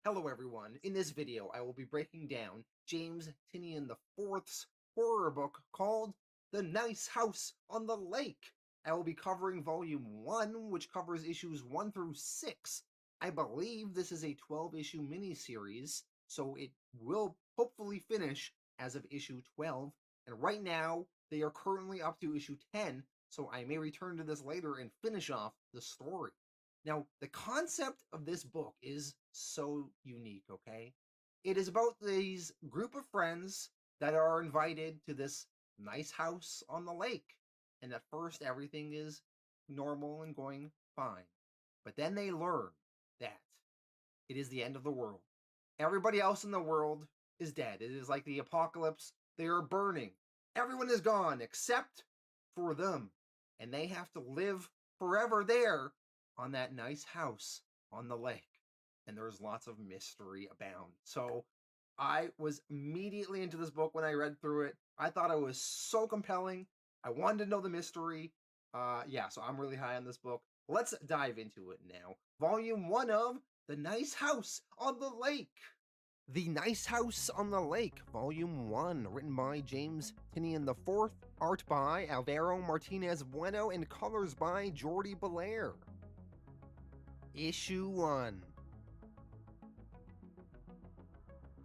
Hello everyone, in this video I will be breaking down James Tinian IV's horror book called The Nice House on the Lake. I will be covering volume 1, which covers issues 1 through 6. I believe this is a 12-issue miniseries, so it will hopefully finish as of issue 12, and right now they are currently up to issue 10, so I may return to this later and finish off the story. Now, the concept of this book is so unique, okay? It is about these group of friends that are invited to this nice house on the lake. And at first, everything is normal and going fine. But then they learn that it is the end of the world. Everybody else in the world is dead. It is like the apocalypse. They are burning. Everyone is gone except for them. And they have to live forever there on that nice house on the lake. And there's lots of mystery abound. So I was immediately into this book when I read through it. I thought it was so compelling. I wanted to know the mystery. Yeah, so I'm really high on this book. Let's dive into it now. Volume 1 of The Nice House on the Lake. The Nice House on the Lake, Volume 1, written by James Tinian IV, art by Alvaro Martinez Bueno, and colors by Jordie Bellaire. Issue 1.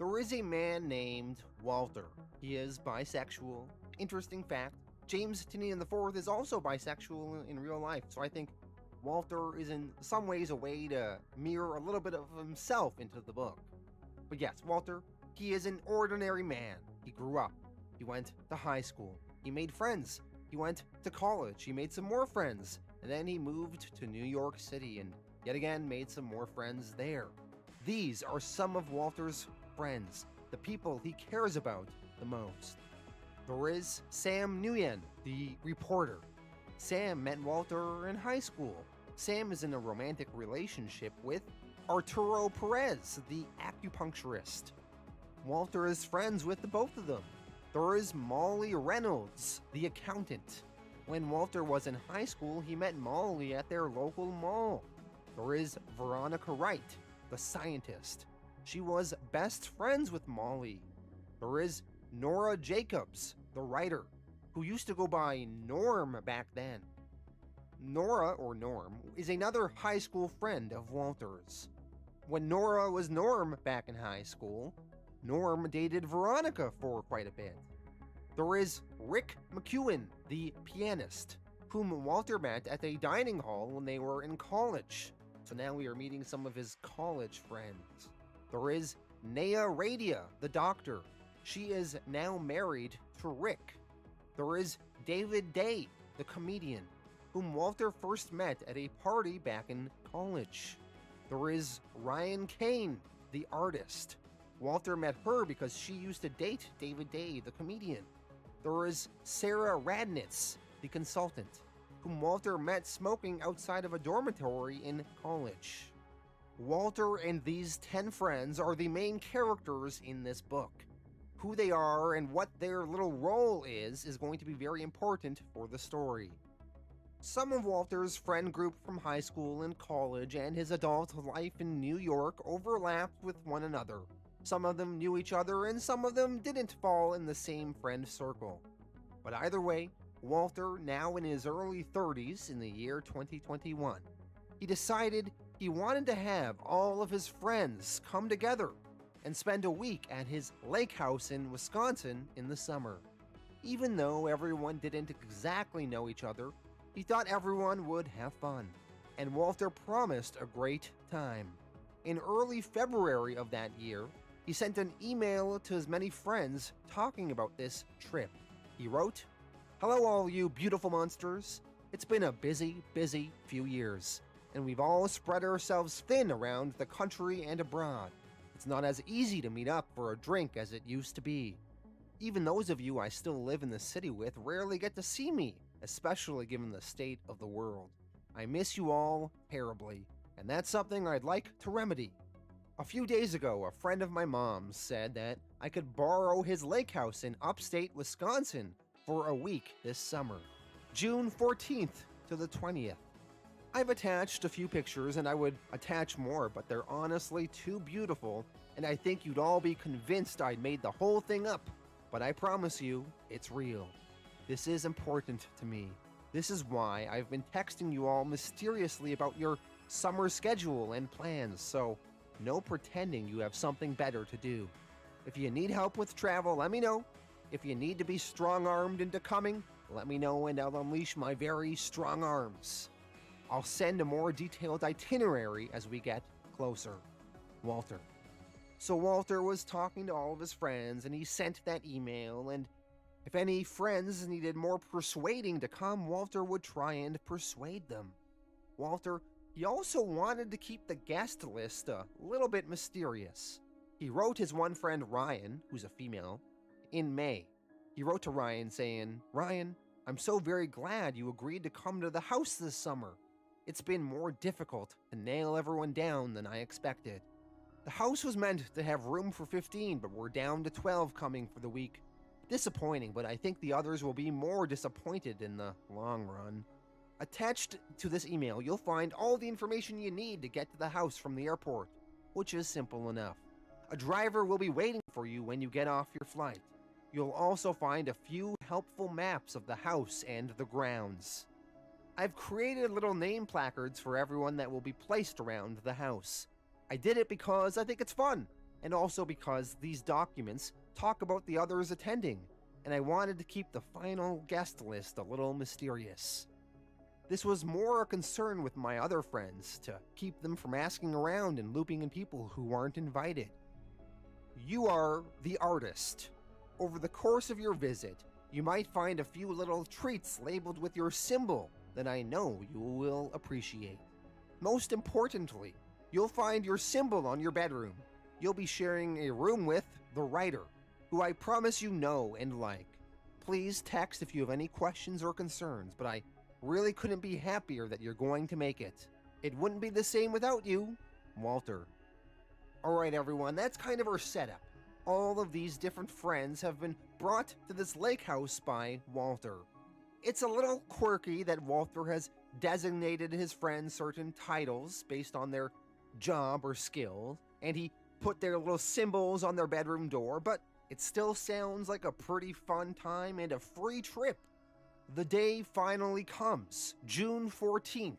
There is a man named Walter. He is bisexual. Interesting fact, James Tinian IV is also bisexual in real life, so I think Walter is in some ways a way to mirror a little bit of himself into the book. But yes, Walter, he is an ordinary man. He grew up. He went to high school. He made friends. He went to college. He made some more friends. And then he moved to New York City and yet again made some more friends there. These are some of Walter's friends, the people he cares about the most. There is Sam Nguyen, the reporter. Sam met Walter in high school. Sam is in a romantic relationship with Arturo Perez, the acupuncturist. Walter is friends with the both of them. There is Molly Reynolds, the accountant. When Walter was in high school, he met Molly at their local mall. There is Veronica Wright, the scientist. She was best friends with Molly. There is Nora Jacobs, the writer, who used to go by Norm back then. Nora, or Norm, is another high school friend of Walter's. When Nora was Norm back in high school, Norm dated Veronica for quite a bit. There is Rick McEwen, the pianist, whom Walter met at a dining hall when they were in college. So now we are meeting some of his college friends. There is Naya Radia, the doctor. She is now married to Rick. There is David Day, the comedian, whom Walter first met at a party back in college. There is Ryan Kane, the artist. Walter met her because she used to date David Day, the comedian. There is Sarah Radnitz, the consultant, whom Walter met smoking outside of a dormitory in college. Walter and these 10 friends are the main characters in this book. Who they are and what their little role is going to be very important for the story. Some of Walter's friend group from high school and college and his adult life in New York overlapped with one another. Some of them knew each other and some of them didn't fall in the same friend circle. But either way, Walter, now in his early 30s in the year 2021, he decided he wanted to have all of his friends come together and spend a week at his lake house in Wisconsin in the summer. Even though everyone didn't exactly know each other, he thought everyone would have fun, and Walter promised a great time. In early February of that year, he sent an email to his many friends talking about this trip. He wrote, "Hello all you beautiful monsters. It's been a busy few years, and we've all spread ourselves thin around the country and abroad. It's not as easy to meet up for a drink as it used to be. Even those of you I still live in the city with rarely get to see me, especially given the state of the world. I miss you all terribly, and that's something I'd like to remedy. A few days ago, a friend of my mom's said that I could borrow his lake house in upstate Wisconsin for a week this summer, June 14th to the 20th. I've attached a few pictures and I would attach more, but they're honestly too beautiful, and I think you'd all be convinced I'd made the whole thing up. But I promise you, it's real. This is important to me. This is why I've been texting you all mysteriously about your summer schedule and plans, so no pretending you have something better to do. If you need help with travel, let me know. If you need to be strong-armed into coming, let me know and I'll unleash my very strong arms. I'll send a more detailed itinerary as we get closer. Walter. So Walter was talking to all of his friends and he sent that email, and if any friends needed more persuading to come, Walter would try and persuade them. Walter, he also wanted to keep the guest list a little bit mysterious. He wrote his one friend Ryan, who's a female, in May. He wrote to Ryan saying, "Ryan, I'm so very glad you agreed to come to the house this summer. It's been more difficult to nail everyone down than I expected. The house was meant to have room for 15, but we're down to 12 coming for the week. Disappointing, but I think the others will be more disappointed in the long run." Attached to this email, you'll find all the information you need to get to the house from the airport, which is simple enough. A driver will be waiting for you when you get off your flight. You'll also find a few helpful maps of the house and the grounds. I've created little name placards for everyone that will be placed around the house. I did it because I think it's fun, and also because these documents talk about the others attending, and I wanted to keep the final guest list a little mysterious. This was more a concern with my other friends, to keep them from asking around and looping in people who aren't invited. You are the artist. Over the course of your visit, you might find a few little treats labeled with your symbol that I know you will appreciate. Most importantly, you'll find your symbol on your bedroom. You'll be sharing a room with the writer, who I promise you know and like. Please text if you have any questions or concerns, but I really couldn't be happier that you're going to make it. It wouldn't be the same without you, Walter. Alright everyone, that's kind of our setup. All of these different friends have been brought to this lake house by Walter. It's a little quirky that Walter has designated his friends certain titles based on their job or skill, and he put their little symbols on their bedroom door, but it still sounds like a pretty fun time and a free trip. The day finally comes, June 14th,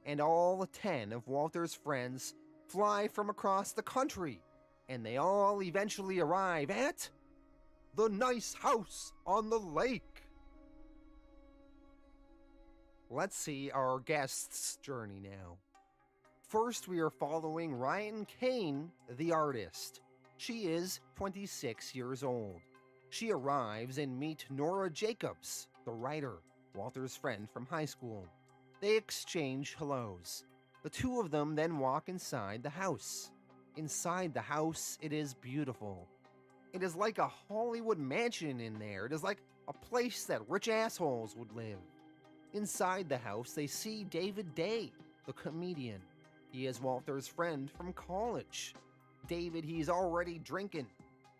and all 10 of Walter's friends fly from across the country, and they all eventually arrive at the nice house on the lake. Let's see our guest's journey now. First, we are following Ryan Kane, the artist. She is 26 years old. She arrives and meets Nora Jacobs, the writer, Walter's friend from high school. They exchange hellos. The two of them then walk inside the house. Inside the house, it is beautiful. It is like a Hollywood mansion in there. It is like a place that rich assholes would live. Inside the house, they see David Day, the comedian. He is Walter's friend from college. David, he's already drinking.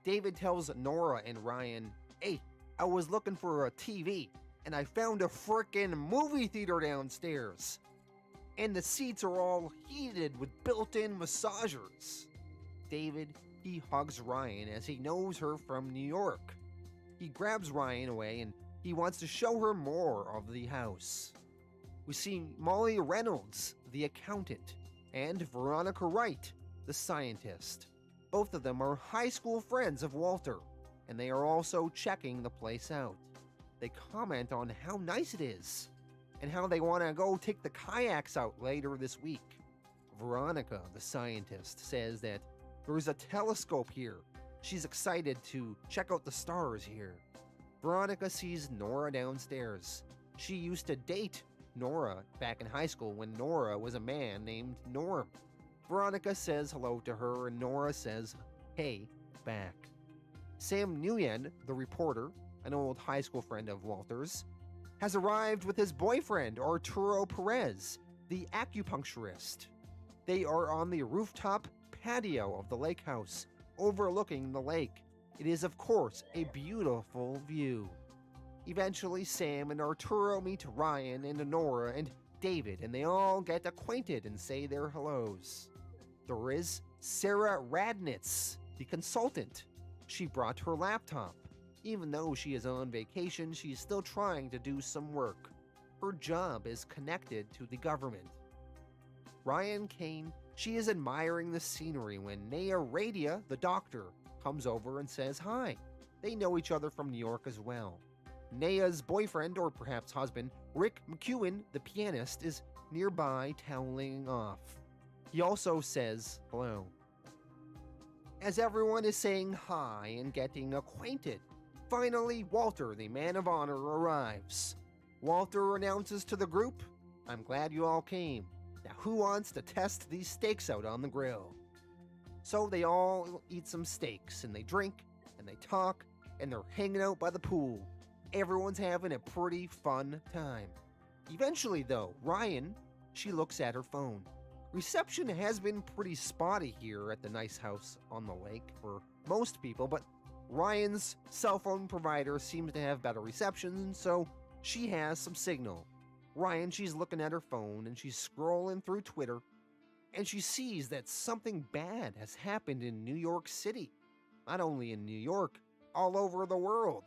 David tells Nora and Ryan, "Hey, I was looking for a TV, and I found a frickin' movie theater downstairs. And the seats are all heated with built-in massagers." David, he hugs Ryan as he knows her from New York. He grabs Ryan away and he wants to show her more of the house. We see Molly Reynolds, the accountant, and Veronica Wright, the scientist. Both of them are high school friends of Walter, and they are also checking the place out. They comment on how nice it is, and how they want to go take the kayaks out later this week. Veronica, the scientist, says that there's a telescope here. She's excited to check out the stars here. Veronica sees Nora downstairs. She used to date Nora back in high school when Nora was a man named Norm. Veronica says hello to her and Nora says hey back. Sam Nguyen, the reporter, an old high school friend of Walter's, has arrived with his boyfriend Arturo Perez, the acupuncturist. They are on the rooftop patio of the lake house, overlooking the lake. It is, of course, a beautiful view. Eventually, Sam and Arturo meet Ryan and Nora, and David, and they all get acquainted and say their hellos. There is Sarah Radnitz, the consultant. She brought her laptop. Even though she is on vacation, she's still trying to do some work. Her job is connected to the government. Ryan Kane, she is admiring the scenery when Naya Radia, the doctor, comes over and says hi. They know each other from New York as well. Naya's boyfriend, or perhaps husband, Rick McEwen, the pianist, is nearby toweling off. He also says hello. As everyone is saying hi and getting acquainted, finally Walter, the man of honor, arrives. Walter announces to the group, "I'm glad you all came. Now who wants to test these steaks out on the grill?" So they all eat some steaks, and they drink, and they talk, and they're hanging out by the pool. Everyone's having a pretty fun time. Eventually though, Ryan, she looks at her phone. Reception has been pretty spotty here at the nice house on the lake for most people, but Ryan's cell phone provider seems to have better reception, so she has some signal. Ryan, she's looking at her phone and she's scrolling through Twitter, and she sees that something bad has happened in New York City. Not only in New York, all over the world.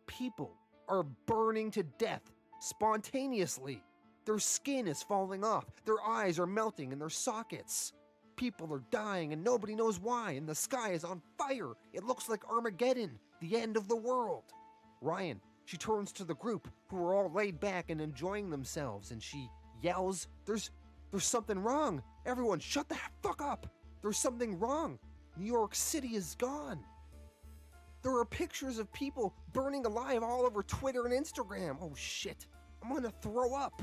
People are burning to death spontaneously. Their skin is falling off, their eyes are melting in their sockets. People are dying and nobody knows why, and the sky is on fire. It looks like Armageddon, the end of the world. Ryan, she turns to the group who are all laid back and enjoying themselves, and she yells, There's something wrong. Everyone shut the fuck up. There's something wrong. New York City is gone. There are pictures of people burning alive all over Twitter and Instagram. Oh shit, I'm gonna throw up.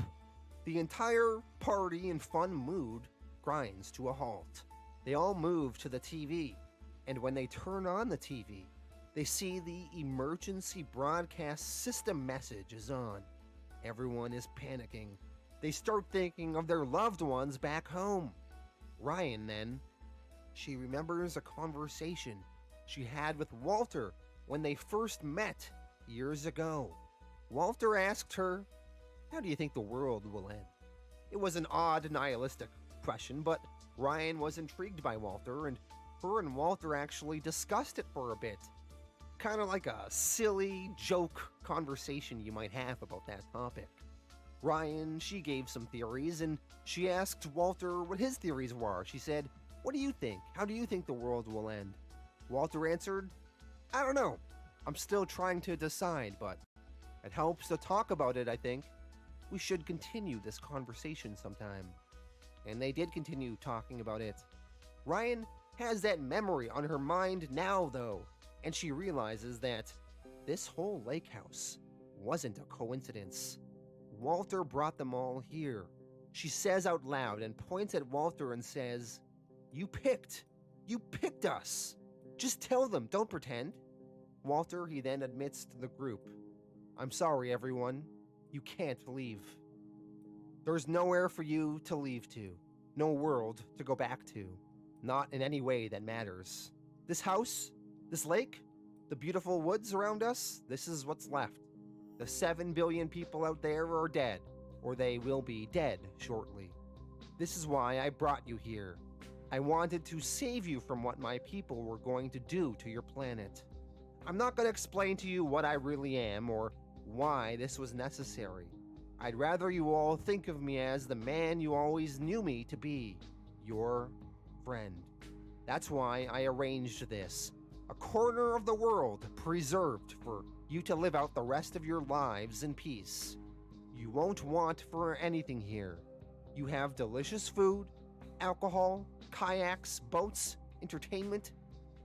The entire party and fun mood grinds to a halt. They all move to the TV, and when they turn on the TV, they see the emergency broadcast system message is on. Everyone is panicking. They start thinking of their loved ones back home. Ryan then, she remembers a conversation she had with Walter when they first met years ago. Walter asked her, "How do you think the world will end?" It was an odd nihilistic question, but Ryan was intrigued by Walter, and her and Walter actually discussed it for a bit. Kind of like a silly joke conversation you might have about that topic. Ryan, she gave some theories, and she asked Walter what his theories were. She said, "What do you think? How do you think the world will end?" Walter answered, "I don't know. I'm still trying to decide, but it helps to talk about it, I think. We should continue this conversation sometime." And they did continue talking about it. Ryan has that memory on her mind now, though, and she realizes that this whole lake house wasn't a coincidence. Walter brought them all here. She says out loud and points at Walter and says, You picked us. Just tell them, don't pretend." Walter, he then admits to the group, "I'm sorry, everyone. You can't leave. There's nowhere for you to leave to. No world to go back to. Not in any way that matters. This house, this lake, the beautiful woods around us, this is what's left. The 7 billion people out there are dead, or they will be dead shortly. This is why I brought you here. I wanted to save you from what my people were going to do to your planet. I'm not going to explain to you what I really am or why this was necessary. I'd rather you all think of me as the man you always knew me to be, your friend. That's why I arranged this. A corner of the world preserved for you to live out the rest of your lives in peace. You won't want for anything here. You have delicious food, alcohol, kayaks, boats, entertainment.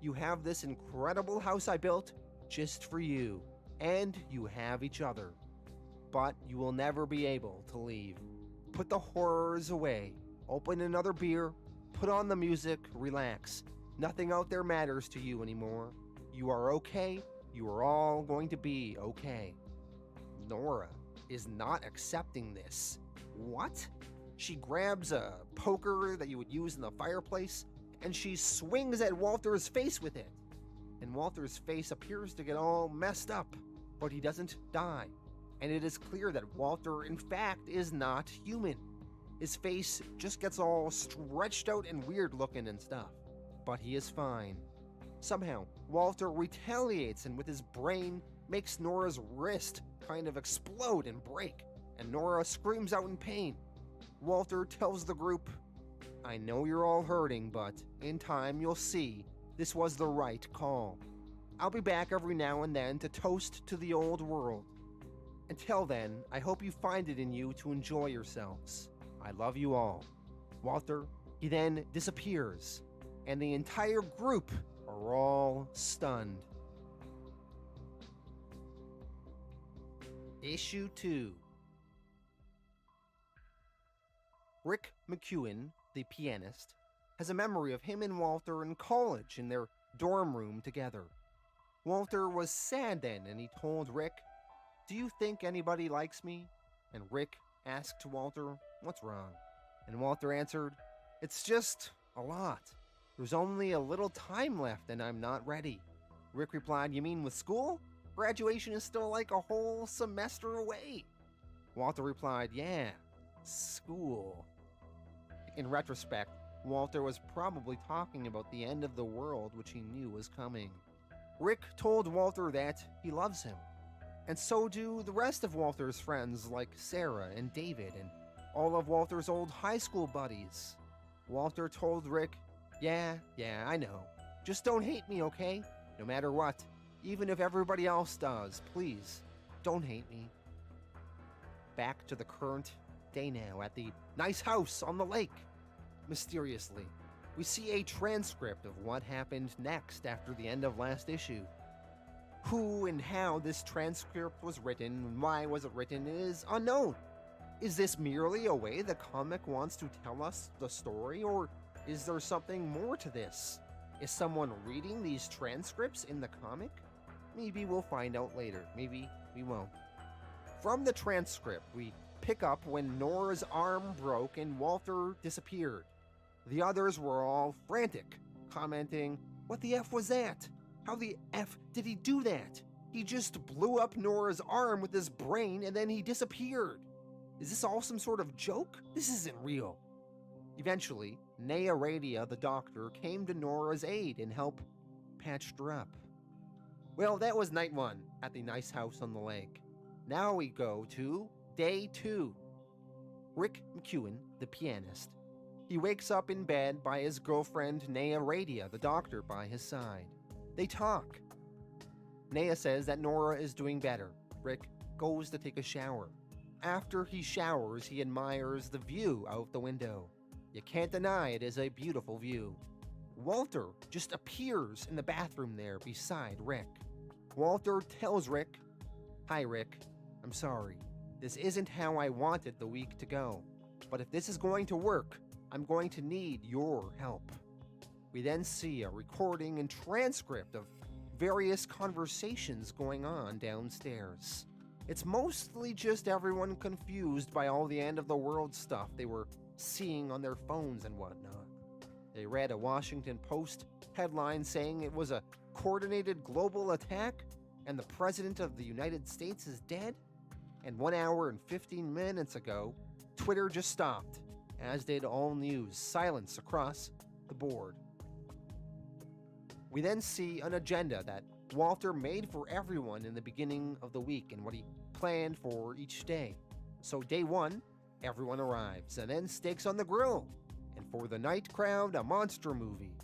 You have this incredible house I built just for you, and you have each other. But you will never be able to leave. Put the horrors away. Open another beer. Put on the music. Relax. Nothing out there matters to you anymore. You are okay. You are all going to be okay." Nora is not accepting this. What? She grabs a poker that you would use in the fireplace, and she swings at Walter's face with it. And Walter's face appears to get all messed up, but he doesn't die. And it is clear that Walter, in fact, is not human. His face just gets all stretched out and weird looking and stuff. But he is fine. Somehow, Walter retaliates and with his brain makes Nora's wrist kind of explode and break, and Nora screams out in pain. Walter tells the group, "I know you're all hurting, but in time you'll see this was the right call. I'll be back every now and then to toast to the old world. Until then, I hope you find it in you to enjoy yourselves. I love you all." Walter, he then disappears, and the entire group are all stunned. Issue 2. Rick McEwen, the pianist, has a memory of him and Walter in college in their dorm room together. Walter was sad then, and he told Rick, "Do you think anybody likes me?" And Rick asked Walter, "What's wrong?" And Walter answered, "It's just a lot. There's only a little time left and I'm not ready." Rick replied, "You mean with school? Graduation is still like a whole semester away." Walter replied, "Yeah, school." In retrospect, Walter was probably talking about the end of the world, which he knew was coming. Rick told Walter that he loves him, and so do the rest of Walter's friends like Sarah and David and all of Walter's old high school buddies. Walter told Rick, Yeah, I know. Just don't hate me, okay? No matter what. Even if everybody else does, please, don't hate me." Back to the current day now at the nice house on the lake. Mysteriously, we see a transcript of what happened next after the end of last issue. Who and how this transcript was written and why was it written is unknown. Is this merely a way the comic wants to tell us the story, or is there something more to this? Is someone reading these transcripts in the comic? Maybe we'll find out later. Maybe we won't. From the transcript, we pick up when Nora's arm broke and Walter disappeared. The others were all frantic, commenting, "What the F was that? How the F did he do that? He just blew up Nora's arm with his brain and then he disappeared. Is this all some sort of joke? This isn't real." Eventually, Naya Radia, the doctor, came to Nora's aid and helped patch her up. Well, that was night 1 at the nice house on the lake. Now we go to day 2. Rick McEwen, the pianist. He wakes up in bed by his girlfriend Naya Radia, the doctor, by his side. They talk. Naya says that Nora is doing better. Rick goes to take a shower. After he showers, he admires the view out the window. You can't deny it is a beautiful view. Walter just appears in the bathroom there beside Rick. Walter tells Rick, "Hi Rick, I'm sorry. This isn't how I wanted the week to go. But if this is going to work, I'm going to need your help." We then see a recording and transcript of various conversations going on downstairs. It's mostly just everyone confused by all the end of the world stuff they were seeing on their phones and whatnot. They read a Washington Post headline saying it was a coordinated global attack and the President of the United States is dead. And 1 hour and 15 minutes ago, Twitter just stopped, as did all news, silence across the board. We then see an agenda that Walter made for everyone in the beginning of the week and what he planned for each day. So day 1, everyone arrives, and then steaks on the grill. And for the night crowd, a monster movie.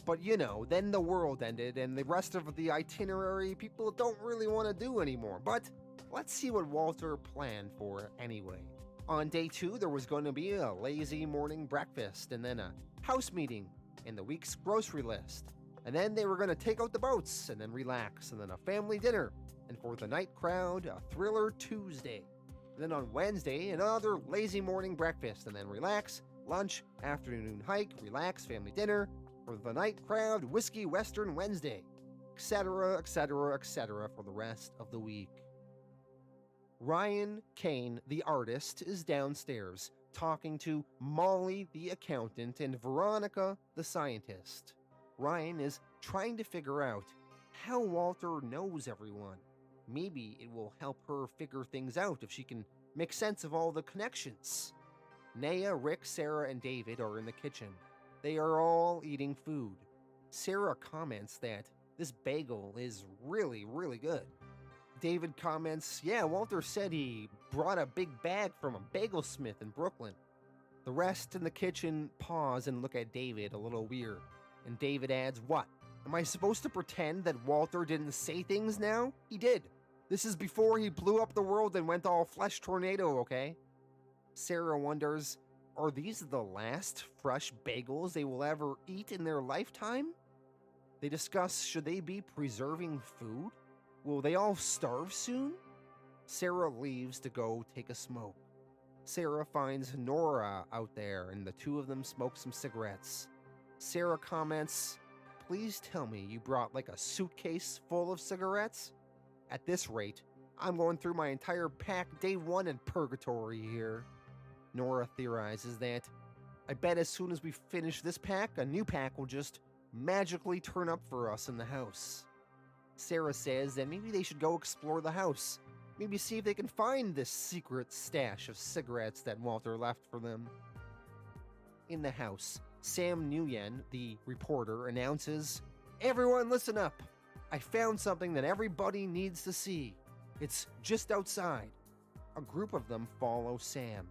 But then the world ended, and the rest of the itinerary people don't really want to do anymore. But let's see what Walter planned for anyway. On day 2, there was going to be a lazy morning breakfast, and then a house meeting, and the week's grocery list. And then they were going to take out the boats, and then relax, and then a family dinner. And for the night crowd, a thriller Tuesday. And then on Wednesday, another lazy morning breakfast, and then relax, lunch, afternoon hike, relax, family dinner. For the night crowd, whiskey Western Wednesday, etc., etc., etc. for the rest of the week. Ryan Kane, the artist, is downstairs, talking to Molly, the accountant, and Veronica, the scientist. Ryan is trying to figure out how Walter knows everyone. Maybe it will help her figure things out if she can make sense of all the connections. Naya, Rick, Sarah, and David are in the kitchen. They are all eating food. Sarah comments that this bagel is really, really good. David comments, yeah, Walter said he brought a big bag from a bagel smith in Brooklyn. The rest in the kitchen pause and look at David a little weird. And David adds, what? Am I supposed to pretend that Walter didn't say things now? He did. This is before he blew up the world and went all flesh tornado, okay? Sarah wonders, are these the last fresh bagels they will ever eat in their lifetime? They discuss, should they be preserving food? Will they all starve soon? Sarah leaves to go take a smoke. Sarah finds Nora out there and the two of them smoke some cigarettes. Sarah comments, please tell me you brought like a suitcase full of cigarettes? At this rate, I'm going through my entire pack day one in purgatory here. Nora theorizes that, I bet as soon as we finish this pack, a new pack will just magically turn up for us in the house. Sarah says that maybe they should go explore the house. Maybe see if they can find this secret stash of cigarettes that Walter left for them. In the house, Sam Nguyen, the reporter, announces, everyone listen up! I found something that everybody needs to see. It's just outside. A group of them follow Sam.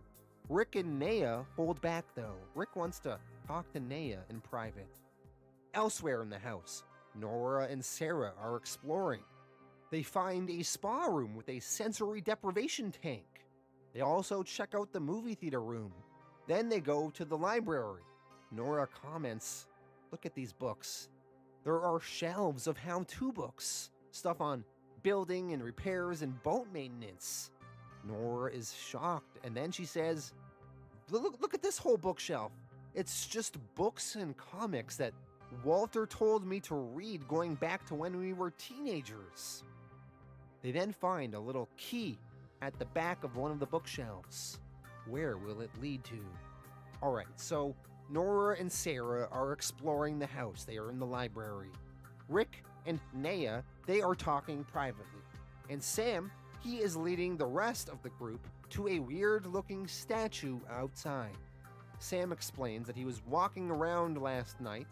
Rick and Naya hold back though. Rick wants to talk to Naya in private. Elsewhere in the house, Nora and Sarah are exploring. They find a spa room with a sensory deprivation tank. They also check out the movie theater room. Then they go to the library. Nora comments, look at these books. There are shelves of how-to books, stuff on building and repairs and boat maintenance. Nora is shocked, and then she says, look at this whole bookshelf. It's just books and comics that Walter told me to read going back to when we were teenagers. They then find a little key at the back of one of the bookshelves. Where will it lead to? Alright, so Nora and Sarah are exploring the house. They are in the library. Rick and Naya, they are talking privately. And Sam, he is leading the rest of the group to a weird-looking statue outside. Sam explains that he was walking around last night.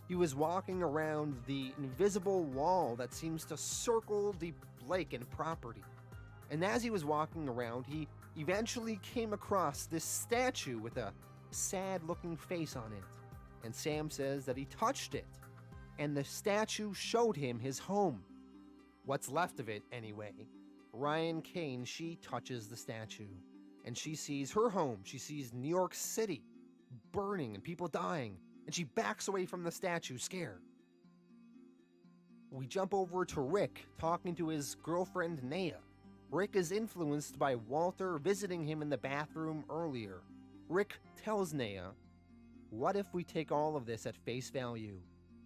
He was walking around the invisible wall that seems to circle the lake and property. And as he was walking around, he eventually came across this statue with a sad-looking face on it. And Sam says that he touched it, and the statue showed him his home. What's left of it, anyway. Ryan Kane, she touches the statue, and she sees her home. She sees New York City burning and people dying, and she backs away from the statue, scared. We jump over to Rick talking to his girlfriend Naya. Rick is influenced by Walter visiting him in the bathroom earlier. Rick tells Naya, what if we take all of this at face value?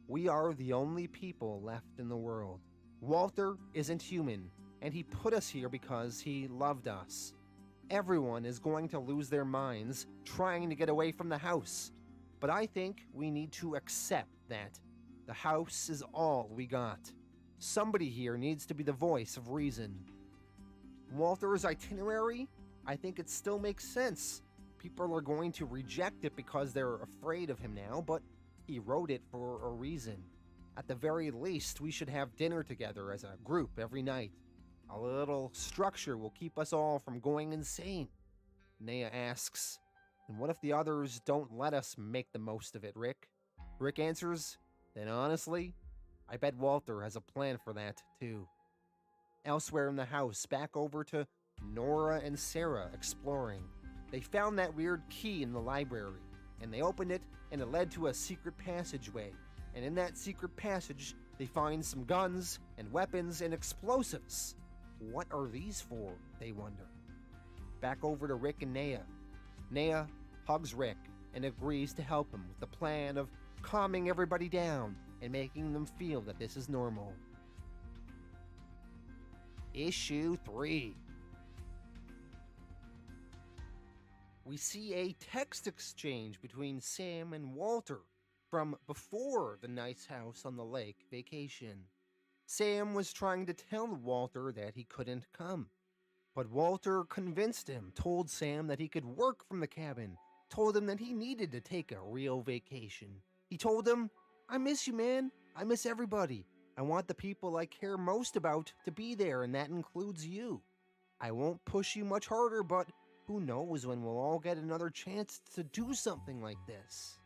We are the only people left in the world. Walter isn't human, and he put us here because he loved us. Everyone is going to lose their minds trying to get away from the house. But I think we need to accept that the house is all we got. Somebody here needs to be the voice of reason. Walter's itinerary? I think it still makes sense. People are going to reject it because they're afraid of him now, but he wrote it for a reason. At the very least, we should have dinner together as a group every night. A little structure will keep us all from going insane. Naya asks, and what if the others don't let us make the most of it, Rick? Rick answers, then honestly, I bet Walter has a plan for that, too. Elsewhere in the house, back over to Nora and Sarah exploring. They found that weird key in the library, and they opened it, and it led to a secret passageway. And in that secret passage, they find some guns and weapons and explosives. What are these for, they wonder. Back over to Rick and Naya. Naya hugs Rick and agrees to help him with the plan of calming everybody down and making them feel that this is normal. Issue 3. We see a text exchange between Sam and Walter from before the nice house on the lake vacation. Sam was trying to tell Walter that he couldn't come. But Walter convinced him, told Sam that he could work from the cabin, told him that he needed to take a real vacation. He told him, I miss you, man. I miss everybody. I want the people I care most about to be there, and that includes you. I won't push you much harder, but who knows when we'll all get another chance to do something like this.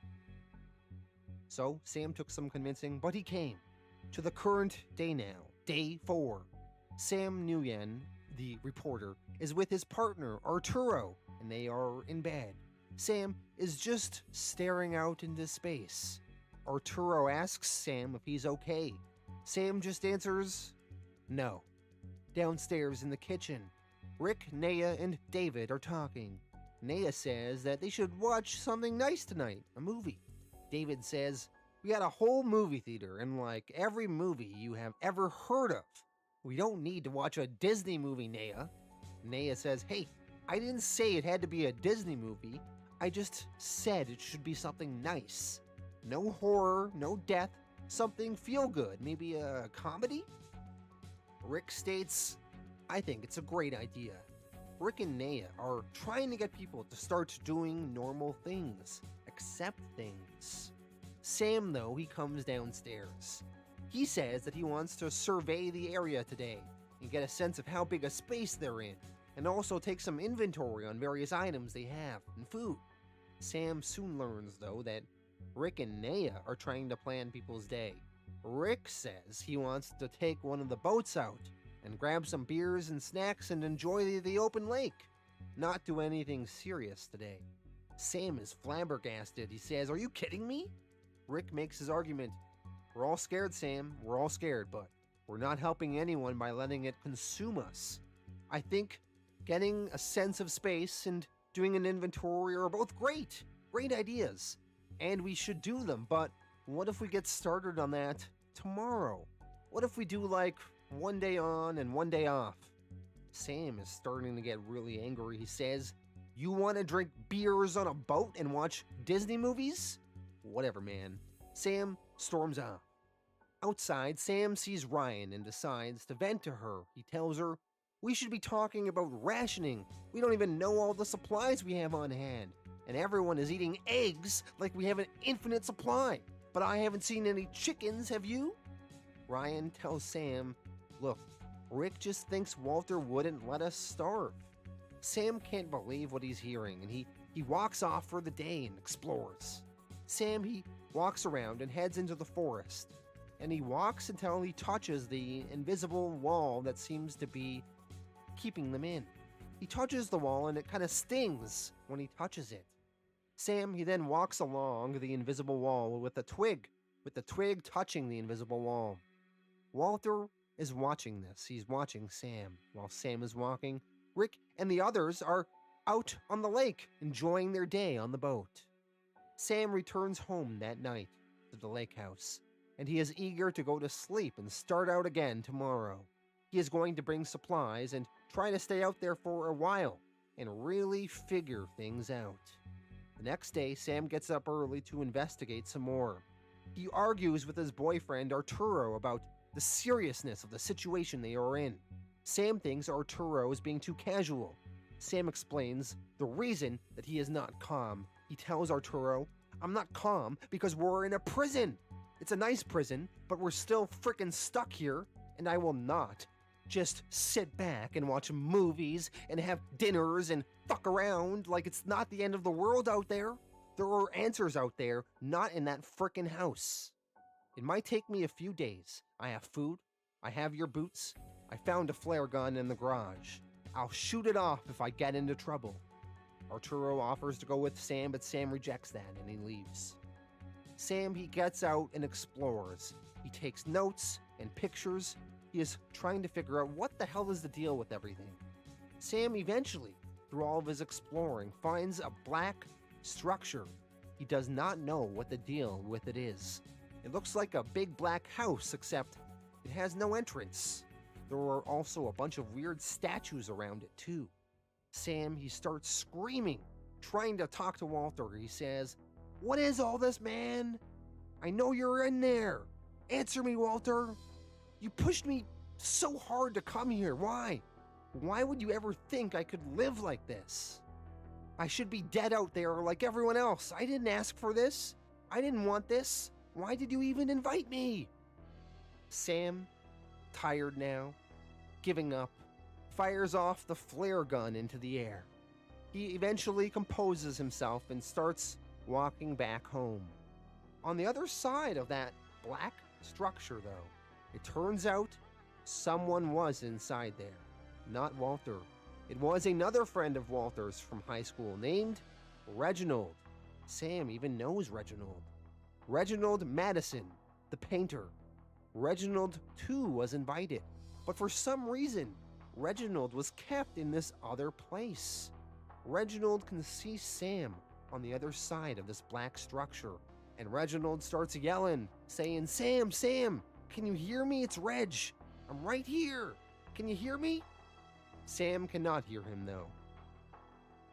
So Sam took some convincing, but he came. To the current day now, day 4. Sam Nguyen, the reporter, is with his partner, Arturo, and they are in bed. Sam is just staring out into space. Arturo asks Sam if he's okay. Sam just answers, no. Downstairs in the kitchen, Rick, Naya, and David are talking. Naya says that they should watch something nice tonight, a movie. David says, we got a whole movie theater and like every movie you have ever heard of. We don't need to watch a Disney movie, Naya. Naya says, hey, I didn't say it had to be a Disney movie. I just said it should be something nice. No horror, no death, something feel good, maybe a comedy? Rick states, I think it's a great idea. Rick and Naya are trying to get people to start doing normal things, accept things. Sam, though, he comes downstairs. He says that he wants to survey the area today and get a sense of how big a space they're in, and also take some inventory on various items they have and food. Sam soon learns, though, that Rick and Naya are trying to plan people's day. Rick says he wants to take one of the boats out and grab some beers and snacks and enjoy the open lake. Not do anything serious today. Sam is flabbergasted. He says, are you kidding me? Rick makes his argument. We're all scared, Sam. We're all scared, but we're not helping anyone by letting it consume us. I think getting a sense of space and doing an inventory are both great ideas, and we should do them, but what if we get started on that tomorrow? What if we do like one day on and one day off? Sam is starting to get really angry. He says, you want to drink beers on a boat and watch Disney movies? Whatever, man. Sam storms off. Outside, Sam sees Ryan and decides to vent to her. He tells her, we should be talking about rationing. We don't even know all the supplies we have on hand. And everyone is eating eggs like we have an infinite supply. But I haven't seen any chickens, have you? Ryan tells Sam, look, Rick just thinks Walter wouldn't let us starve. Sam can't believe what he's hearing, and he walks off for the day and explores. Sam, he walks around and heads into the forest. And he walks until he touches the invisible wall that seems to be keeping them in. He touches the wall and it kind of stings when he touches it. Sam, he then walks along the invisible wall with the twig touching the invisible wall. Walter is watching this. He's watching Sam. While Sam is walking, Rick and the others are out on the lake enjoying their day on the boat. Sam returns home that night to the lake house, and he is eager to go to sleep and start out again tomorrow. He is going to bring supplies and try to stay out there for a while and really figure things out. The next day, Sam gets up early to investigate some more. He argues with his boyfriend Arturo about the seriousness of the situation they are in. Sam thinks Arturo is being too casual. Sam explains the reason that he is not calm. He tells Arturo, I'm not calm because we're in a prison. It's a nice prison, but we're still frickin' stuck here, and I will not just sit back and watch movies and have dinners and fuck around like it's not the end of the world out there. There are answers out there, not in that frickin' house. It might take me a few days. I have food. I have your boots. I found a flare gun in the garage. I'll shoot it off if I get into trouble. Arturo offers to go with Sam, but Sam rejects that and he leaves. Sam, he gets out and explores. He takes notes and pictures. He is trying to figure out what the hell is the deal with everything. Sam eventually, through all of his exploring, finds a black structure. He does not know what the deal with it is. It looks like a big black house, except it has no entrance. There are also a bunch of weird statues around it too. Sam, he starts screaming, trying to talk to Walter. He says, what is all this, man? I know you're in there. Answer me, Walter. You pushed me so hard to come here. Why? Why would you ever think I could live like this? I should be dead out there like everyone else. I didn't ask for this. I didn't want this. Why did you even invite me? Sam, tired now, giving up, fires off the flare gun into the air. He eventually composes himself and starts walking back home. On the other side of that black structure, though, it turns out someone was inside there. Not Walter. It was another friend of Walter's from high school named Reginald. Sam even knows Reginald. Reginald Madison, the painter. Reginald, too, was invited. But for some reason, Reginald was kept in this other place. Reginald can see Sam on the other side of this black structure. And Reginald starts yelling, saying, "Sam, Sam, can you hear me? It's Reg. I'm right here. Can you hear me?" Sam cannot hear him, though.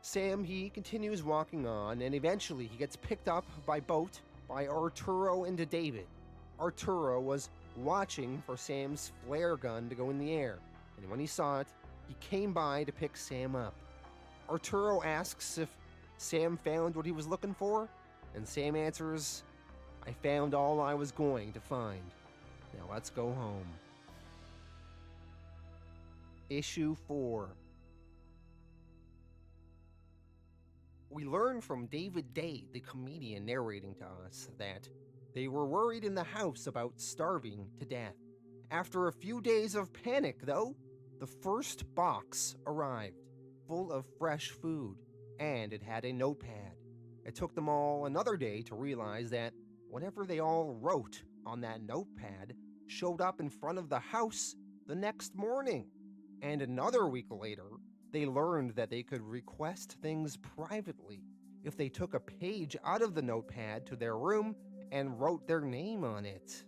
Sam, he continues walking on, and eventually he gets picked up by boat by Arturo and David. Arturo was watching for Sam's flare gun to go in the air, and when he saw it, he came by to pick Sam up. Arturo asks if Sam found what he was looking for, and Sam answers, "I found all I was going to find. Now let's go home." Issue 4. We learn from David Day, the comedian narrating to us, that they were worried in the house about starving to death. After a few days of panic, though, the first box arrived, full of fresh food, and it had a notepad. It took them all another day to realize that whatever they all wrote on that notepad showed up in front of the house the next morning. And another week later, they learned that they could request things privately if they took a page out of the notepad to their room and wrote their name on it.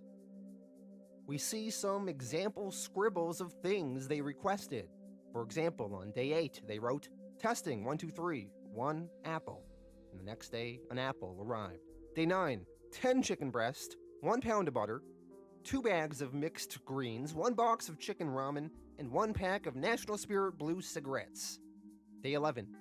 We see some example scribbles of things they requested. For example, on day 8, they wrote, "Testing, 1, 2, 3, 1 apple." And the next day, an apple arrived. Day 9, 10 chicken breast, 1 pound of butter, 2 bags of mixed greens, 1 box of chicken ramen, and 1 pack of National Spirit Blue cigarettes. Day 11,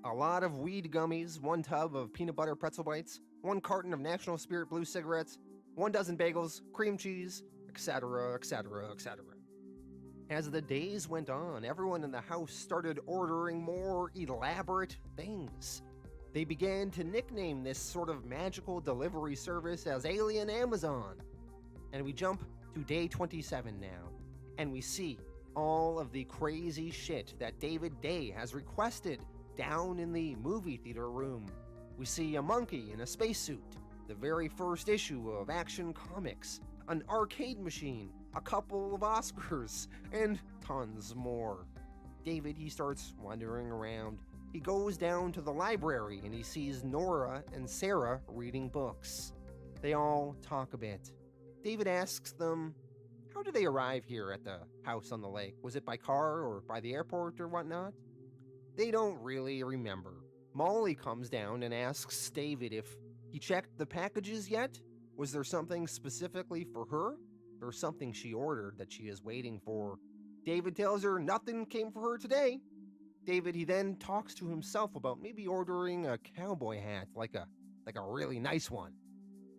a lot of weed gummies, 1 tub of peanut butter pretzel bites, 1 carton of National Spirit Blue cigarettes, 1 dozen bagels, cream cheese, etc., etc., etc. As the days went on, everyone in the house started ordering more elaborate things. They began to nickname this sort of magical delivery service as Alien Amazon. And we jump to day 27 now, and we see all of the crazy shit that David Day has requested down in the movie theater room. We see a monkey in a spacesuit, the very first issue of Action Comics, an arcade machine, a couple of Oscars, and tons more. David, he starts wandering around. He goes down to the library and he sees Nora and Sarah reading books. They all talk a bit. David asks them, how did they arrive here at the house on the lake? Was it by car or by the airport or whatnot? They don't really remember. Molly comes down and asks David if he checked the packages yet. Was there something specifically for her? Or something she ordered that she is waiting for? David tells her nothing came for her today. David, he then talks to himself about maybe ordering a cowboy hat, like a really nice one.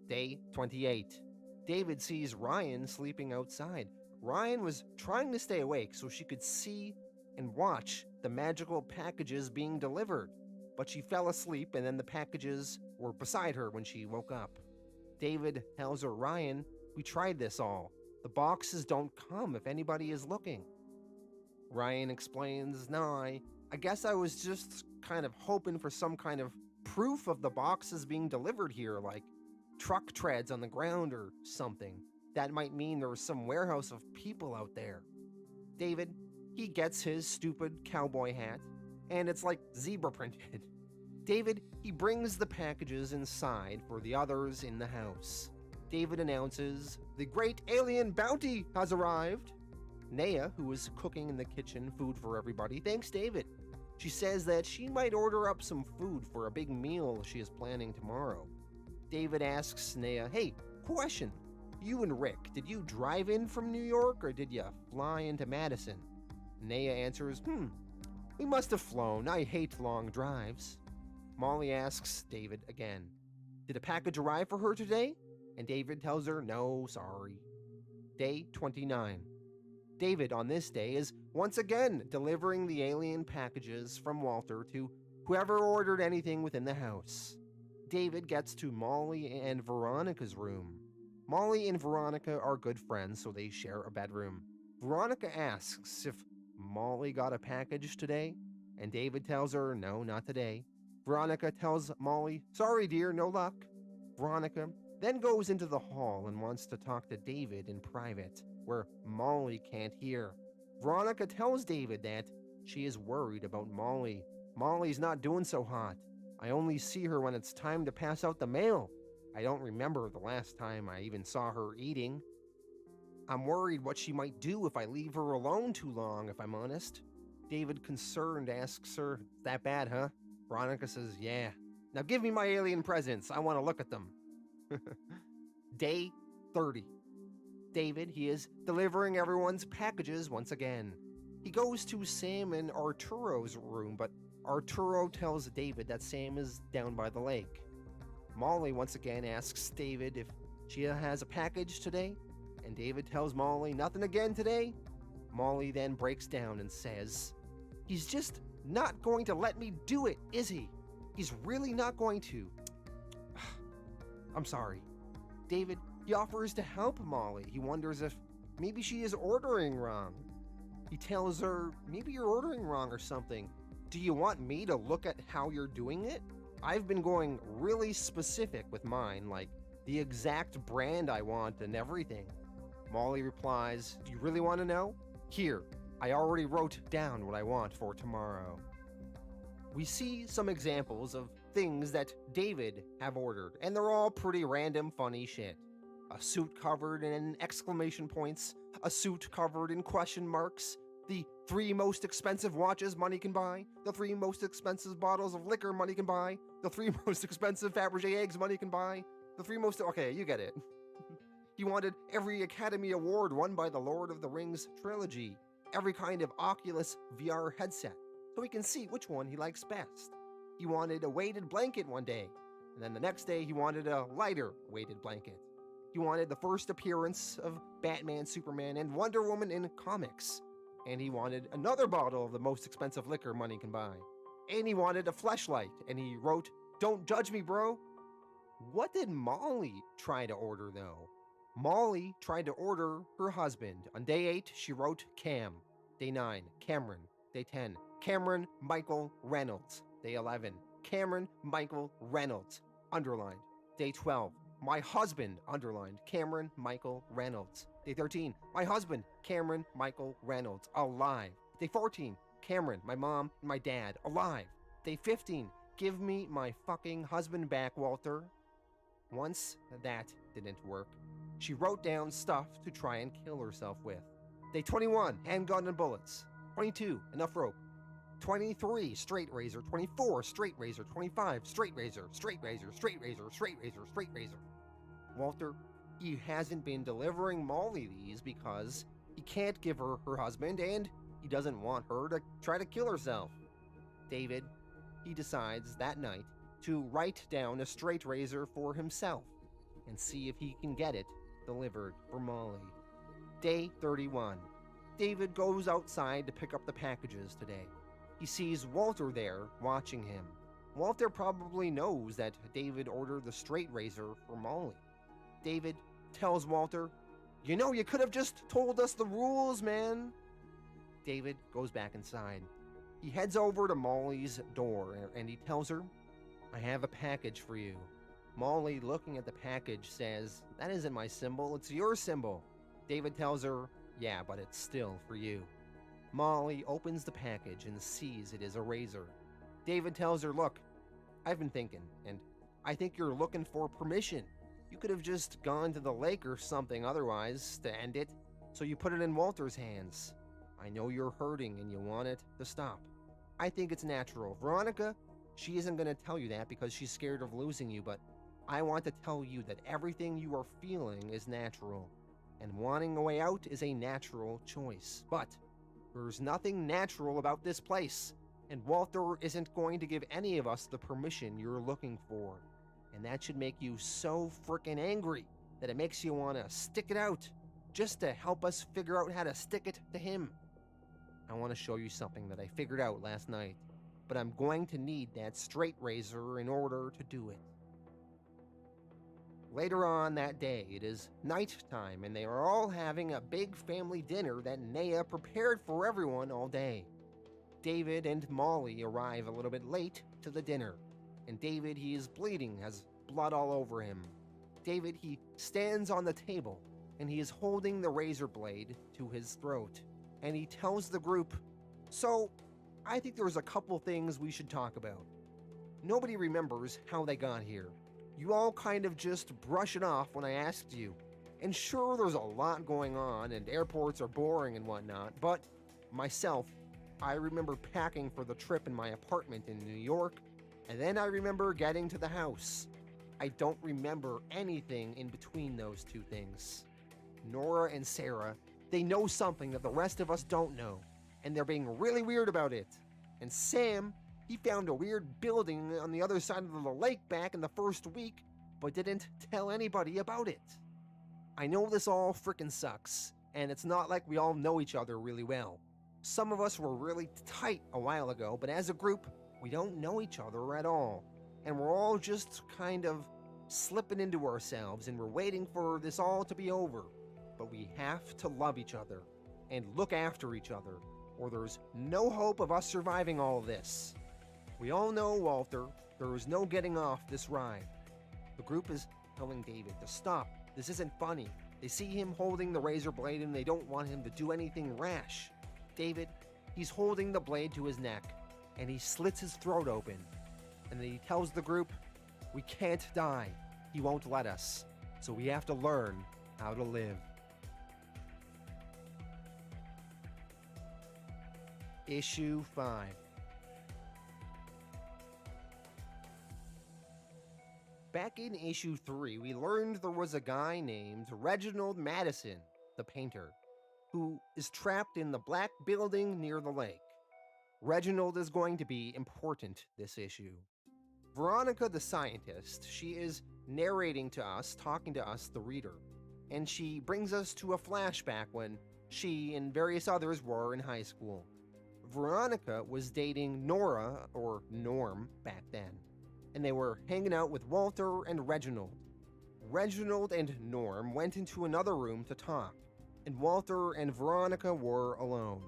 Day 28. David sees Ryan sleeping outside. Ryan was trying to stay awake so she could see and watch the magical packages being delivered, but she fell asleep and then the packages were beside her when she woke up. David tells her, Ryan, we tried this all. The boxes don't come if anybody is looking. Ryan explains, no, I guess I was just kind of hoping for some kind of proof of the boxes being delivered here, like truck treads on the ground or something. That might mean there was some warehouse of people out there. David, he gets his stupid cowboy hat, and it's like zebra printed. David, he brings the packages inside for the others in the house. David announces, the great alien bounty has arrived. Naya, who is cooking in the kitchen food for everybody, thanks David. She says that she might order up some food for a big meal she is planning tomorrow. David asks Naya, hey, question. You and Rick, did you drive in from New York or did you fly into Madison? Naya answers, we must have flown. I hate long drives. Molly asks David again, did a package arrive for her today? And David tells her, no, sorry. Day 29. David on this day is once again delivering the alien packages from Walter to whoever ordered anything within the house. David gets to Molly and Veronica's room. Molly and Veronica are good friends, so they share a bedroom. Veronica asks if Molly got a package today, and David tells her, no, not today. Veronica tells Molly, sorry dear, no luck. Veronica then goes into the hall and wants to talk to David in private, where Molly can't hear. Veronica tells David that she is worried about Molly. Molly's not doing so hot. I only see her when it's time to pass out the mail. I don't remember the last time I even saw her eating. I'm worried what she might do if I leave her alone too long, if I'm honest. David, concerned, asks her, that bad, huh? Veronica says, yeah. Now give me my alien presents. I want to look at them. Day 30. David, he is delivering everyone's packages once again. He goes to Sam and Arturo's room, but Arturo tells David that Sam is down by the lake. Molly once again asks David if she has a package today, and David tells Molly nothing again today. Molly then breaks down and says, he's just not going to let me do it, is he? He's really not going to. I'm sorry. David, he offers to help Molly. He wonders if maybe she is ordering wrong. He tells her, maybe you're ordering wrong or something. Do you want me to look at how you're doing it? I've been going really specific with mine, like the exact brand I want and everything. Molly replies, do you really want to know? Here, I already wrote down what I want for tomorrow. We see some examples of things that David have ordered, and they're all pretty random, funny shit. A suit covered in exclamation points, a suit covered in question marks, the 3 most expensive watches money can buy, the 3 most expensive bottles of liquor money can buy, the 3 most expensive Fabergé eggs money can buy, the 3 most... Okay, you get it. He wanted every Academy Award won by the Lord of the Rings trilogy, every kind of Oculus VR headset, so he can see which one he likes best. He wanted a weighted blanket one day, and then the next day he wanted a lighter weighted blanket. He wanted the first appearance of Batman, Superman, and Wonder Woman in comics. And he wanted another bottle of the most expensive liquor money can buy. And he wanted a fleshlight, and he wrote, don't judge me, bro. What did Molly try to order, though? Molly tried to order her husband. On day 8, she wrote Cam. Day 9, Cameron. Day 10, Cameron Michael Reynolds. Day 11, Cameron Michael Reynolds, underlined. Day 12, my husband, underlined, Cameron Michael Reynolds. Day 13, my husband, Cameron Michael Reynolds, alive. Day 14, Cameron, my mom, and my dad, alive. Day 15, give me my fucking husband back, Walter. Once that didn't work, she wrote down stuff to try and kill herself with. Day 21, handgun and bullets. 22, enough rope. 23, straight razor. 24, straight razor. 25, straight razor, straight razor, straight razor, straight razor, straight razor. Walter, he hasn't been delivering Molly these because he can't give her her husband and he doesn't want her to try to kill herself. David, he decides that night to write down a straight razor for himself and see if he can get it delivered for Molly. Day 31. David goes outside to pick up the packages today. He sees Walter there watching him. Walter probably knows that David ordered the straight razor for Molly. David tells Walter, you know, you could have just told us the rules, man. David goes back inside. He heads over to Molly's door and he tells her, I have a package for you. Molly, looking at the package, says, that isn't my symbol, it's your symbol. David tells her, yeah, but it's still for you. Molly opens the package and sees it is a razor. David tells her, look, I've been thinking, and I think you're looking for permission. You could have just gone to the lake or something otherwise to end it, so you put it in Walter's hands. I know you're hurting and you want it to stop. I think it's natural. Veronica, she isn't going to tell you that because she's scared of losing you, but I want to tell you that everything you are feeling is natural, and wanting a way out is a natural choice. But There's nothing natural about this place, and Walter isn't going to give any of us the permission you're looking for. And that should make you so frickin' angry that it makes you want to stick it out, just to help us figure out how to stick it to him. I want to show you something that I figured out last night, but I'm going to need that straight razor in order to do it. Later on that day, it is nighttime, and they are all having a big family dinner that Naya prepared for everyone all day. David and Molly arrive a little bit late to the dinner, and David, he is bleeding, has blood all over him. David, he stands on the table, and he is holding the razor blade to his throat, and he tells the group, "So, I think there's a couple things we should talk about. Nobody remembers how they got here. You all kind of just brush it off when I asked you. And sure, there's a lot going on, and airports are boring and whatnot, but myself, I remember packing for the trip in my apartment in New York, and then I remember getting to the house. I don't remember anything in between those two things. Nora and Sarah, they know something that the rest of us don't know, and they're being really weird about it. And Sam, he found a weird building on the other side of the lake back in the first week, but didn't tell anybody about it. I know this all frickin' sucks, and it's not like we all know each other really well. Some of us were really tight a while ago, but as a group, we don't know each other at all. And we're all just kind of slipping into ourselves, and we're waiting for this all to be over. But we have to love each other and look after each other, or there's no hope of us surviving all of this. We all know, Walter, there is no getting off this ride." The group is telling David to stop. This isn't funny. They see him holding the razor blade and they don't want him to do anything rash. David, he's holding the blade to his neck, and he slits his throat open. And then he tells the group, "We can't die. He won't let us. So we have to learn how to live." Issue 5. Back in issue 3, we learned there was a guy named Reginald Madison, the painter, who is trapped in the black building near the lake. Reginald is going to be important this issue. Veronica the scientist, she is narrating to us, talking to us, the reader, and she brings us to a flashback when she and various others were in high school. Veronica was dating Nora, or Norm, back then, and they were hanging out with Walter and Reginald. Reginald and Norm went into another room to talk, and Walter and Veronica were alone.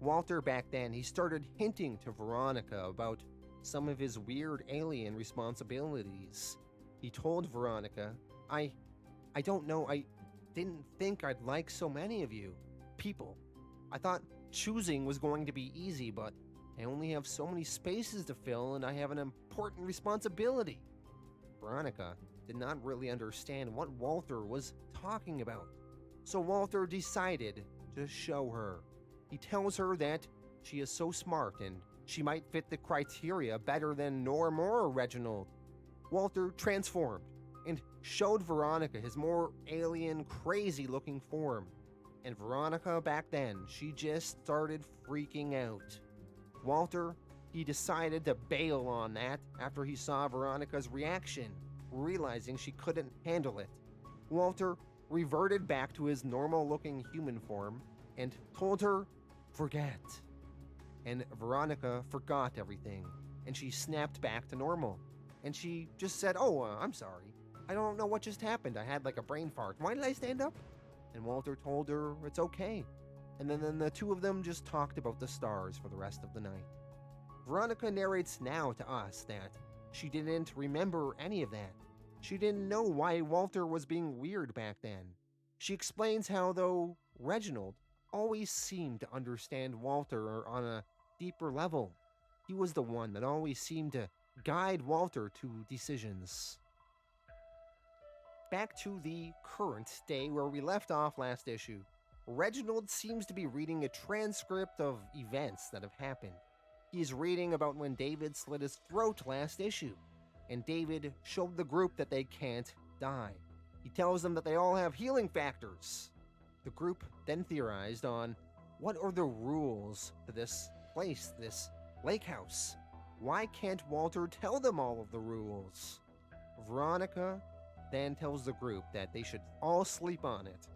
Walter back then, he started hinting to Veronica about some of his weird alien responsibilities. He told Veronica, I don't know, I didn't think I'd like so many of you people. I thought choosing was going to be easy, but I only have so many spaces to fill and I have an important responsibility." Veronica did not really understand what Walter was talking about, so Walter decided to show her. He tells her that she is so smart and she might fit the criteria better than Norm or Reginald. Walter transformed and showed Veronica his more alien, crazy-looking form. And Veronica back then, she just started freaking out. Walter, he decided to bail on that after he saw Veronica's reaction, realizing she couldn't handle it. Walter reverted back to his normal-looking human form and told her, "Forget." And Veronica forgot everything, and she snapped back to normal. And she just said, I'm sorry. I don't know what just happened. I had like a brain fart. Why did I stand up?" And Walter told her it's okay. And then the two of them just talked about the stars for the rest of the night. Veronica narrates now to us that she didn't remember any of that. She didn't know why Walter was being weird back then. She explains how, though, Reginald always seemed to understand Walter on a deeper level. He was the one that always seemed to guide Walter to decisions. Back to the current day where we left off last issue. Reginald seems to be reading a transcript of events that have happened. He's reading about when David slit his throat last issue, and David showed the group that they can't die. He tells them that they all have healing factors. The group then theorized on What are the rules to this place, this lake house? Why can't Walter tell them all of the rules? Veronica then tells the group that they should all sleep on it,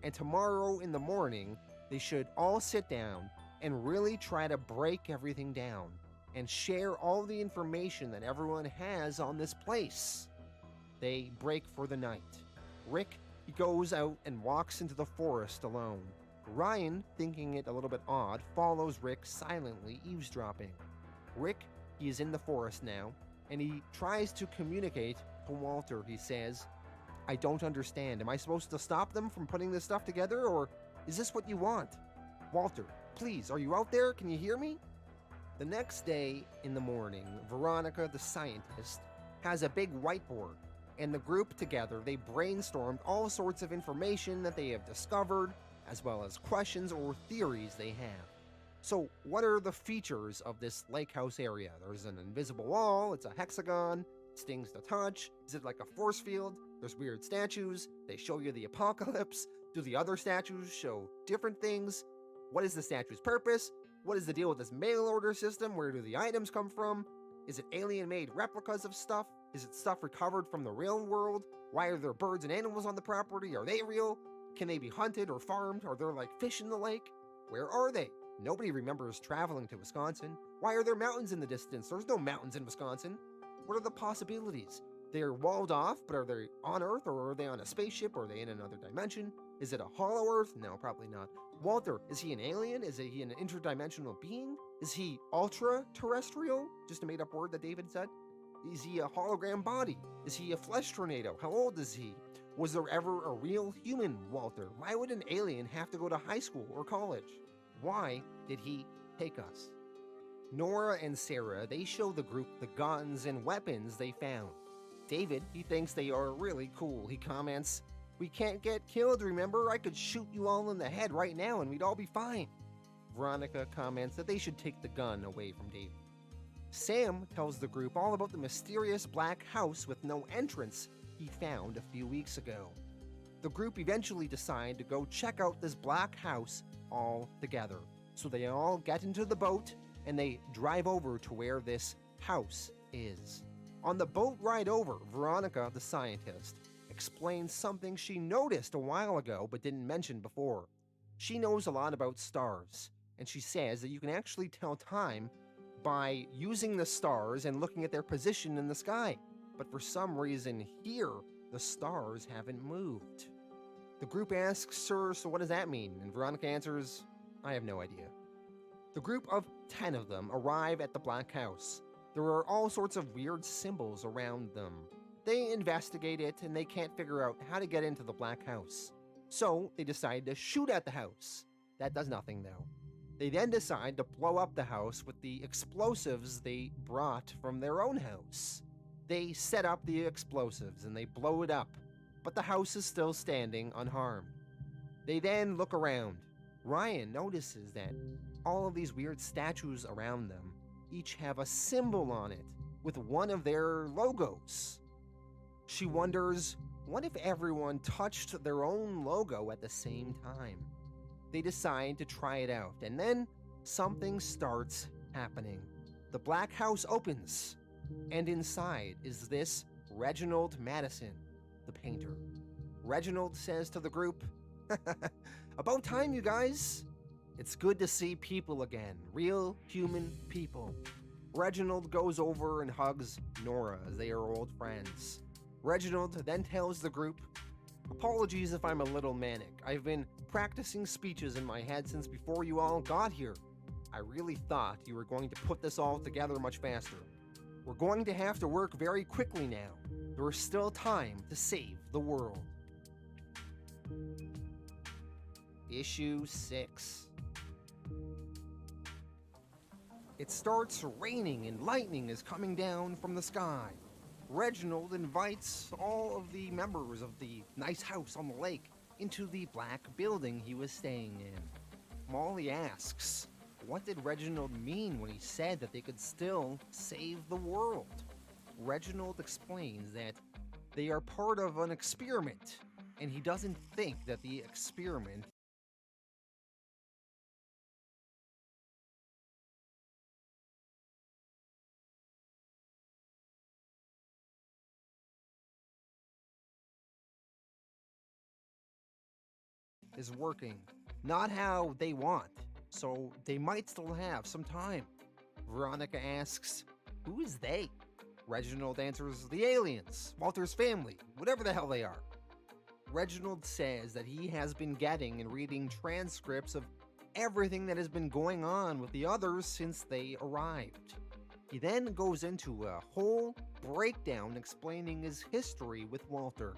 and tomorrow in the morning, they should all sit down and really try to break everything down and share all the information that everyone has on this place. They break for the night. Rick, he goes out and walks into the forest alone. Ryan, thinking it a little bit odd, follows Rick silently, eavesdropping. Rick, he is in the forest now, and he tries to communicate to Walter. He says, I don't understand. Am I supposed to stop them from putting this stuff together, or is this what you want? Walter, please, are you out there? Can you hear me? The next day in the morning, Veronica, the scientist, has a big whiteboard, and the group together, they brainstormed all sorts of information that they have discovered, as well as questions or theories they have. So, what are the features of this lake house area? There's an invisible wall, it's a hexagon, stings to touch. Is it like a force field? There's weird statues, they show you the apocalypse. Do the other statues show different things? What is the statue's purpose? What is the deal with this mail order system? Where do the items come from? Is it alien-made replicas of stuff? Is it stuff recovered from the real world? Why are there birds and animals on the property? Are they real? Can they be hunted or farmed? Are there like fish in the lake? Where are they? Nobody remembers traveling to Wisconsin. Why are there mountains in the distance? There's no mountains in Wisconsin. What are the possibilities? They're walled off, but are they on Earth, or are they on a spaceship? Or are they in another dimension? Is it a hollow Earth? No, probably not. Walter, is he an alien? Is he an interdimensional being? Is he ultra-terrestrial? Just a made-up word that David said. Is he a hologram body? Is he a flesh tornado? How old is he? Was there ever a real human Walter? Why would an alien have to go to high school or college? Why did he take us? Nora and Sarah, they show the group the guns and weapons they found. David, he thinks they are really cool. He comments, we can't get killed, remember? I could shoot you all in the head right now and we'd all be fine. Veronica comments that they should take the gun away from David. Sam tells the group all about the mysterious black house with no entrance he found a few weeks ago. The group eventually decide to go check out this black house all together. So they all get into the boat and they drive over to where this house is. On the boat ride over, Veronica, the scientist, explains something she noticed a while ago but didn't mention before. She knows a lot about stars, and she says that you can actually tell time by using the stars and looking at their position in the sky. But for some reason here, the stars haven't moved. The group asks her, so what does that mean? And Veronica answers, I have no idea. The group of 10 of them arrive at the black house. There are all sorts of weird symbols around them. They investigate it and they can't figure out how to get into the black house. So they decide to shoot at the house. That does nothing though. They then decide to blow up the house with the explosives they brought from their own house. They set up the explosives and they blow it up, but the house is still standing unharmed. They then look around. Ryan notices that all of these weird statues around them each have a symbol on it with one of their logos. She wonders, what if everyone touched their own logo at the same time? They decide to try it out, and then something starts happening. The black house opens, and inside is this Reginald Madison, the painter. Reginald says to the group, about time, you guys. It's good to see people again, real human people. Reginald goes over and hugs Nora as they are old friends. Reginald then tells the group, apologies if I'm a little manic. I've been practicing speeches in my head since before you all got here. I really thought you were going to put this all together much faster. We're going to have to work very quickly now. There is still time to save the world. Issue 6. It starts raining and lightning is coming down from the sky. Reginald invites all of the members of the nice house on the lake into the black building he was staying in. Molly asks, what did Reginald mean when he said that they could still save the world? Reginald explains that they are part of an experiment, and he doesn't think that the experiment is working not how they want, so they might still have some time. Veronica asks, who is they? Reginald answers, the aliens, Walter's family, whatever the hell they are. Reginald says that he has been getting and reading transcripts of everything that has been going on with the others since they arrived. He then goes into a whole breakdown explaining his history with Walter.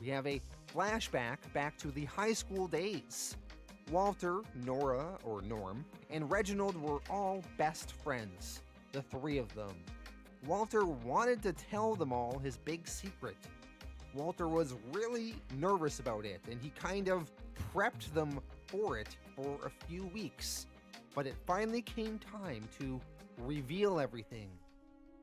We have a flashback back to the high school days. Walter, Nora, or Norm, and Reginald were all best friends, the three of them. Walter wanted to tell them all his big secret. Walter was really nervous about it, and he kind of prepped them for it for a few weeks. But it finally came time to reveal everything.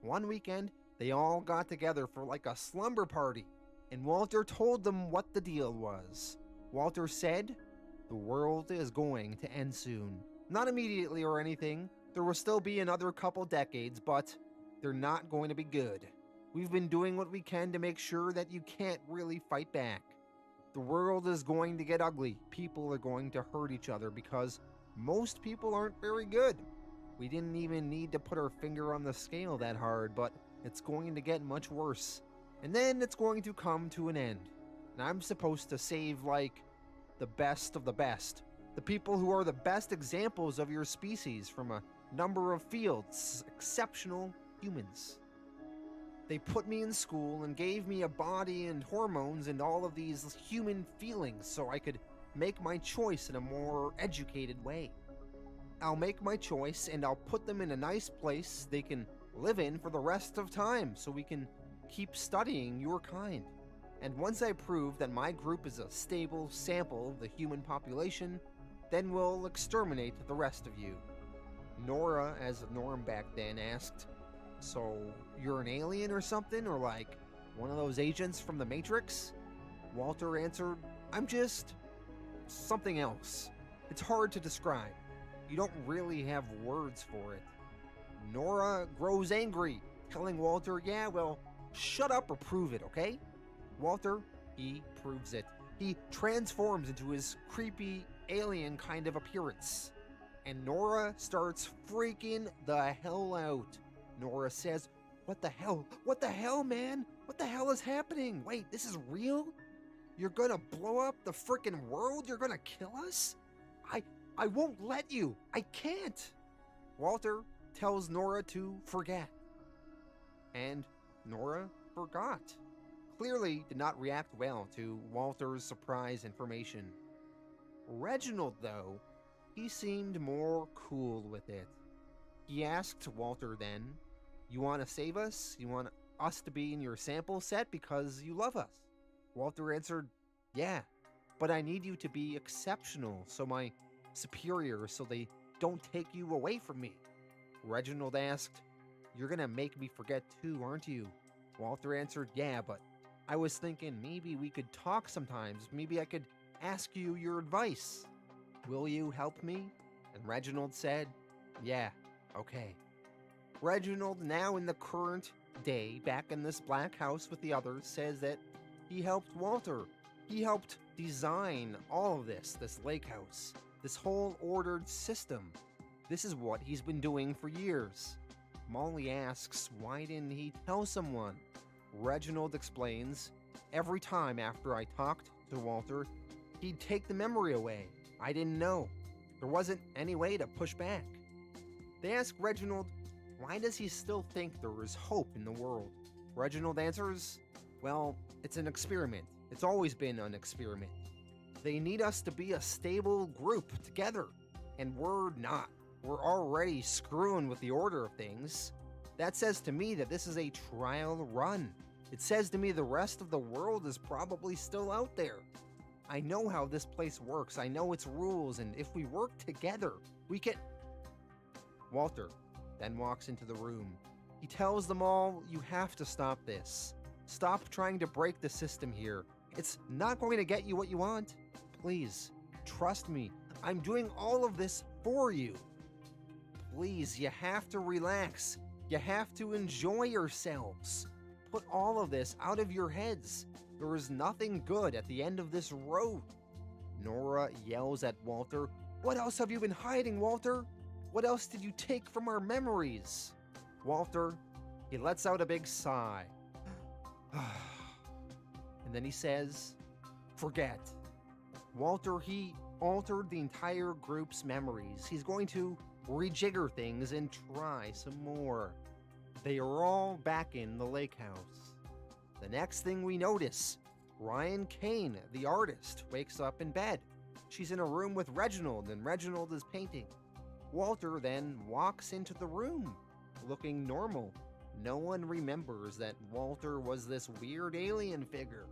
One weekend, they all got together for like a slumber party, and Walter told them what the deal was. Walter said, the world is going to end soon. Not immediately or anything. There will still be another couple decades, but they're not going to be good. We've been doing what we can to make sure that you can't really fight back. The world is going to get ugly. People are going to hurt each other because most people aren't very good. We didn't even need to put our finger on the scale that hard, but it's going to get much worse. And then it's going to come to an end. And I'm supposed to save, like, the best of the best. The people who are the best examples of your species from a number of fields, exceptional humans. They put me in school and gave me a body and hormones and all of these human feelings so I could make my choice in a more educated way. I'll make my choice and I'll put them in a nice place they can live in for the rest of time so we can keep studying your kind. And once I prove that my group is a stable sample of the human population, then we'll exterminate the rest of you. Nora, as Norm back then, asked, so you're an alien or something, or like one of those agents from the Matrix? Walter answered, I'm just something else. It's hard to describe. You don't really have words for it. Nora grows angry, telling Walter, yeah, well, shut up or prove it, okay? Walter, he proves it. He transforms into his creepy alien kind of appearance. And Nora starts freaking the hell out. Nora says, what the hell? What the hell, man? What the hell is happening? Wait, this is real? You're gonna blow up the frickin' world? You're gonna kill us? I won't let you. I can't. Walter tells Nora to forget. And Nora forgot. Clearly did not react well to Walter's surprise information. Reginald, though, he seemed more cool with it. He asked Walter then, you want to save us? You want us to be in your sample set because you love us? Walter answered, yeah, but I need you to be exceptional so my superiors so they don't take you away from me. Reginald asked, you're gonna make me forget too, aren't you? Walter answered, yeah, but I was thinking maybe we could talk sometimes. Maybe I could ask you your advice. Will you help me? And Reginald said, yeah, okay. Reginald, now in the current day, back in this black house with the others, says that he helped Walter. He helped design all of this lake house, this whole ordered system. This is what he's been doing for years. Molly asks, why didn't he tell someone? Reginald explains, every time after I talked to Walter, he'd take the memory away. I didn't know. There wasn't any way to push back. They ask Reginald, why does he still think there is hope in the world? Reginald answers, well, it's an experiment. It's always been an experiment. They need us to be a stable group together, and we're not. We're already screwing with the order of things. That says to me that this is a trial run. It says to me the rest of the world is probably still out there. I know how this place works. I know its rules, and if we work together, we can... Walter then walks into the room. He tells them all, you have to stop this. Stop trying to break the system here. It's not going to get you what you want. Please, trust me. I'm doing all of this for you. Please, you have to relax. You have to enjoy yourselves. Put all of this out of your heads. There is nothing good at the end of this road. Nora yells at Walter, "What else have you been hiding, Walter? What else did you take from our memories?" Walter, he lets out a big sigh. And then he says, "Forget." Walter, he altered the entire group's memories. He's going to rejigger things and try some more. They are all back in the lake house. The next thing we notice, Ryan Kane, the artist, wakes up in bed. She's in a room with Reginald, and Reginald is painting. Walter then walks into the room, looking normal. No one remembers that Walter was this weird alien figure.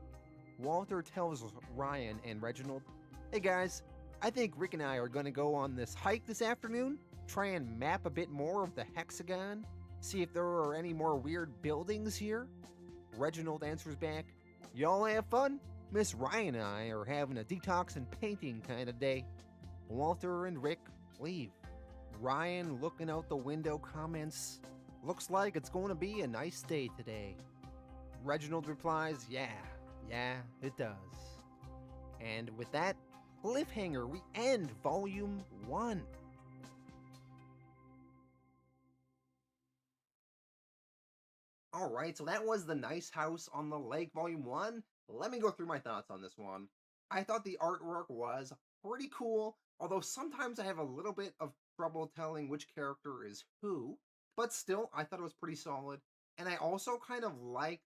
Walter tells Ryan and Reginald, "Hey guys, I think Rick and I are going to go on this hike this afternoon, try and map a bit more of the hexagon, see if there are any more weird buildings here." Reginald answers back, "Y'all have fun? Miss Ryan and I are having a detox and painting kind of day." Walter and Rick leave. Ryan, looking out the window, comments, "Looks like it's going to be a nice day today." Reginald replies, yeah, it does." And with that cliffhanger, we end Volume 1. Alright, so that was The Nice House on the Lake Volume 1. Let me go through my thoughts on this one. I thought the artwork was pretty cool, although sometimes I have a little bit of trouble telling which character is who, but still, I thought it was pretty solid. And I also kind of like.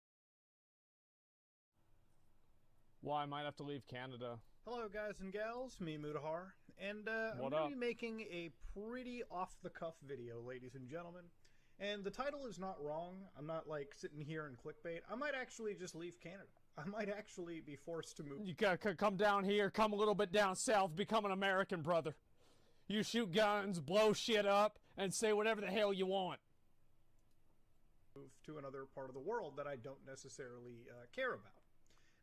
Well, I might have to leave Canada. Hello guys and gals, me Mudahar, and I'm What going up? to be making a pretty off-the-cuff video, ladies and gentlemen. And the title is not wrong. I'm not like sitting here in clickbait. I might actually just leave Canada. I might actually be forced to move. You gotta come down here, come a little bit down south, become an American, brother. You shoot guns, blow shit up, and say whatever the hell you want. Move to another part of the world that I don't necessarily care about.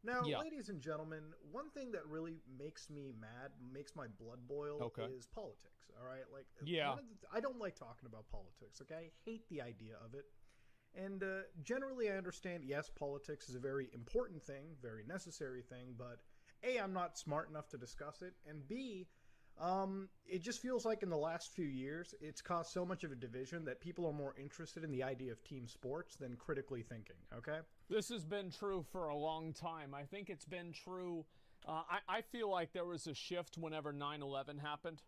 Now, Yeah. ladies and gentlemen, one thing that really makes me mad, makes my blood boil, Okay. is politics. All right, like Yeah. I don't like talking about politics. Okay, I hate the idea of it. And generally, I understand. Yes, politics is a very important thing, very necessary thing. But A, I'm not smart enough to discuss it, and B, it just feels like in the last few years, it's caused so much of a division that people are more interested in the idea of team sports than critically thinking. Okay. This has been true for a long time. I think it's been true. I feel like there was a shift whenever 9/11 happened.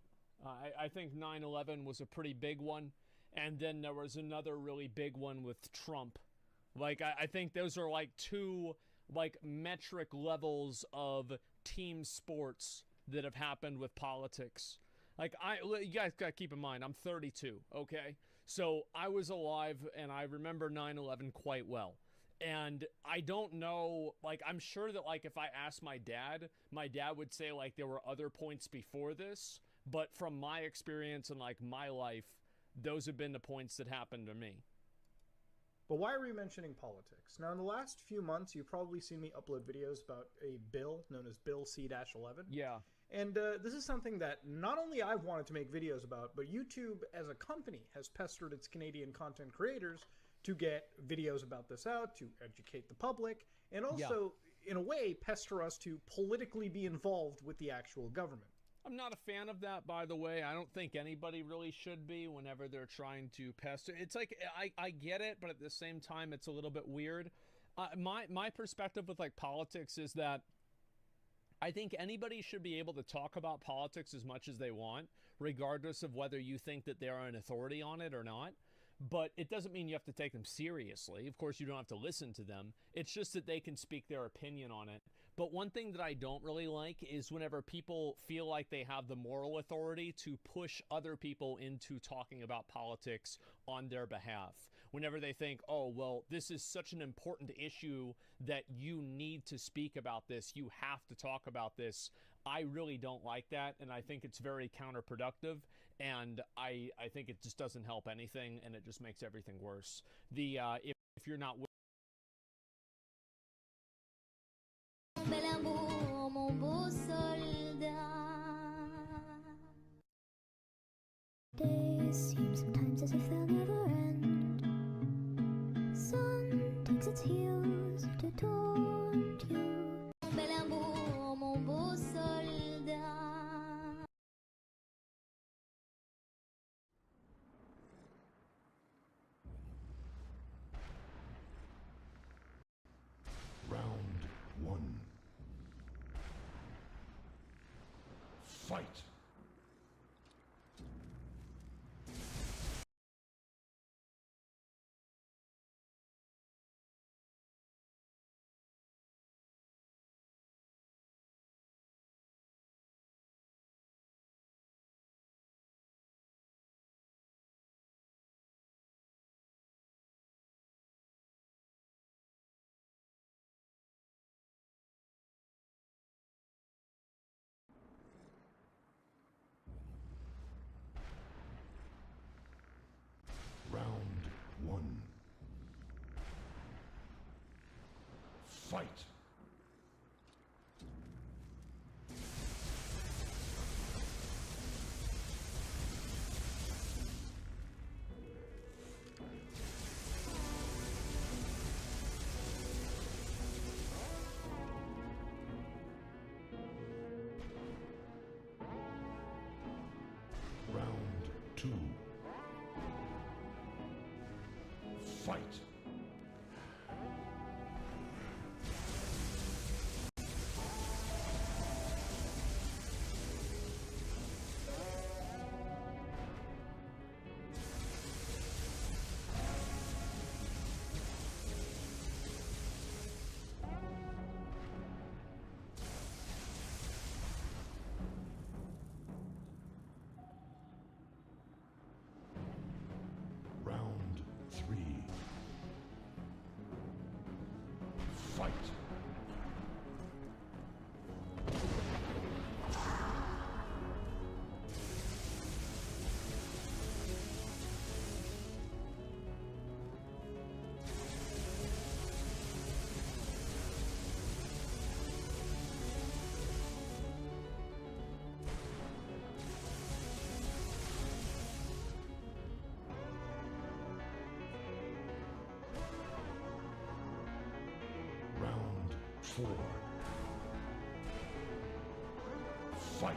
I think 9/11 was a pretty big one. And then there was another really big one with Trump. Like, I think those are like two, like, metric levels of team sports that have happened with politics. Like, you guys gotta keep in mind, I'm 32, okay? So I was alive and I remember 9/11 quite well. And I don't know, like, I'm sure that, like, if I asked my dad would say, like, there were other points before this. But from my experience and, like, my life, those have been the points that happened to me. But why are we mentioning politics? Now, in the last few months, you've probably seen me upload videos about a bill known as Bill C-11. Yeah. And this is something that not only I've wanted to make videos about, but YouTube as a company has pestered its Canadian content creators to get videos about this out, to educate the public, and also, in a way, pester us to politically be involved with the actual government. I'm not a fan of that, by the way. I don't think anybody really should be whenever they're trying to pester. It's like, I get it, but at the same time, it's a little bit weird. My perspective with, like, politics is that I think anybody should be able to talk about politics as much as they want, regardless of whether you think that they're an authority on it or not. But it doesn't mean you have to take them seriously. Of course, you don't have to listen to them. It's just that they can speak their opinion on it. But one thing that I don't really like is whenever people feel like they have the moral authority to push other people into talking about politics on their behalf. Whenever they think, oh, well, this is such an important issue that you need to speak about this, you have to talk about this. I really don't like that, and I think it's very counterproductive, and I think it just doesn't help anything, and it just makes everything worse. If you're not Bel amour, mon beau soldat. Days seem sometimes as if they'll never end. Sun takes its heels to taunt you. Bel amour, mon beau soldat. Fight! Round one. Fight! Round two. Fight! Round three. Fight! Round four. Fight!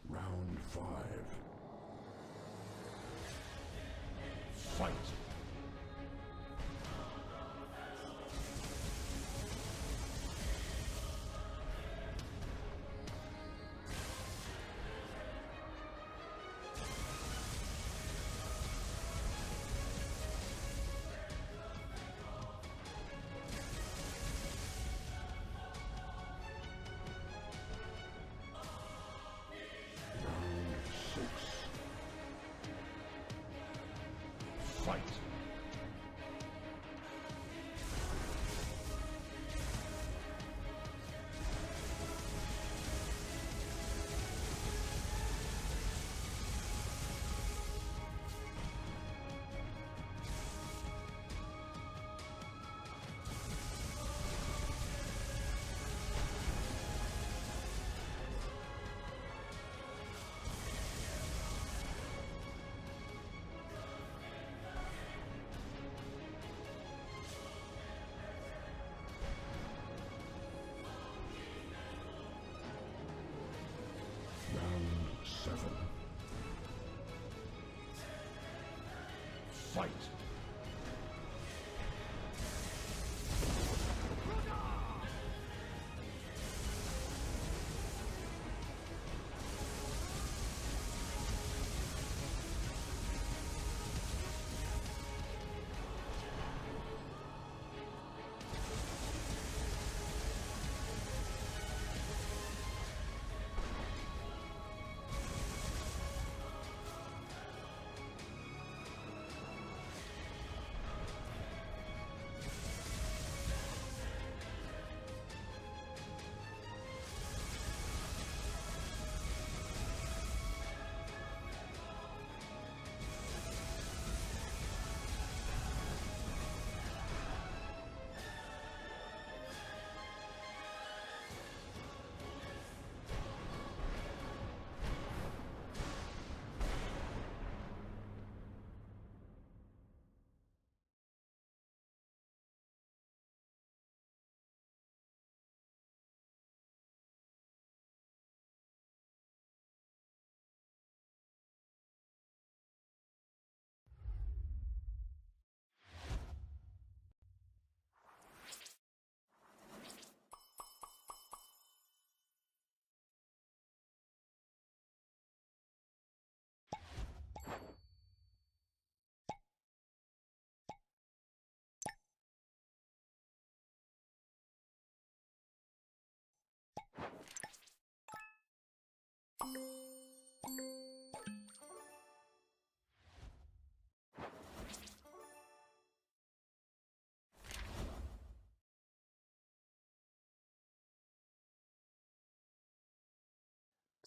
Round five. Fight! Round six. Fight! Round seven. Fight!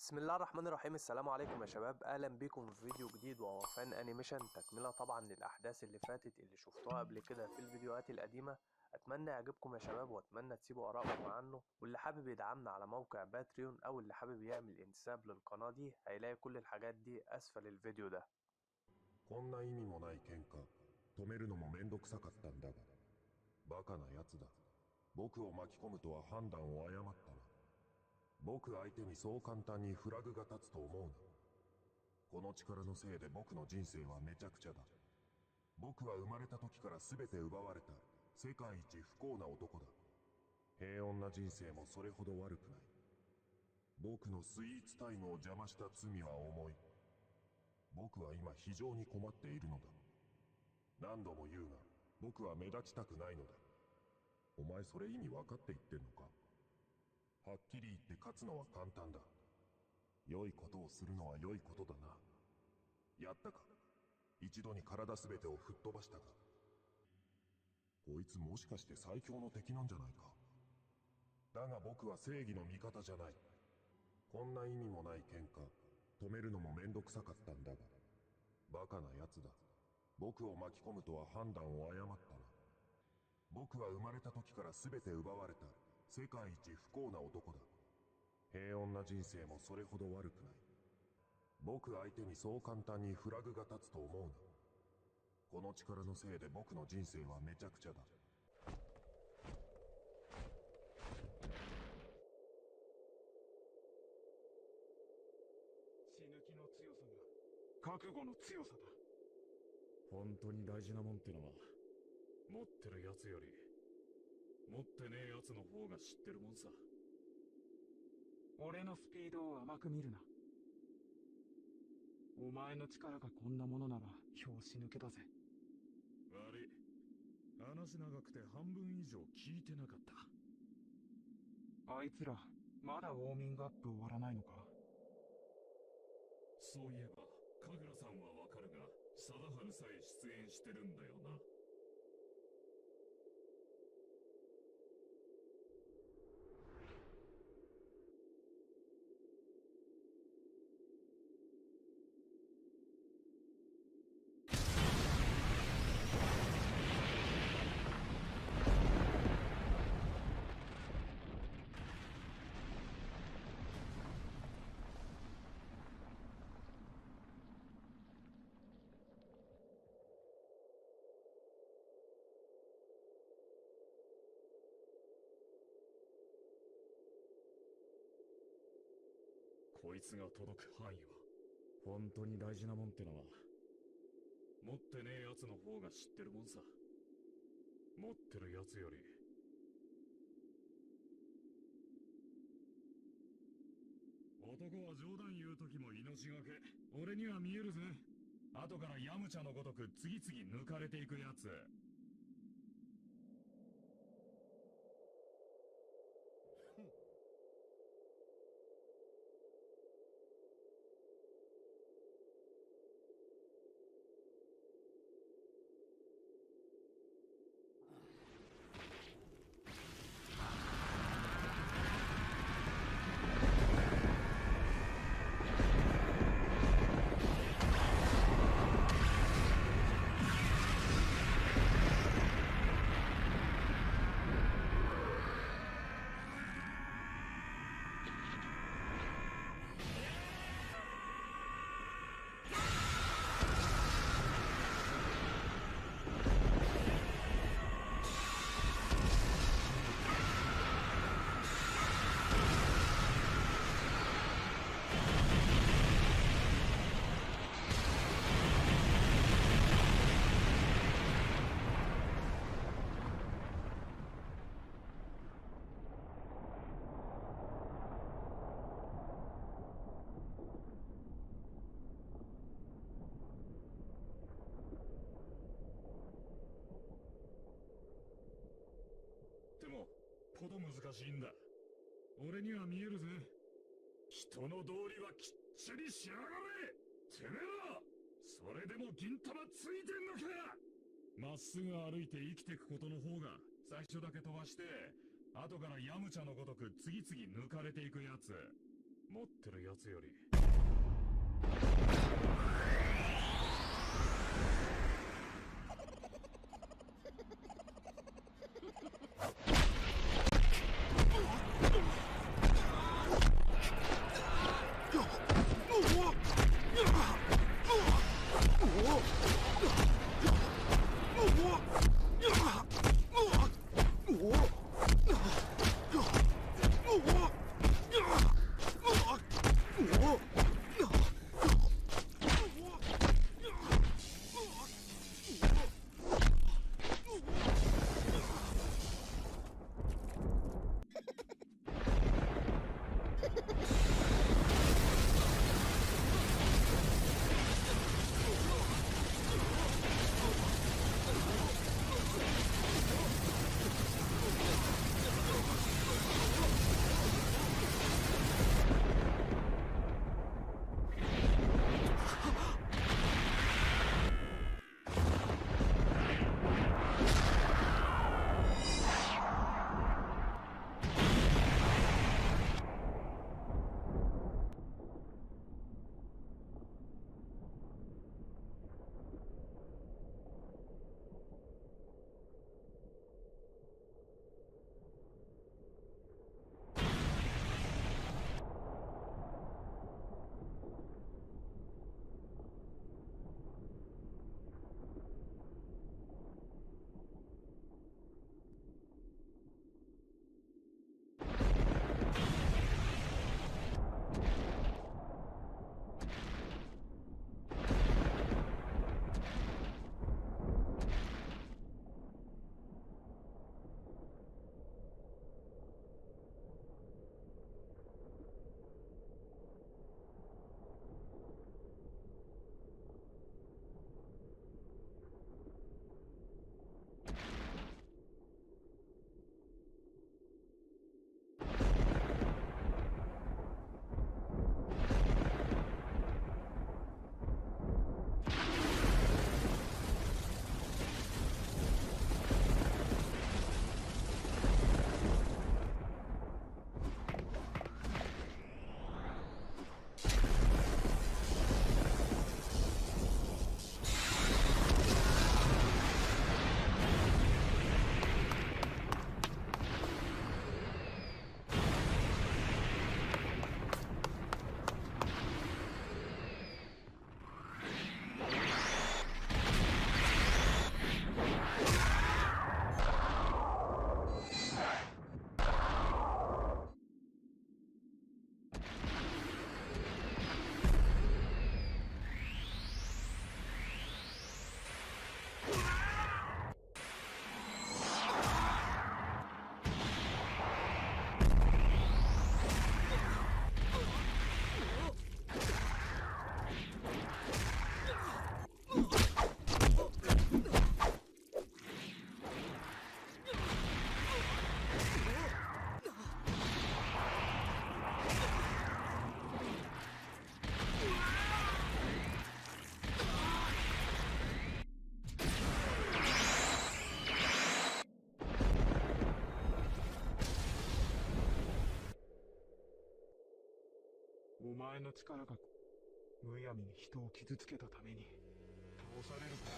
بسم الله الرحمن الرحيم. السلام عليكم يا شباب، اهلا بيكم في فيديو جديد وهو فان انيميشن، تكمله طبعا للاحداث اللي فاتت اللي شفتوها قبل كده في الفيديوهات القديمه. اتمنى يعجبكم يا شباب، واتمنى تسيبوا ارائكم عنه، واللي حابب يدعمنا على موقع باتريون او اللي حابب يعمل انتساب للقناه دي هيلاقي كل الحاجات دي اسفل الفيديو ده. こんな意味もない喧嘩止めるのもめんどくさかったんだが、バカなやつだ。僕を巻き込むとは判断を誤ったな。僕相手にそう簡単にフラグが立つと思うな。この力のせいで僕の人生はめちゃくちゃだ。僕は生まれた時から全て奪われた世界一不幸な男だ。平穏な人生もそれほど悪くない。僕のスイーツタイムを邪魔した罪は重い。僕は今非常に困っているのだ。何度も言うが、僕は目立ちたくないのだ。お前それ意味分かって言ってんのか？はっきり言って勝つのは簡単だ。良いことをするのは良いことだな。やったか？一度に体すべてを吹っ飛ばしたか？こいつもしかして最強の敵なんじゃないか。だが僕は正義の味方じゃない。こんな意味もない喧嘩止めるのもめんどくさかったんだが、バカなやつだ。僕を巻き込むとは判断を誤ったな。僕は生まれた時から全て奪われた世界一不幸な男だ。平穏な人生もそれほど悪くない。僕相手にそう簡単にフラグが立つと思うな。この力のせいで僕の人生はめちゃくちゃだ。死ぬ気の強さが覚悟の強さだ。本当に大事なもんってのは、持ってるやつより持ってねえやつの方が知ってるもんさ。俺のスピードを甘く見るな。お前の力がこんなものなら拍子抜けだぜ。悪い、話長くて半分以上聞いてなかった。あいつらまだウォーミングアップ終わらないのか？そういえば神楽さんはわかるが、貞治さえ出演してるんだよな。こいつが届く範囲は、本当に大事なもんってのは、持ってねえやつの方が知ってるもんさ。持ってるやつより。男は冗談言う時も命がけ。俺には見えるぜ。後からヤムチャのごとく次々抜かれていくやつ。でも、こと難しいんだ。俺には見えるぜ。人の道理はきっちりしやがれ。てめえら、それでも銀玉ついてんのか。まっすぐ歩いて生きてくことの方が最初だけ飛ばして、後からヤムチャのごとく次々抜かれていくやつ。持ってるやつより。お前の力がむやみに人を傷つけたために倒されるか。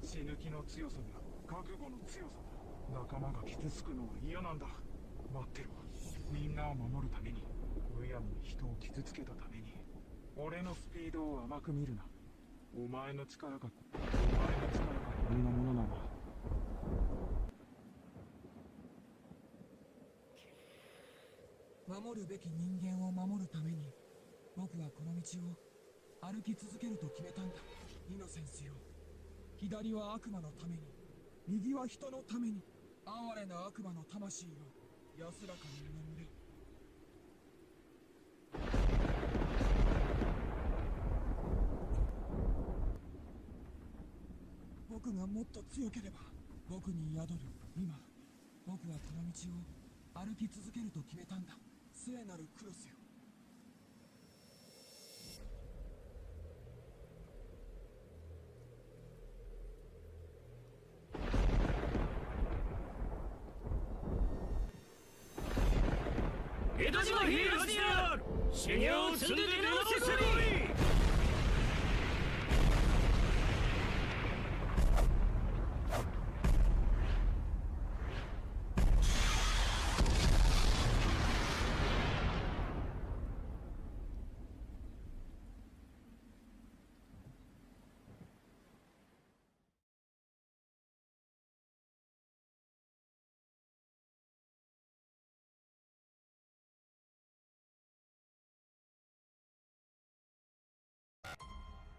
死ぬ気の強さが覚悟の強さだ。仲間が傷つくのは嫌なんだ。待ってろ。みんなを守るために、むやみに人を傷つけたために、俺のスピードを甘く見るな。お前の力がこんなものなら。守るべき人間を守るために、僕はこの道を歩き続けると決めたんだ。イノセンスよ。左は悪魔のために、右は人のために。哀れな悪魔の魂よ、安らかに眠れ。僕がもっと強ければ、僕に宿る今、僕はこの道を歩き続けると決めたんだ。聖なるクロスよ。江戸島ヒールズにある修行を積んで出直してこい。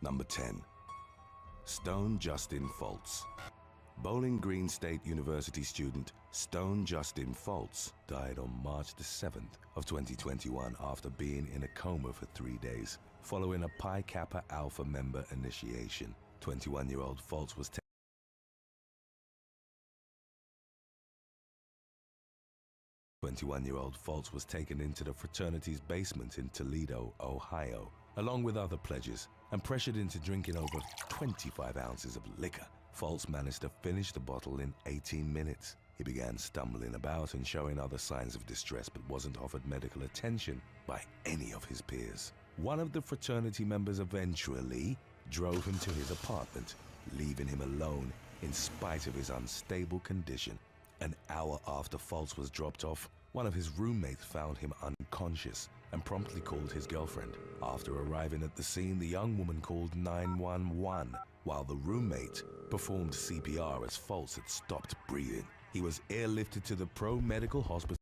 Number 10. Stone Justin Foltz. Bowling Green State University student Stone Justin Foltz died on March the 7th of 2021 after being in a coma for 3 days following a Pi Kappa Alpha member initiation. 21-year-old Foltz was 21-year-old Foltz was taken into the fraternity's basement in Toledo, Ohio, along with other pledges, and pressured into drinking over 25 ounces of liquor. Foltz managed to finish the bottle in 18 minutes. He began stumbling about and showing other signs of distress, but wasn't offered medical attention by any of his peers. One of the fraternity members eventually drove him to his apartment, leaving him alone in spite of his unstable condition. An hour after Foltz was dropped off, one of his roommates found him unconscious and promptly called his girlfriend. After arriving at the scene, the young woman called 911 while the roommate performed CPR as Foltz had stopped breathing. He was airlifted to the Pro Medical Hospital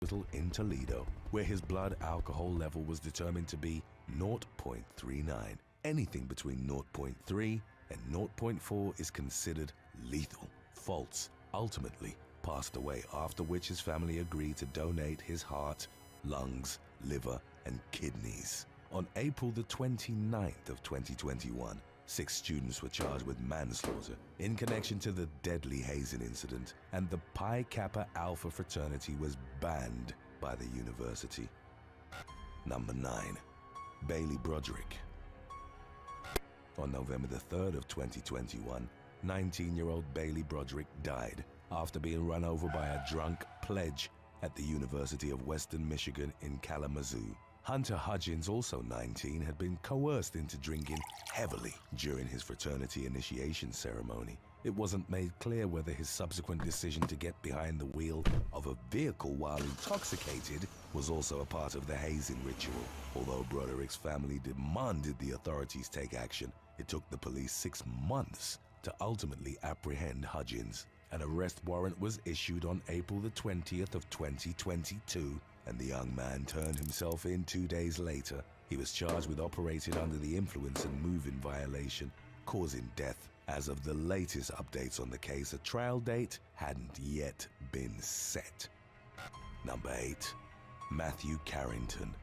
hospital in Toledo, where his blood alcohol level was determined to be 0.39. Anything between 0.3 and 0.4 is considered lethal. Foltz ultimately passed away, after which his family agreed to donate his heart, lungs, liver, and kidneys. On April the 29th of 2021, 6 students were charged with manslaughter in connection to the deadly hazing incident, and the Pi Kappa Alpha fraternity was banned by the university. Number 9. Bailey Broderick. On November the 3rd of 2021, 19-year-old Bailey Broderick died after being run over by a drunk pledge at the University of Western Michigan in Kalamazoo. Hunter Hudgens, also 19, had been coerced into drinking heavily during his fraternity initiation ceremony. It wasn't made clear whether his subsequent decision to get behind the wheel of a vehicle while intoxicated was also a part of the hazing ritual. Although Broderick's family demanded the authorities take action, it took the police 6 months to ultimately apprehend Hudgens. An arrest warrant was issued on April the 20th of 2022, and the young man turned himself in 2 days later. He was charged with operating under the influence and moving violation, causing death. As of the latest updates on the case, a trial date hadn't yet been set. Number 8. Matthew Carrington.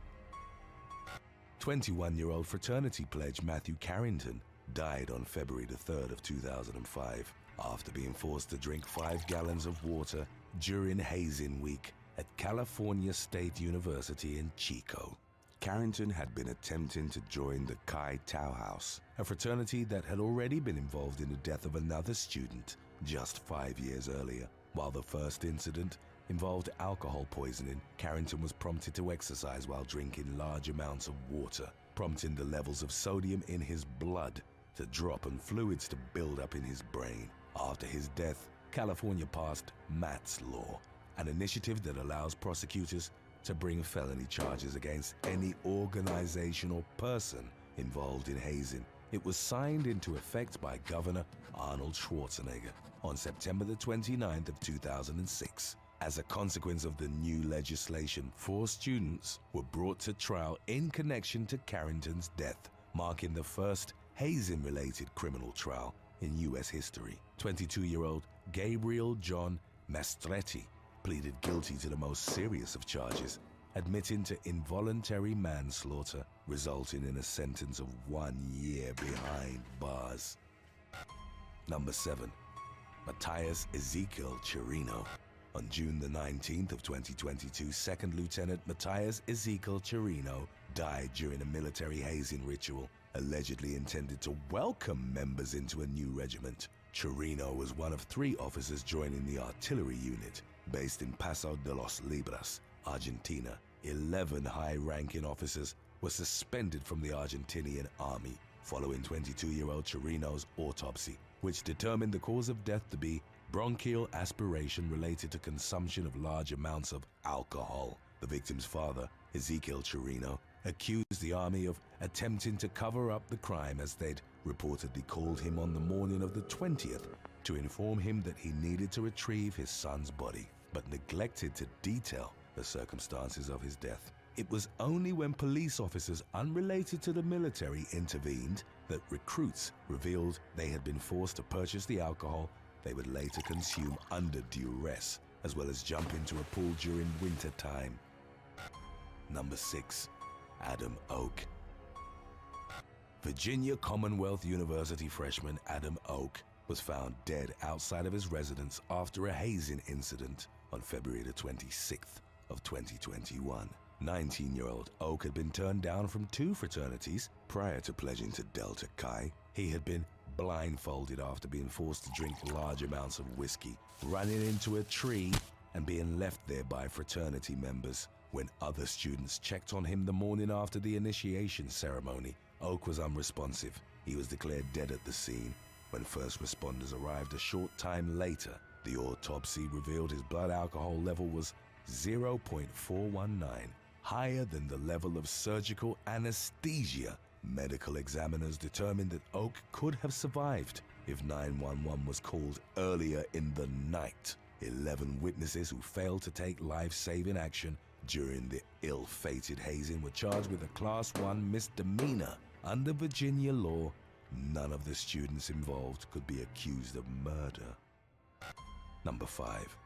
21-year-old fraternity pledge Matthew Carrington died on February the 3rd of 2005 after being forced to drink 5 gallons of water during hazing week at California State University in Chico. Carrington had been attempting to join the Chi Tau House, a fraternity that had already been involved in the death of another student just 5 years earlier. While the first incident involved alcohol poisoning, Carrington was prompted to exercise while drinking large amounts of water, prompting the levels of sodium in his blood to drop and fluids to build up in his brain. After his death, California passed Matt's Law, an initiative that allows prosecutors to bring felony charges against any organization or person involved in hazing. It was signed into effect by Governor Arnold Schwarzenegger on September the 29th of 2006. As a consequence of the new legislation, 4 students were brought to trial in connection to Carrington's death, marking the first hazing-related criminal trial in U.S. history. 22-year-old Gabriel John Mastretti pleaded guilty to the most serious of charges, admitting to involuntary manslaughter, resulting in a sentence of 1 year behind bars. Number 7. Matthias Ezekiel Chirino. On June the 19th of 2022, 2nd Lieutenant Matthias Ezekiel Chirino died during a military hazing ritual, allegedly intended to welcome members into a new regiment. Chirino was one of 3 officers joining the artillery unit, based in Paso de los Libras, Argentina. 11 high-ranking officers were suspended from the Argentinian army following 22-year-old Chirino's autopsy, which determined the cause of death to be bronchial aspiration related to consumption of large amounts of alcohol. The victim's father, Ezekiel Chirino, accused the army of attempting to cover up the crime, as they'd reportedly called him on the morning of the 20th to inform him that he needed to retrieve his son's body, but neglected to detail the circumstances of his death. It was only when police officers unrelated to the military intervened that recruits revealed they had been forced to purchase the alcohol they would later consume under duress, as well as jump into a pool during winter time. Number 6. Adam Oak. Virginia Commonwealth University freshman Adam Oak was found dead outside of his residence after a hazing incident on February the 26th of 2021. 19-year-old Oak had been turned down from 2 fraternities prior to pledging to Delta Chi. He had been blindfolded after being forced to drink large amounts of whiskey, running into a tree, and being left there by fraternity members. When other students checked on him the morning after the initiation ceremony, Oak was unresponsive. He was declared dead at the scene. When first responders arrived a short time later, the autopsy revealed his blood alcohol level was 0.419, higher than the level of surgical anesthesia. Medical examiners determined that Oak could have survived if 911 was called earlier in the night. 11 witnesses who failed to take life-saving action during the ill-fated hazing were charged with a Class 1 misdemeanor. Under Virginia law, none of the students involved could be accused of murder. Number 5.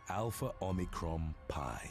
Alpha Omicron Pi.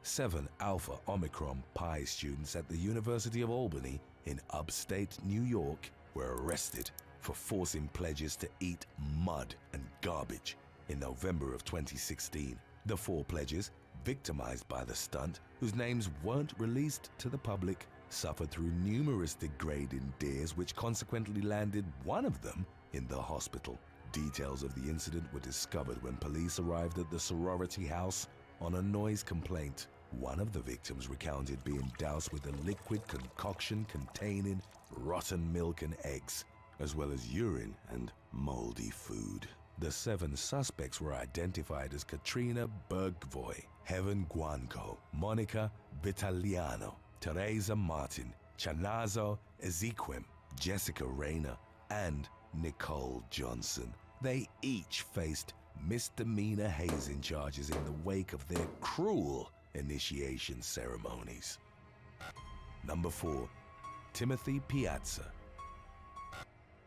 7 Alpha Omicron Pi students at the University of Albany in upstate New York were arrested for forcing pledges to eat mud and garbage in November of 2016. The 4 pledges, victimized by the stunt, whose names weren't released to the public, suffered through numerous degrading days, which consequently landed one of them in the hospital. Details of the incident were discovered when police arrived at the sorority house on a noise complaint. One of the victims recounted being doused with a liquid concoction containing rotten milk and eggs, as well as urine and moldy food. The 7 suspects were identified as Katrina Bergvoy, Heaven Guanco, Monica Vitaliano, Teresa Martin, Chanazo Ezequim, Jessica Reyna, and Nicole Johnson. They each faced misdemeanor hazing charges in the wake of their cruel initiation ceremonies. Number 4. Timothy Piazza.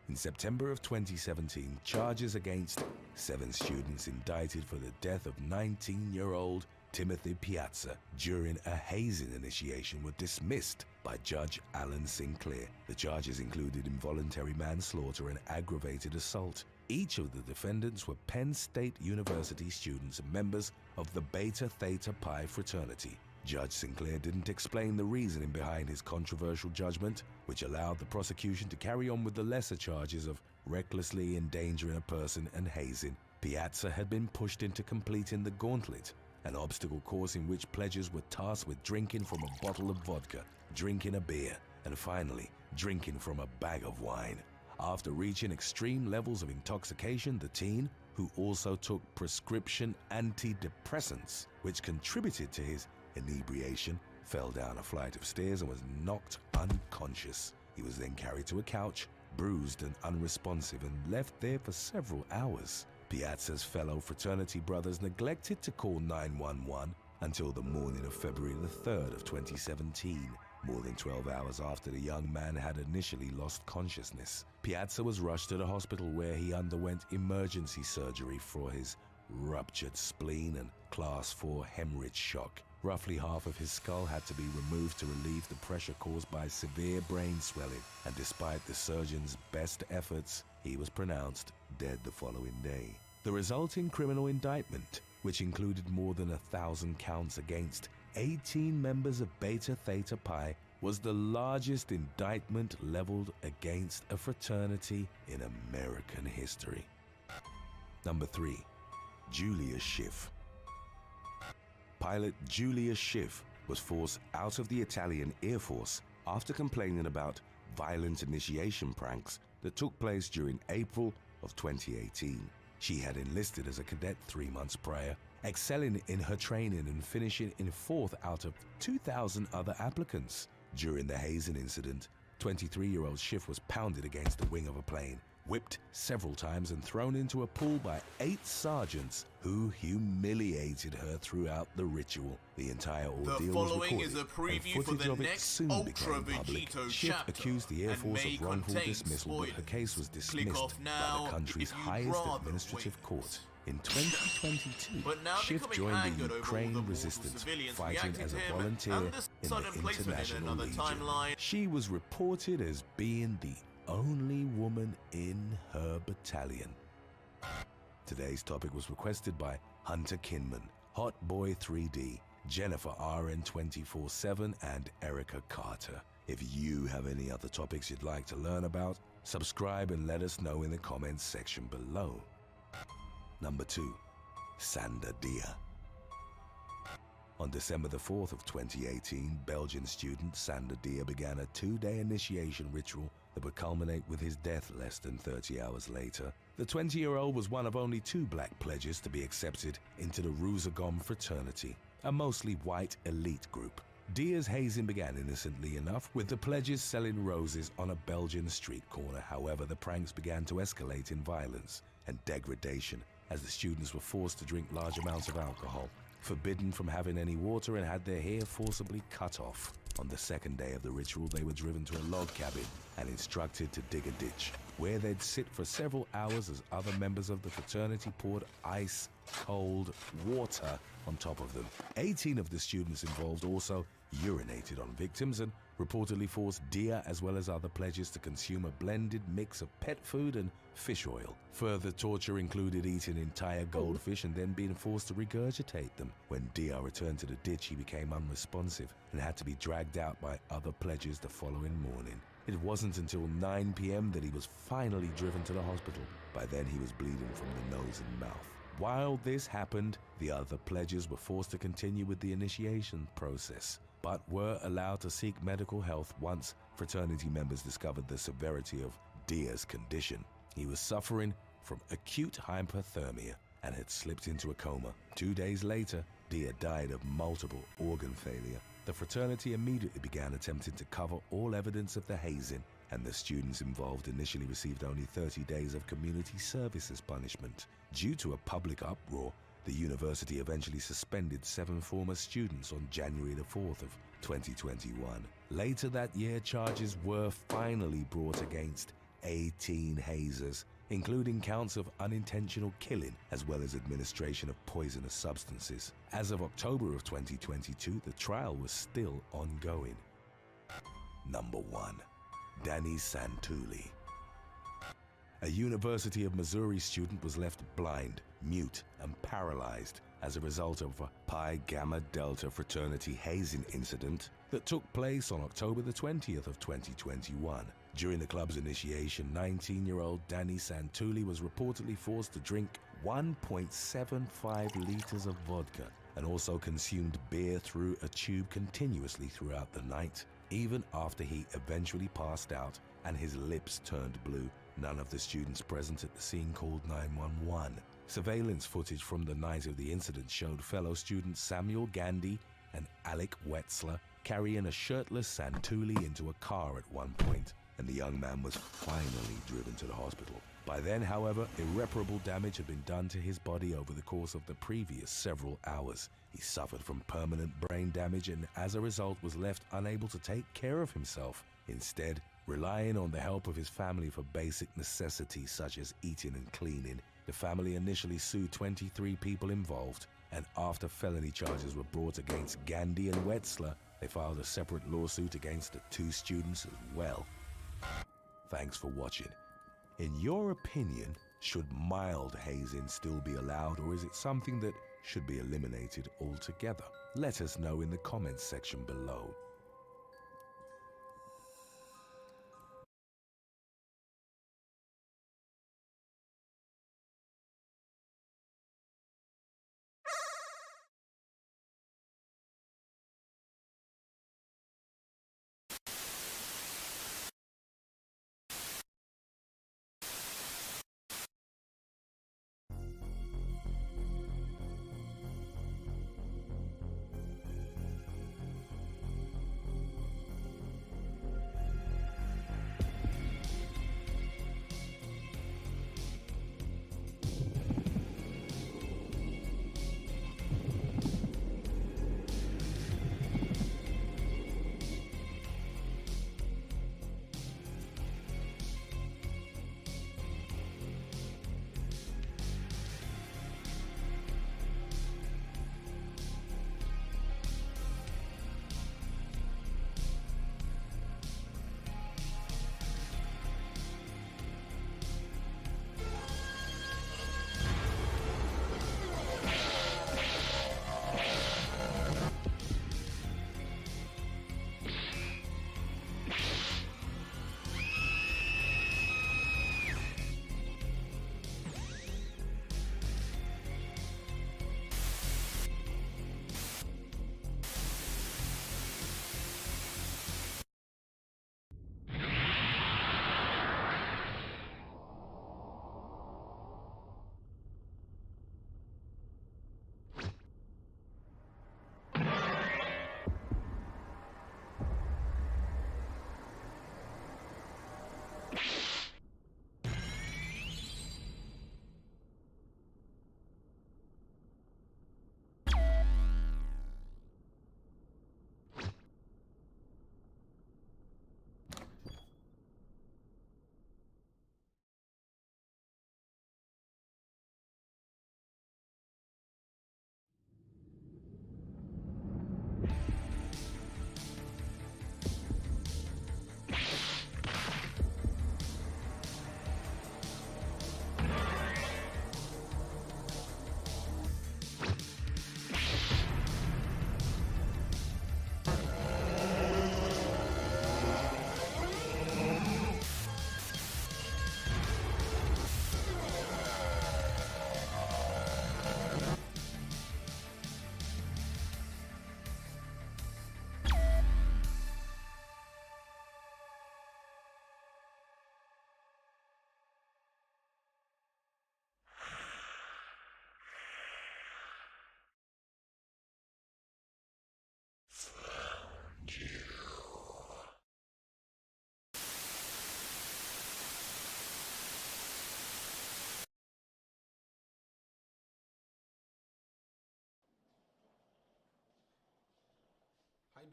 In September of 2017, charges against 7 students indicted for the death of 19-year-old Timothy Piazza during a hazing initiation were dismissed by Judge Alan Sinclair. The charges included involuntary manslaughter and aggravated assault. Each of the defendants were Penn State University students and members of the Beta Theta Pi fraternity. Judge Sinclair didn't explain the reasoning behind his controversial judgment, which allowed the prosecution to carry on with the lesser charges of recklessly endangering a person and hazing. Piazza had been pushed into completing the gauntlet, an obstacle course in which pledges were tasked with drinking from a bottle of vodka, drinking a beer, and finally, drinking from a bag of wine. After reaching extreme levels of intoxication, the teen, who also took prescription antidepressants, which contributed to his inebriation, fell down a flight of stairs and was knocked unconscious. He was then carried to a couch, bruised and unresponsive, and left there for several hours. Piazza's fellow fraternity brothers neglected to call 911 until the morning of February the 3rd of 2017, more than 12 hours after the young man had initially lost consciousness. Piazza was rushed to the hospital where he underwent emergency surgery for his ruptured spleen and class 4 hemorrhage shock. Roughly half of his skull had to be removed to relieve the pressure caused by severe brain swelling, and despite the surgeon's best efforts, he was pronounced dead the following day. The resulting criminal indictment, which included more than 1,000 counts against 18 members of Beta Theta Pi, was the largest indictment leveled against a fraternity in American history. Number 3. Julius Schiff. Pilot Julius Schiff was forced out of the Italian Air Force after complaining about violent initiation pranks that took place during April of 2018. She had enlisted as a cadet 3 months prior, excelling in her training and finishing in 4th out of 2,000 other applicants. During the hazing incident, 23-year-old Schiff was pounded against the wing of a plane, whipped several times, and thrown into a pool by 8 sergeants who humiliated her throughout the ritual. The entire ordeal was recorded, is a preview and for footage the of it next soon Ultra became public. Vegito Schiff chapter accused the Air and Force may of wrongful contain dismissal, but her case was dismissed off by now the country's if you'd highest rather administrative wait. court. In 2022, But now Schiff becoming joined angered the over all the Ukraine mortal resistance, civilians fighting reacting as to a him, volunteer and the in the sudden placement in International another Legion. timeline. She was reported as being the only woman in her battalion. Today's topic was requested by Hunter Kinman, Hot Boy 3D, Jennifer RN247, and Erica Carter. If you have any other topics you'd like to learn about, subscribe and let us know in the comments section below. Number 2. Sander Dia. On December the 4th of 2018, Belgian student Sander Dia began a 2-day initiation ritual that would culminate with his death less than 30 hours later. The 20-year-old was one of only 2 black pledges to be accepted into the Ruzagom fraternity, a mostly white elite group. Dia's hazing began innocently enough, with the pledges selling roses on a Belgian street corner. However, the pranks began to escalate in violence and degradation as the students were forced to drink large amounts of alcohol, forbidden from having any water, and had their hair forcibly cut off. On the second day of the ritual, they were driven to a log cabin and instructed to dig a ditch, where they'd sit for several hours as other members of the fraternity poured ice-cold water on top of them. 18 of the students involved also urinated on victims and reportedly forced Dia as well as other pledges to consume a blended mix of pet food and fish oil. Further torture included eating entire goldfish and then being forced to regurgitate them. When Dia returned to the ditch, he became unresponsive and had to be dragged out by other pledges the following morning. It wasn't until 9 p.m. that he was finally driven to the hospital. By then he was bleeding from the nose and mouth. While this happened, the other pledges were forced to continue with the initiation process, but were allowed to seek medical help once fraternity members discovered the severity of Dia's condition. He was suffering from acute hypothermia and had slipped into a coma. 2 days later, Dia died of multiple organ failure. The fraternity immediately began attempting to cover all evidence of the hazing, and the students involved initially received only 30 days of community services punishment. Due to a public uproar, the university eventually suspended 7 former students on January the 4th of 2021. Later that year, charges were finally brought against 18 hazers, including counts of unintentional killing as well as administration of poisonous substances. As of October of 2022, the trial was still ongoing. Number 1. Danny Santulli. A University of Missouri student was left blind, mute, and paralyzed as a result of a Pi Gamma Delta fraternity hazing incident that took place on October the 20th of 2021. During the club's initiation, 19-year-old Danny Santulli was reportedly forced to drink 1.75 liters of vodka and also consumed beer through a tube continuously throughout the night. Even after he eventually passed out and his lips turned blue, none of the students present at the scene called 911. Surveillance footage from the night of the incident showed fellow students Samuel Gandy and Alec Wetzler carrying a shirtless Santulli into a car at one point, and the young man was finally driven to the hospital. By then, however, irreparable damage had been done to his body over the course of the previous several hours. He suffered from permanent brain damage and as a result was left unable to take care of himself, instead relying on the help of his family for basic necessities such as eating and cleaning. The family initially sued 23 people involved, and after felony charges were brought against Gandy and Wetzler, they filed a separate lawsuit against the 2 students as well. Thanks for watching. In your opinion, should mild hazing still be allowed, or is it something that should be eliminated altogether? Let us know in the comments section below.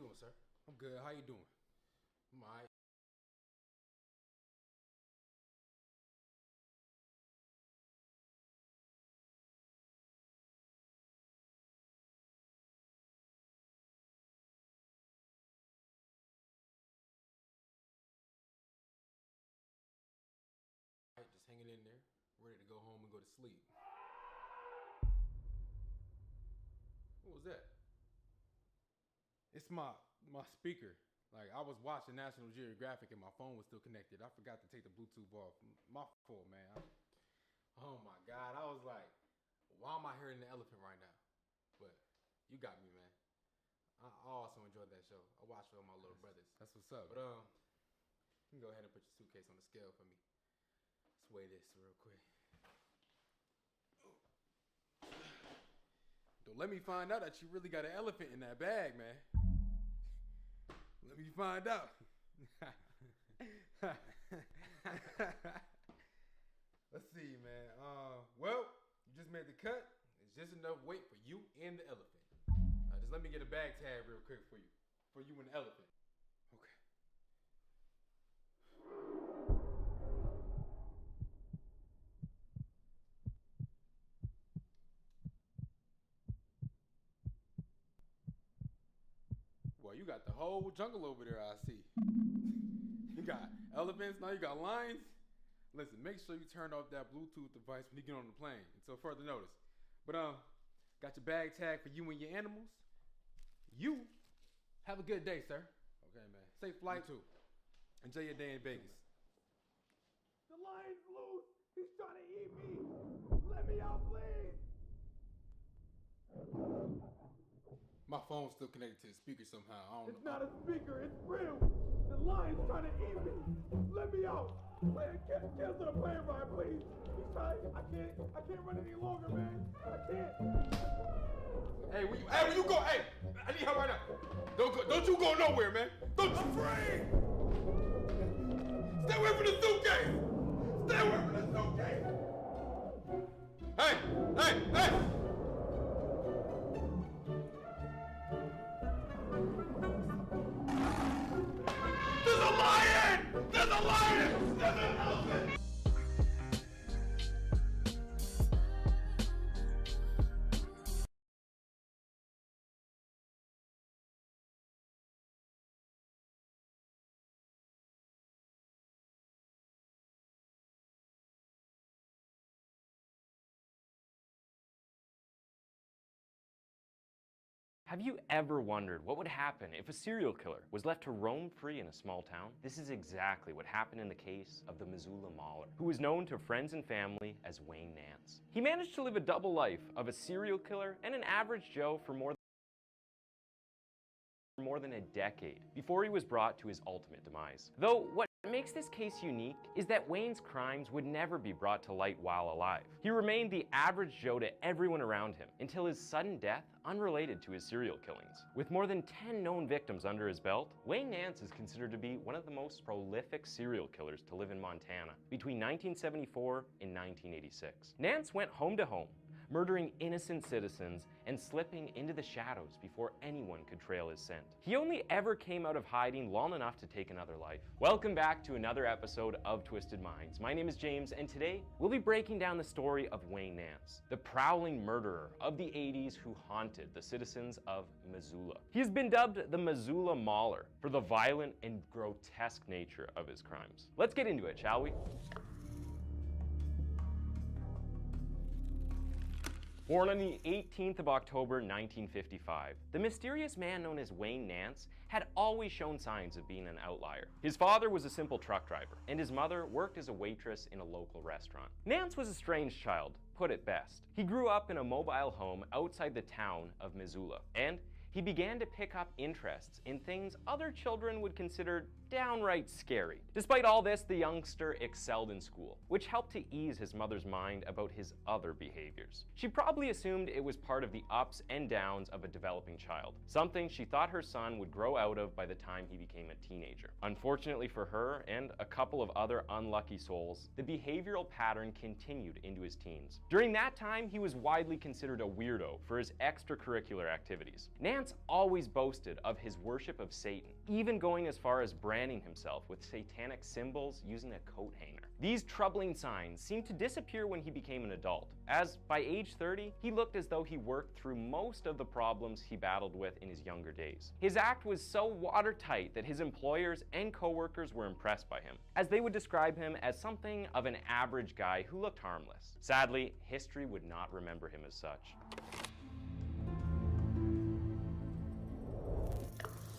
doing, sir? I'm good. How you doing? I'm all right. Just hanging in there, ready to go home and go to sleep. What was that? It's my speaker. Like, I was watching National Geographic and my phone was still connected. I forgot to take the Bluetooth off. My fault, man. Oh my God. I was like, why am I hearing the elephant right now? But you got me, man. I also enjoyed that show. I watched it with my little brothers. That's what's up. But you can go ahead and put your suitcase on the scale for me. Let's weigh this real quick. Don't let me find out that you really got an elephant in that bag, man. Let me find out. Let's see, man. Well, you just made the cut. It's just enough weight for you and the elephant. Just let me get a bag tag real quick for you and the elephant. Okay. Well, you got the whole jungle over there, I see. You got elephants, now you got lions. Listen, make sure you turn off that Bluetooth device when you get on the plane until further notice. But got your bag tag for you and your animals. You have a good day, sir. Okay, man. Safe flight too. Enjoy your day in Vegas. The lion's loose. He's trying to eat me. Let me out, please. My phone's still connected to the speaker somehow. I don't It's know. not a speaker. It's real. The lion's trying to eat me. Let me out. Cancel the plane ride, please. He's trying. I can't run any longer, man. I can't. Hey, where you go? Hey, I need help right now. Don't you go nowhere, man. Don't you free. Stay away from the suitcase. Stay away from the suitcase. Hey. There's a lion! There's a lion! There's an elephant! Have you ever wondered what would happen if a serial killer was left to roam free in a small town? This is exactly what happened in the case of the Missoula Mauler, who was known to friends and family as Wayne Nance. He managed to live a double life of a serial killer and an average Joe for more than a decade before he was brought to his ultimate demise. Though what makes this case unique is that Wayne's crimes would never be brought to light while alive. He remained the average Joe to everyone around him until his sudden death unrelated to his serial killings. With more than 10 known victims under his belt, Wayne Nance is considered to be one of the most prolific serial killers to live in Montana between 1974 and 1986. Nance went home to home, murdering innocent citizens and slipping into the shadows before anyone could trail his scent. He only ever came out of hiding long enough to take another life. Welcome back to another episode of Twisted Minds. My name is James, and today we'll be breaking down the story of Wayne Nance, the prowling murderer of the 80s who haunted the citizens of Missoula. He has been dubbed the Missoula Mauler for the violent and grotesque nature of his crimes. Let's get into it, shall we? Born on the 18th of October 1955, the mysterious man known as Wayne Nance had always shown signs of being an outlier. His father was a simple truck driver, and his mother worked as a waitress in a local restaurant. Nance was a strange child, put it best. He grew up in a mobile home outside the town of Missoula, and he began to pick up interests in things other children would consider downright scary. Despite all this, the youngster excelled in school, which helped to ease his mother's mind about his other behaviors. She probably assumed it was part of the ups and downs of a developing child, something she thought her son would grow out of by the time he became a teenager. Unfortunately for her and a couple of other unlucky souls, the behavioral pattern continued into his teens. During that time, he was widely considered a weirdo for his extracurricular activities. Nance always boasted of his worship of Satan, even going as far as branding himself with satanic symbols using a coat hanger. These troubling signs seemed to disappear when he became an adult, as by age 30, he looked as though he worked through most of the problems he battled with in his younger days. His act was so watertight that his employers and coworkers were impressed by him, as they would describe him as something of an average guy who looked harmless. Sadly, history would not remember him as such.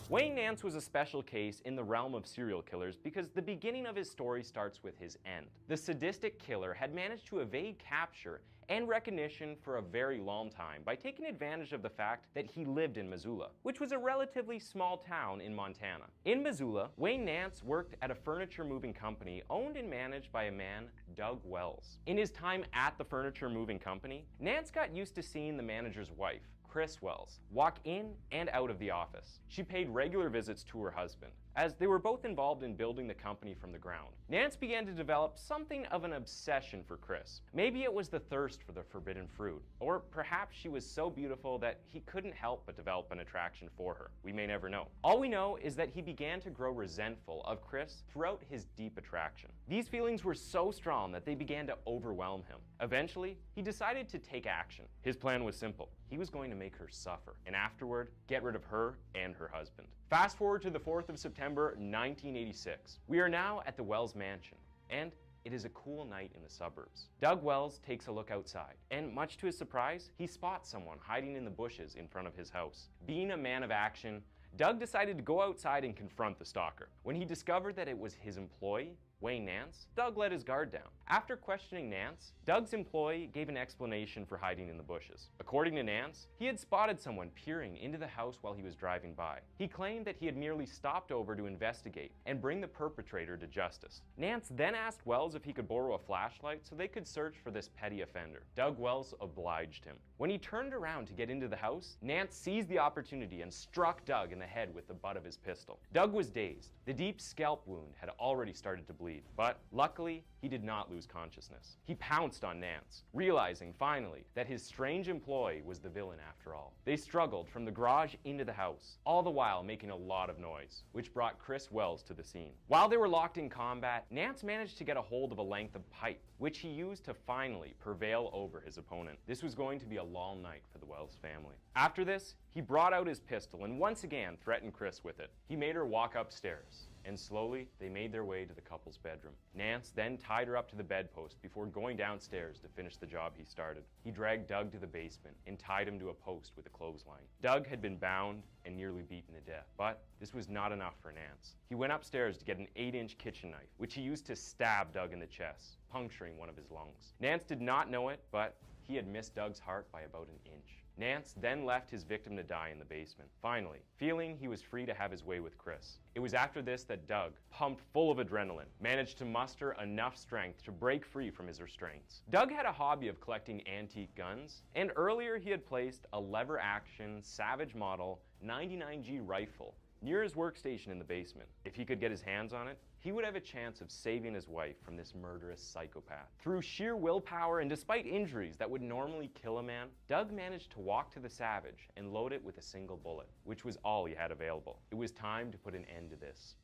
Wayne Nance was a special case in the realm of serial killers because the beginning of his story starts with his end. The sadistic killer had managed to evade capture and recognition for a very long time by taking advantage of the fact that he lived in Missoula, which was a relatively small town in Montana. In Missoula, Wayne Nance worked at a furniture moving company owned and managed by a man, Doug Wells. In his time at the furniture moving company, Nance got used to seeing the manager's wife, Chris Wells, walk in and out of the office. She paid regular visits to her husband, as they were both involved in building the company from the ground. Nance began to develop something of an obsession for Chris. Maybe it was the thirst for the forbidden fruit, or perhaps she was so beautiful that he couldn't help but develop an attraction for her. We may never know. All we know is that he began to grow resentful of Chris throughout his deep attraction. These feelings were so strong that they began to overwhelm him. Eventually, he decided to take action. His plan was simple. He was going to make her suffer, and afterward, get rid of her and her husband. Fast forward to the 4th of September, 1986. We are now at the Wells mansion, and it is a cool night in the suburbs. Doug Wells takes a look outside, and much to his surprise, he spots someone hiding in the bushes in front of his house. Being a man of action, Doug decided to go outside and confront the stalker. When he discovered that it was his employee, Wayne Nance, Doug let his guard down. After questioning Nance, Doug's employee gave an explanation for hiding in the bushes. According to Nance, he had spotted someone peering into the house while he was driving by. He claimed that he had merely stopped over to investigate and bring the perpetrator to justice. Nance then asked Wells if he could borrow a flashlight so they could search for this petty offender. Doug Wells obliged him. When he turned around to get into the house, Nance seized the opportunity and struck Doug in the head with the butt of his pistol. Doug was dazed. The deep scalp wound had already started to bleed, but luckily, he did not lose consciousness. He pounced on Nance, realizing finally that his strange employee was the villain after all. They struggled from the garage into the house, all the while making a lot of noise, which brought Chris Wells to the scene. While they were locked in combat, Nance managed to get a hold of a length of pipe, which he used to finally prevail over his opponent. This was going to be a long night for the Wells family. After this, he brought out his pistol and once again threatened Chris with it. He made her walk upstairs, and slowly they made their way to the couple's bedroom. Nance then tied her up to the bedpost before going downstairs to finish the job he started. He dragged Doug to the basement and tied him to a post with a clothesline. Doug had been bound and nearly beaten to death, but this was not enough for Nance. He went upstairs to get an 8-inch kitchen knife, which he used to stab Doug in the chest, puncturing one of his lungs. Nance did not know it, but he had missed Doug's heart by about an inch. Nance then left his victim to die in the basement, finally, feeling he was free to have his way with Chris. It was after this that Doug, pumped full of adrenaline, managed to muster enough strength to break free from his restraints. Doug had a hobby of collecting antique guns, and earlier he had placed a lever-action, Savage model 99G rifle near his workstation in the basement. If he could get his hands on it, he would have a chance of saving his wife from this murderous psychopath. Through sheer willpower and despite injuries that would normally kill a man, Doug managed to walk to the Savage and load it with a single bullet, which was all he had available. It was time to put an end to this.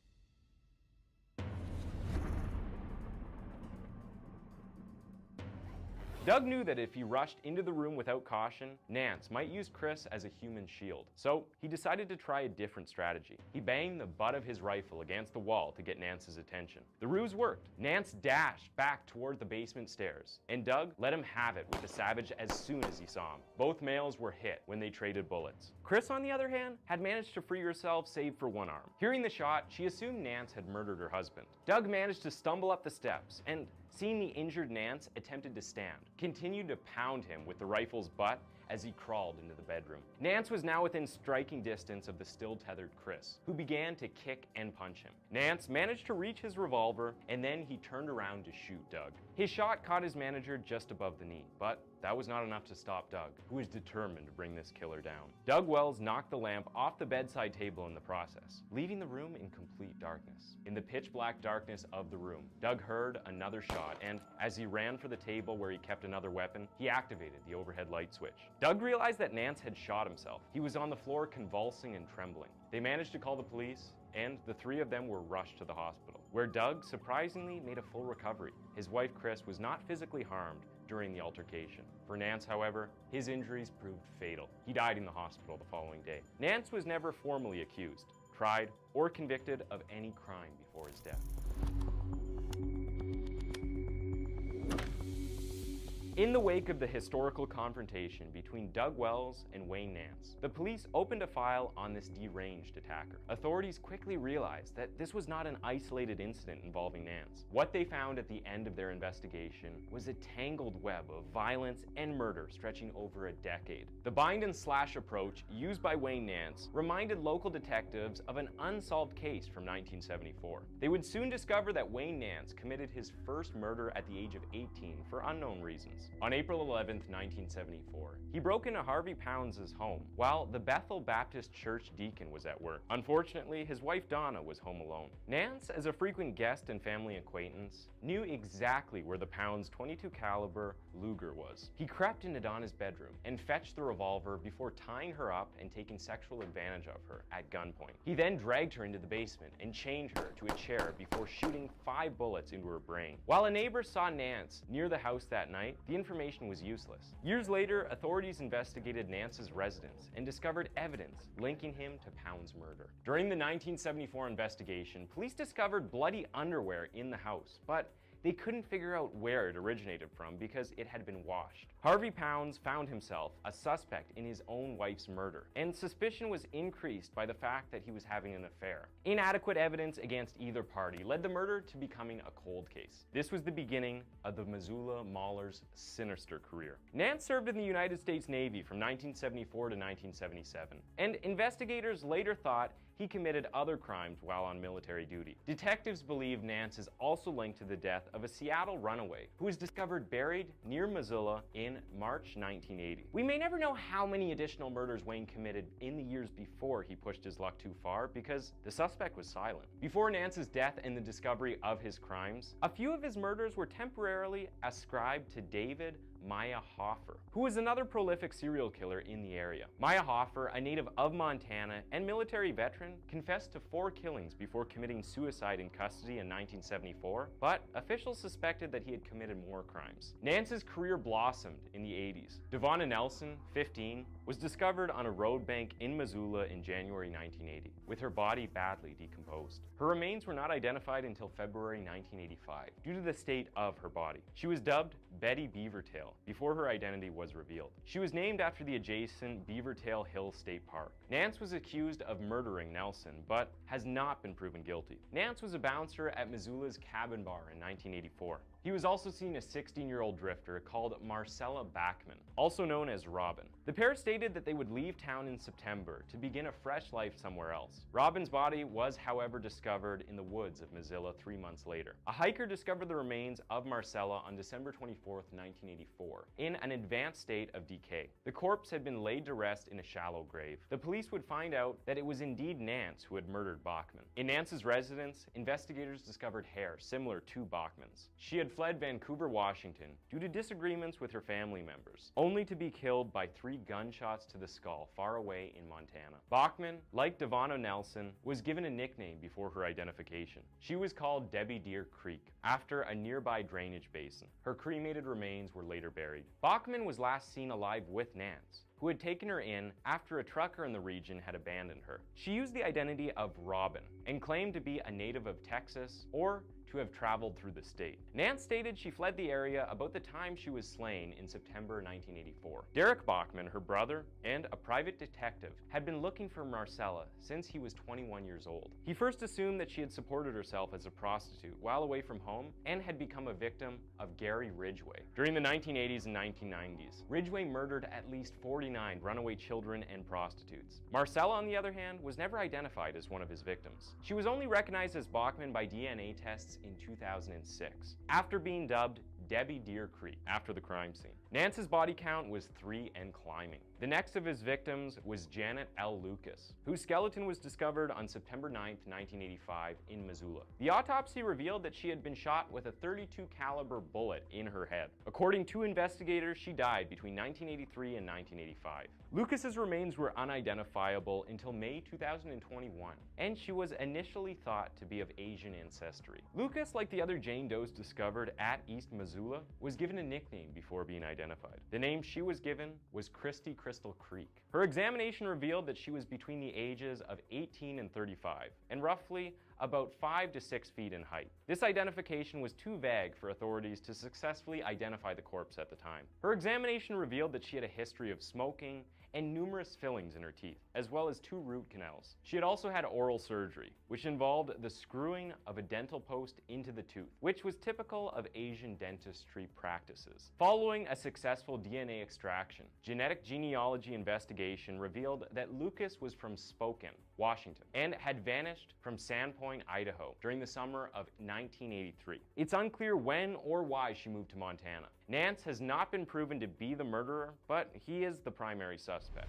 Doug knew that if he rushed into the room without caution, Nance might use Chris as a human shield. So he decided to try a different strategy. He banged the butt of his rifle against the wall to get Nance's attention. The ruse worked. Nance dashed back toward the basement stairs, and Doug let him have it with the Savage as soon as he saw him. Both males were hit when they traded bullets. Chris, on the other hand, had managed to free herself save for one arm. Hearing the shot, she assumed Nance had murdered her husband. Doug managed to stumble up the steps, and seeing the injured Nance attempted to stand, continued to pound him with the rifle's butt as he crawled into the bedroom. Nance was now within striking distance of the still tethered Chris, who began to kick and punch him. Nance managed to reach his revolver, and then he turned around to shoot Doug. His shot caught his manager just above the knee, but that was not enough to stop Doug, who was determined to bring this killer down. Doug Wells knocked the lamp off the bedside table in the process, leaving the room in complete darkness. In the pitch black darkness of the room, Doug heard another shot, and as he ran for the table where he kept another weapon, he activated the overhead light switch. Doug realized that Nance had shot himself. He was on the floor convulsing and trembling. They managed to call the police, and the three of them were rushed to the hospital, where Doug surprisingly made a full recovery. His wife Chris was not physically harmed during the altercation. For Nance, however, his injuries proved fatal. He died in the hospital the following day. Nance was never formally accused, tried, or convicted of any crime before his death. In the wake of the historical confrontation between Doug Wells and Wayne Nance, the police opened a file on this deranged attacker. Authorities quickly realized that this was not an isolated incident involving Nance. What they found at the end of their investigation was a tangled web of violence and murder stretching over a decade. The bind and slash approach used by Wayne Nance reminded local detectives of an unsolved case from 1974. They would soon discover that Wayne Nance committed his first murder at the age of 18 for unknown reasons. On April 11th, 1974, he broke into Harvey Pounds' home while the Bethel Baptist Church deacon was at work. Unfortunately, his wife Donna was home alone. Nance, as a frequent guest and family acquaintance, knew exactly where the Pounds .22 caliber Luger was. He crept into Donna's bedroom and fetched the revolver before tying her up and taking sexual advantage of her at gunpoint. He then dragged her into the basement and chained her to a chair before shooting 5 bullets into her brain. While a neighbor saw Nance near the house that night, the information was useless. Years later, authorities investigated Nance's residence and discovered evidence linking him to Pound's murder. During the 1974 investigation, police discovered bloody underwear in the house, but they couldn't figure out where it originated from because it had been washed. Harvey Pounds found himself a suspect in his own wife's murder, and suspicion was increased by the fact that he was having an affair. Inadequate evidence against either party led the murder to becoming a cold case. This was the beginning of the Missoula Mauler's sinister career. Nance served in the United States Navy from 1974 to 1977, and investigators later thought he committed other crimes while on military duty. Detectives believe Nance is also linked to the death of a Seattle runaway who was discovered buried near Missoula in March 1980. We may never know how many additional murders Wayne committed in the years before he pushed his luck too far because the suspect was silent. Before Nance's death and the discovery of his crimes, a few of his murders were temporarily ascribed to David Maya Hoffer, who was another prolific serial killer in the area. Maya Hoffer, a native of Montana and military veteran, confessed to 4 killings before committing suicide in custody in 1974, but officials suspected that he had committed more crimes. Nance's career blossomed in the 80s. Devonna Nelson, 15, was discovered on a road bank in Missoula in January 1980, with her body badly decomposed. Her remains were not identified until February 1985 due to the state of her body. She was dubbed Betty Beavertail before her identity was revealed. She was named after the adjacent Beavertail Hill State Park. Nance was accused of murdering Nelson, but has not been proven guilty. Nance was a bouncer at Missoula's Cabin Bar in 1984. He was also seen a 16-year-old drifter called Marcella Bachman, also known as Robin. The pair stated that they would leave town in September to begin a fresh life somewhere else. Robin's body was, however, discovered in the woods of Missoula 3 months later. A hiker discovered the remains of Marcella on December 24, 1984, in an advanced state of decay. The corpse had been laid to rest in a shallow grave. The police would find out that it was indeed Nance who had murdered Bachman. In Nance's residence, investigators discovered hair similar to Bachman's. She had fled Vancouver, Washington due to disagreements with her family members, only to be killed by 3 gunshots to the skull far away in Montana. Bachman, like Devonna Nelson, was given a nickname before her identification. She was called Debbie Deer Creek, after a nearby drainage basin. Her cremated remains were later buried. Bachman was last seen alive with Nance, who had taken her in after a trucker in the region had abandoned her. She used the identity of Robin and claimed to be a native of Texas or to have traveled through the state. Nance stated she fled the area about the time she was slain in September 1984. Derek Bachman, her brother, and a private detective had been looking for Marcella since he was 21 years old. He first assumed that she had supported herself as a prostitute while away from home and had become a victim of Gary Ridgway. During the 1980s and 1990s, Ridgway murdered at least 49 runaway children and prostitutes. Marcella, on the other hand, was never identified as one of his victims. She was only recognized as Bachman by DNA tests in 2006, after being dubbed Debbie Deer Creek after the crime scene. Nance's body count was 3 and climbing. The next of his victims was Janet L. Lucas, whose skeleton was discovered on September 9, 1985 in Missoula. The autopsy revealed that she had been shot with a .32 caliber bullet in her head. According to investigators, she died between 1983 and 1985. Lucas's remains were unidentifiable until May 2021, and she was initially thought to be of Asian ancestry. Lucas, like the other Jane Does discovered at East Missoula, was given a nickname before being identified. The name she was given was Christy Crystal Creek. Her examination revealed that she was between the ages of 18 and 35, and roughly about 5 to 6 feet in height. This identification was too vague for authorities to successfully identify the corpse at the time. Her examination revealed that she had a history of smoking and numerous fillings in her teeth, as well as 2 root canals. She had also had oral surgery, which involved the screwing of a dental post into the tooth, which was typical of Asian dentistry practices. Following a successful DNA extraction, genetic genealogy investigation revealed that Lucas was from Spokane, Washington, and had vanished from Sandpoint, Idaho during the summer of 1983. It's unclear when or why she moved to Montana. Nance has not been proven to be the murderer, but he is the primary suspect.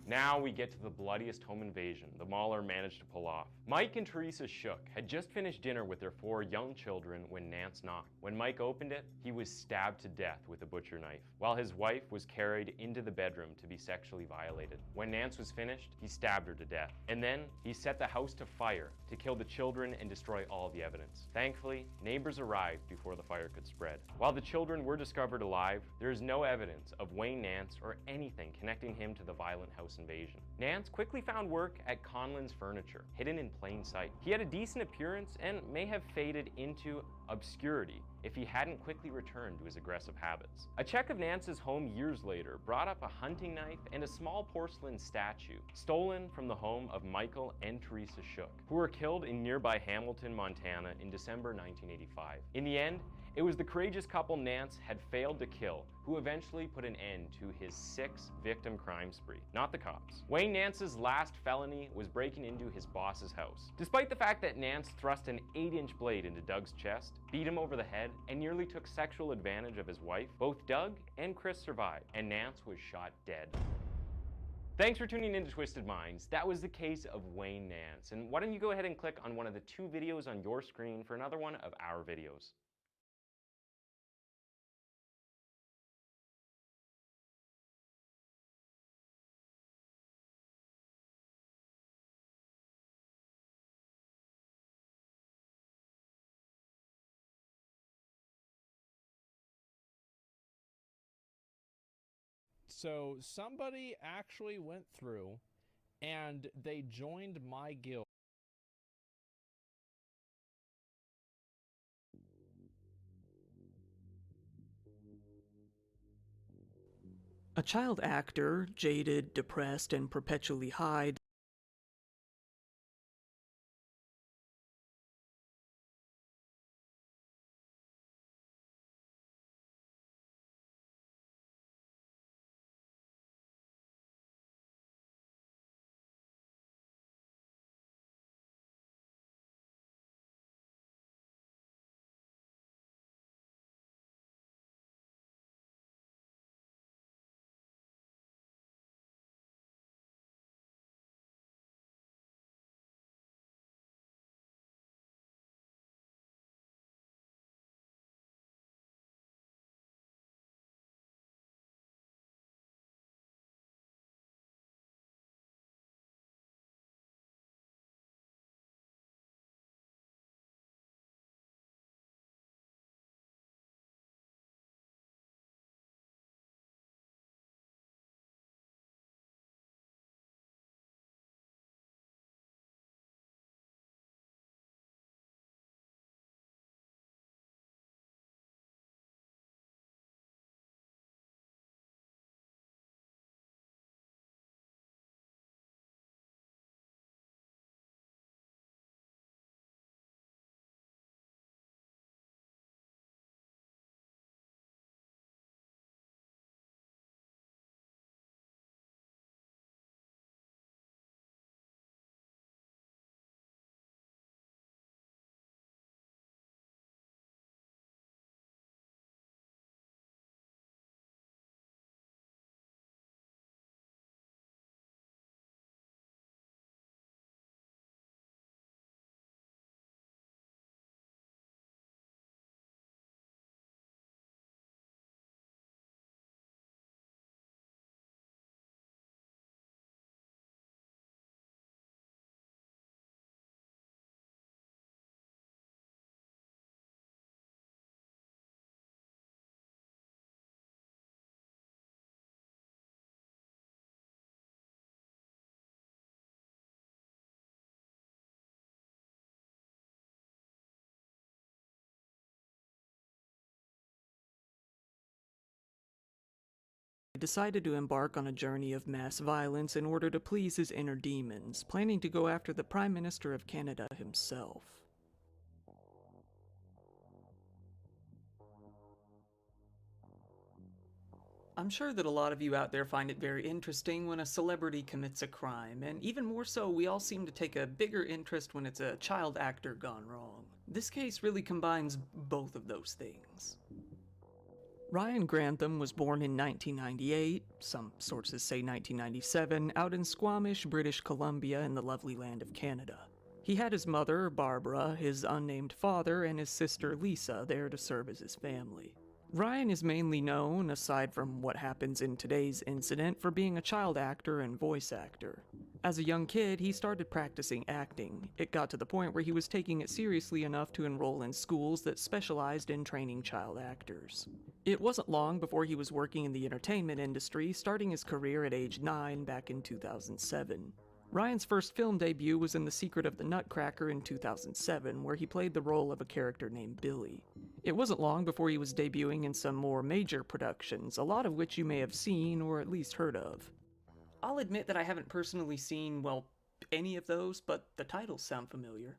Now we get to the bloodiest home invasion the Mauler managed to pull off. Mike and Teresa Shook had just finished dinner with their 4 young children when Nance knocked. When Mike opened it, he was stabbed to death with a butcher knife, while his wife was carried into the bedroom to be sexually violated. When Nance was finished, he stabbed her to death. And then he set the house to fire to kill the children and destroy all the evidence. Thankfully, neighbors arrived before the fire could spread. While the children were discovered alive, there is no evidence of Wayne Nance or anything connecting him to the violent house invasion. Nance quickly found work at Conlin's Furniture, hidden in plain sight. He had a decent appearance and may have faded into obscurity if he hadn't quickly returned to his aggressive habits. A check of Nance's home years later brought up a hunting knife and a small porcelain statue stolen from the home of Michael and Teresa Shook, who were killed in nearby Hamilton, Montana in December 1985. In the end, it was the courageous couple Nance had failed to kill who eventually put an end to his 6-victim crime spree, not the cops. Wayne Nance's last felony was breaking into his boss's house. Despite the fact that Nance thrust an 8-inch blade into Doug's chest, beat him over the head, and nearly took sexual advantage of his wife, both Doug and Chris survived, and Nance was shot dead. Thanks for tuning in to Twisted Minds. That was the case of Wayne Nance. And why don't you go ahead and click on one of the 2 videos on your screen for another one of our videos. So somebody actually went through and they joined my guild. A child actor, jaded, depressed, and perpetually high, decided to embark on a journey of mass violence in order to please his inner demons, planning to go after the Prime Minister of Canada himself. I'm sure that a lot of you out there find it very interesting when a celebrity commits a crime, and even more so, we all seem to take a bigger interest when it's a child actor gone wrong. This case really combines both of those things. Ryan Grantham was born in 1998, some sources say 1997, out in Squamish, British Columbia in the lovely land of Canada. He had his mother, Barbara, his unnamed father, and his sister, Lisa, there to serve as his family. Ryan is mainly known, aside from what happens in today's incident, for being a child actor and voice actor. As a young kid, he started practicing acting. It got to the point where he was taking it seriously enough to enroll in schools that specialized in training child actors. It wasn't long before he was working in the entertainment industry, starting his career at age 9 back in 2007. Ryan's first film debut was in The Secret of the Nutcracker in 2007, where he played the role of a character named Billy. It wasn't long before he was debuting in some more major productions, a lot of which you may have seen or at least heard of. I'll admit that I haven't personally seen, well, any of those, but the titles sound familiar.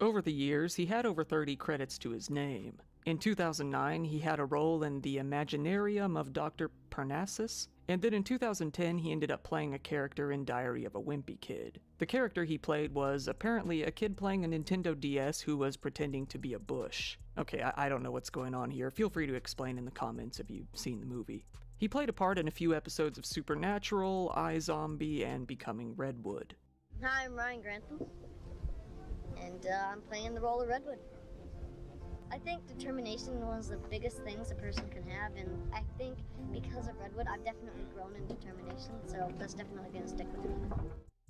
Over the years, he had over 30 credits to his name. In 2009, he had a role in The Imaginarium of Dr. Parnassus, and then in 2010 he ended up playing a character in Diary of a Wimpy Kid. The character he played was apparently a kid playing a Nintendo DS who was pretending to be a bush. Okay, I don't know what's going on here. Feel free to explain in the comments if you've seen the movie. He played a part in a few episodes of Supernatural, iZombie, and Becoming Redwood. Hi, I'm Ryan Grantham, and I'm playing the role of Redwood. I think determination is one of the biggest things a person can have, and I think because of Redwood, I've definitely grown in determination, so that's definitely going to stick with me.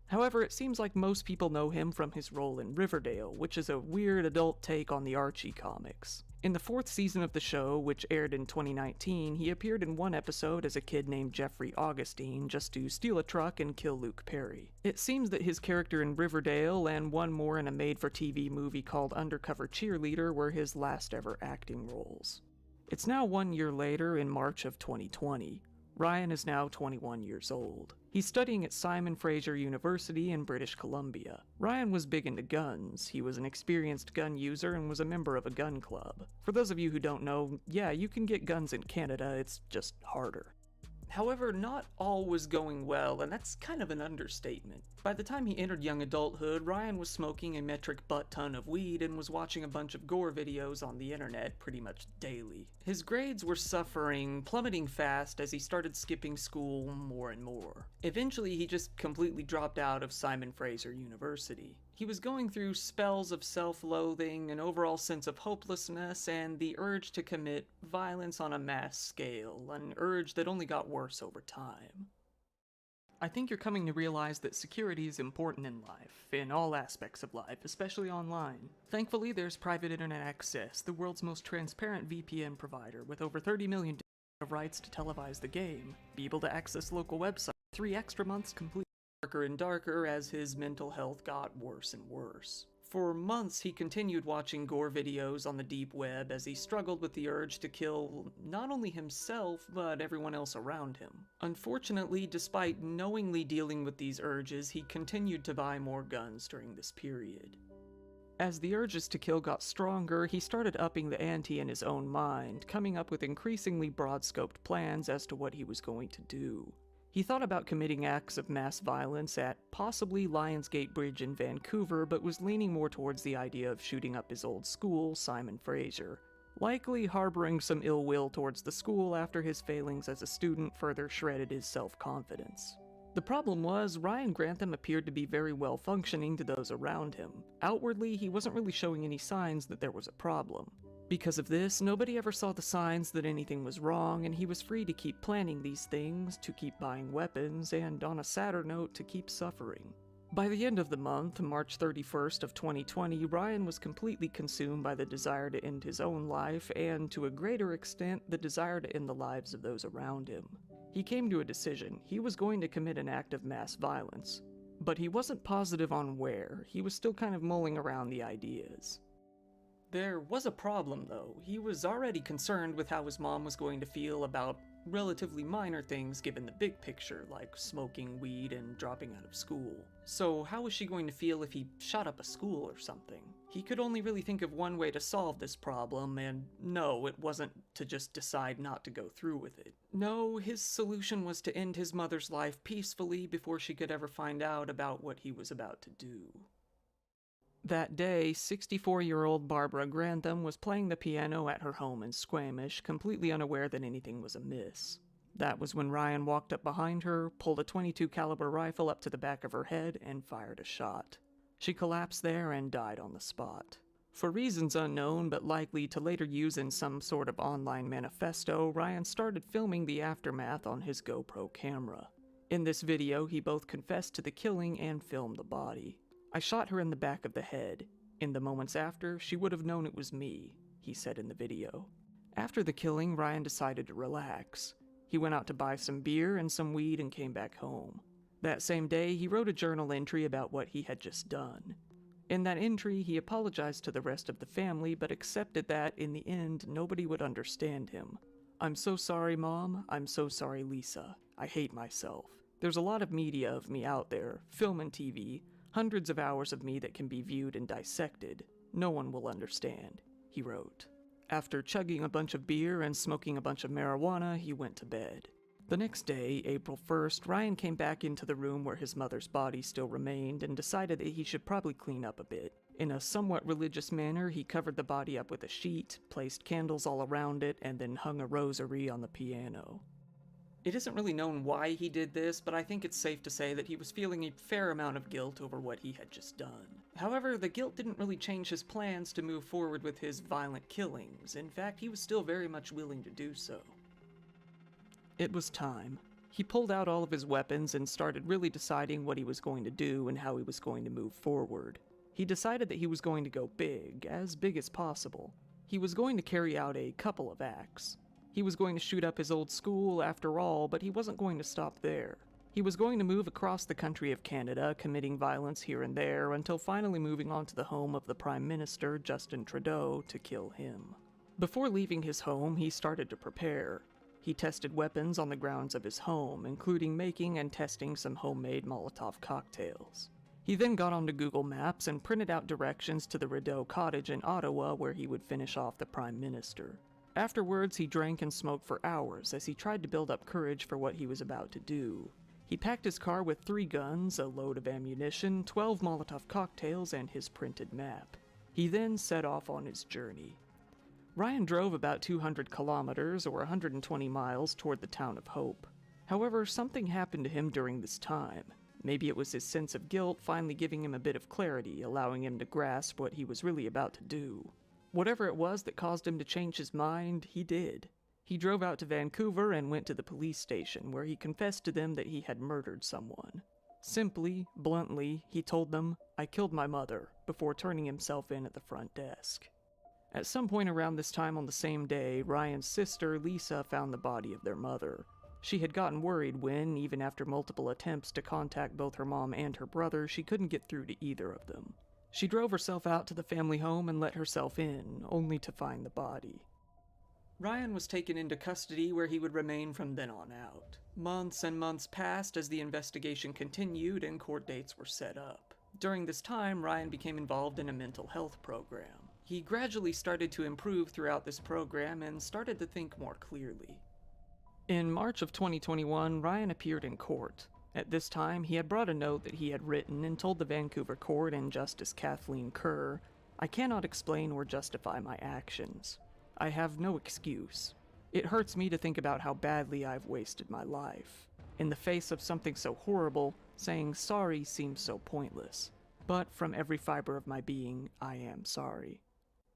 However, it seems like most people know him from his role in Riverdale, which is a weird adult take on the Archie comics. In the 4th season of the show, which aired in 2019, he appeared in one episode as a kid named Jeffrey Augustine just to steal a truck and kill Luke Perry. It seems that his character in Riverdale and one more in a made-for-TV movie called Undercover Cheerleader were his last ever acting roles. It's now 1 year later, in March of 2020. Ryan is now 21 years old. He's studying at Simon Fraser University in British Columbia. Ryan was big into guns. He was an experienced gun user and was a member of a gun club. For those of you who don't know, yeah, you can get guns in Canada, it's just harder. However, not all was going well, and that's kind of an understatement. By the time he entered young adulthood, Ryan was smoking a metric butt-ton of weed and was watching a bunch of gore videos on the internet pretty much daily. His grades were plummeting fast as he started skipping school more and more. Eventually, he just completely dropped out of Simon Fraser University. He was going through spells of self-loathing, an overall sense of hopelessness, and the urge to commit violence on a mass scale, an urge that only got worse over time. I think you're coming to realize that security is important in life, in all aspects of life, especially online. Thankfully, there's private internet access, the world's most transparent VPN provider, with over 30 million of rights to televise the game, be able to access local websites, 3 extra months complete. Darker and darker as his mental health got worse and worse. For months, he continued watching gore videos on the deep web as he struggled with the urge to kill not only himself, but everyone else around him. Unfortunately, despite knowingly dealing with these urges, he continued to buy more guns during this period. As the urges to kill got stronger, he started upping the ante in his own mind, coming up with increasingly broad-scoped plans as to what he was going to do. He thought about committing acts of mass violence at possibly Lionsgate Bridge in Vancouver, but was leaning more towards the idea of shooting up his old school, Simon Fraser, likely harboring some ill will towards the school after his failings as a student further shredded his self-confidence. The problem was, Ryan Grantham appeared to be very well functioning to those around him. Outwardly, he wasn't really showing any signs that there was a problem. Because of this, nobody ever saw the signs that anything was wrong, and he was free to keep planning these things, to keep buying weapons, and on a sadder note, to keep suffering. By the end of the month, March 31st of 2020, Ryan was completely consumed by the desire to end his own life, and to a greater extent, the desire to end the lives of those around him. He came to a decision. He was going to commit an act of mass violence. But he wasn't positive on where. He was still kind of mulling around the ideas. There was a problem, though. He was already concerned with how his mom was going to feel about relatively minor things given the big picture, like smoking weed and dropping out of school. So how was she going to feel if he shot up a school or something? He could only really think of one way to solve this problem, and no, it wasn't to just decide not to go through with it. No, his solution was to end his mother's life peacefully before she could ever find out about what he was about to do. That day, 64-year-old Barbara Grantham was playing the piano at her home in Squamish, completely unaware that anything was amiss. That was when Ryan walked up behind her, pulled a .22 caliber rifle up to the back of her head, and fired a shot. She collapsed there and died on the spot. For reasons unknown, but likely to later use in some sort of online manifesto, Ryan started filming the aftermath on his GoPro camera. In this video, he both confessed to the killing and filmed the body. "I shot her in the back of the head. In the moments after, she would have known it was me," he said in the video. After the killing, Ryan decided to relax. He went out to buy some beer and some weed and came back home. That same day, he wrote a journal entry about what he had just done. In that entry, he apologized to the rest of the family, but accepted that, in the end, nobody would understand him. "I'm so sorry, Mom. I'm so sorry, Lisa. I hate myself. There's a lot of media of me out there, film and TV, hundreds of hours of me that can be viewed and dissected. No one will understand," he wrote. After chugging a bunch of beer and smoking a bunch of marijuana, he went to bed. The next day, April 1st, Ryan came back into the room where his mother's body still remained and decided that he should probably clean up a bit. In a somewhat religious manner, he covered the body up with a sheet, placed candles all around it, and then hung a rosary on the piano. It isn't really known why he did this, but I think it's safe to say that he was feeling a fair amount of guilt over what he had just done. However, the guilt didn't really change his plans to move forward with his violent killings. In fact, he was still very much willing to do so. It was time. He pulled out all of his weapons and started really deciding what he was going to do and how he was going to move forward. He decided that he was going to go big as possible. He was going to carry out a couple of acts. He was going to shoot up his old school after all, but he wasn't going to stop there. He was going to move across the country of Canada, committing violence here and there, until finally moving on to the home of the Prime Minister, Justin Trudeau, to kill him. Before leaving his home, he started to prepare. He tested weapons on the grounds of his home, including making and testing some homemade Molotov cocktails. He then got onto Google Maps and printed out directions to the Rideau cottage in Ottawa where he would finish off the Prime Minister. Afterwards, he drank and smoked for hours as he tried to build up courage for what he was about to do. He packed his car with 3 guns, a load of ammunition, 12 Molotov cocktails, and his printed map. He then set off on his journey. Ryan drove about 200 kilometers, or 120 miles, toward the town of Hope. However, something happened to him during this time. Maybe it was his sense of guilt finally giving him a bit of clarity, allowing him to grasp what he was really about to do. Whatever it was that caused him to change his mind, he did. He drove out to Vancouver and went to the police station, where he confessed to them that he had murdered someone. Simply, bluntly, he told them, "I killed my mother," before turning himself in at the front desk. At some point around this time on the same day, Ryan's sister, Lisa, found the body of their mother. She had gotten worried when, even after multiple attempts to contact both her mom and her brother, she couldn't get through to either of them. She drove herself out to the family home and let herself in, only to find the body. Ryan was taken into custody where he would remain from then on out. Months and months passed as the investigation continued and court dates were set up. During this time, Ryan became involved in a mental health program. He gradually started to improve throughout this program and started to think more clearly. In March of 2021, Ryan appeared in court. At this time, he had brought a note that he had written and told the Vancouver court and Justice Kathleen Kerr, "I cannot explain or justify my actions. I have no excuse. It hurts me to think about how badly I've wasted my life. In the face of something so horrible, saying sorry seems so pointless. But from every fiber of my being, I am sorry."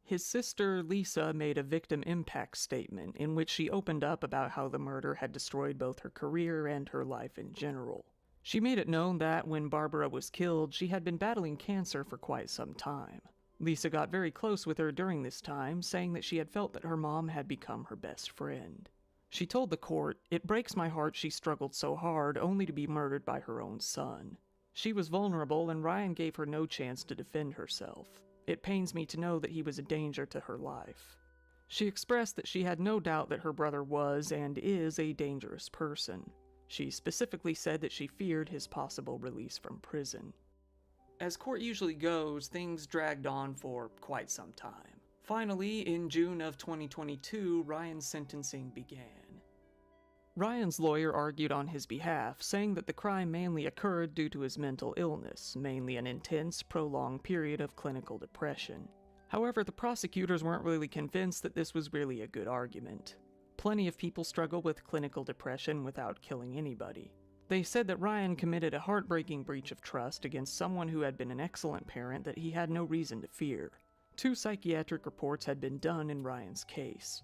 His sister, Lisa, made a victim impact statement in which she opened up about how the murder had destroyed both her career and her life in general. She made it known that when Barbara was killed, she had been battling cancer for quite some time. Lisa got very close with her during this time, saying that she had felt that her mom had become her best friend. She told the court, "It breaks my heart she struggled so hard only to be murdered by her own son." She was vulnerable and Ryan gave her no chance to defend herself. It pains me to know that he was a danger to her life. She expressed that she had no doubt that her brother was and is a dangerous person. She specifically said that she feared his possible release from prison. As court usually goes, things dragged on for quite some time. Finally, in June of 2022, Ryan's sentencing began. Ryan's lawyer argued on his behalf, saying that the crime mainly occurred due to his mental illness, mainly an intense, prolonged period of clinical depression. However, the prosecutors weren't really convinced that this was really a good argument. Plenty of people struggle with clinical depression without killing anybody. They said that Ryan committed a heartbreaking breach of trust against someone who had been an excellent parent that he had no reason to fear. 2 psychiatric reports had been done in Ryan's case.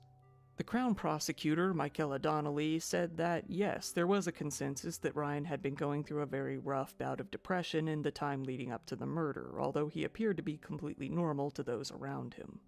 The Crown prosecutor, Michaela Donnelly, said that yes, there was a consensus that Ryan had been going through a very rough bout of depression in the time leading up to the murder, although he appeared to be completely normal to those around him.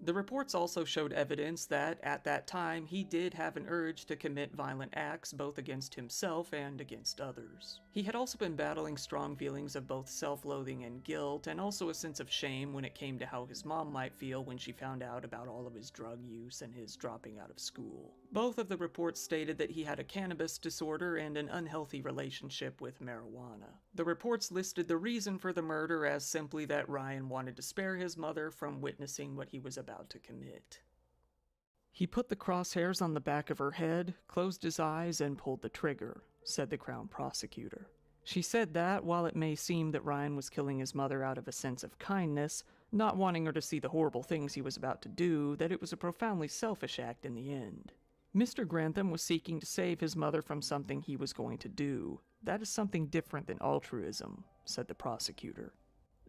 The reports also showed evidence that, at that time, he did have an urge to commit violent acts both against himself and against others. He had also been battling strong feelings of both self-loathing and guilt, and also a sense of shame when it came to how his mom might feel when she found out about all of his drug use and his dropping out of school. Both of the reports stated that he had a cannabis disorder and an unhealthy relationship with marijuana. The reports listed the reason for the murder as simply that Ryan wanted to spare his mother from witnessing what he was about to commit. He put the crosshairs on the back of her head, closed his eyes, and pulled the trigger, said the Crown prosecutor. She said that, while it may seem that Ryan was killing his mother out of a sense of kindness, not wanting her to see the horrible things he was about to do, that it was a profoundly selfish act in the end. Mr. Grantham was seeking to save his mother from something he was going to do. That is something different than altruism, said the prosecutor.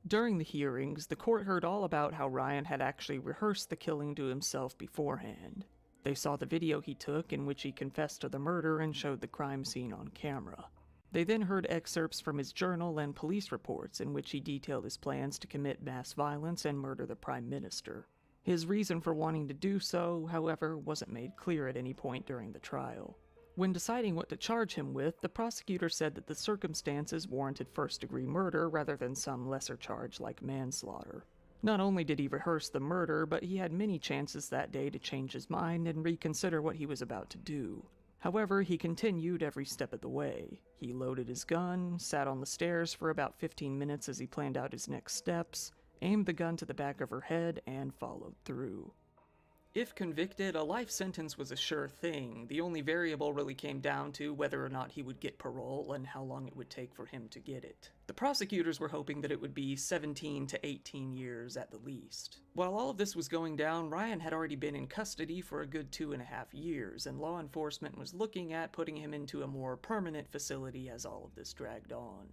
During the hearings, the court heard all about how Ryan had actually rehearsed the killing to himself beforehand. They saw the video he took in which he confessed to the murder and showed the crime scene on camera. They then heard excerpts from his journal and police reports in which he detailed his plans to commit mass violence and murder the Prime Minister. His reason for wanting to do so, however, wasn't made clear at any point during the trial. When deciding what to charge him with, the prosecutor said that the circumstances warranted first-degree murder rather than some lesser charge like manslaughter. Not only did he rehearse the murder, but he had many chances that day to change his mind and reconsider what he was about to do. However, he continued every step of the way. He loaded his gun, sat on the stairs for about 15 minutes as he planned out his next steps, aimed the gun to the back of her head, and followed through. If convicted, a life sentence was a sure thing. The only variable really came down to whether or not he would get parole and how long it would take for him to get it. The prosecutors were hoping that it would be 17 to 18 years at the least. While all of this was going down, Ryan had already been in custody for a good 2.5 years, and law enforcement was looking at putting him into a more permanent facility as all of this dragged on.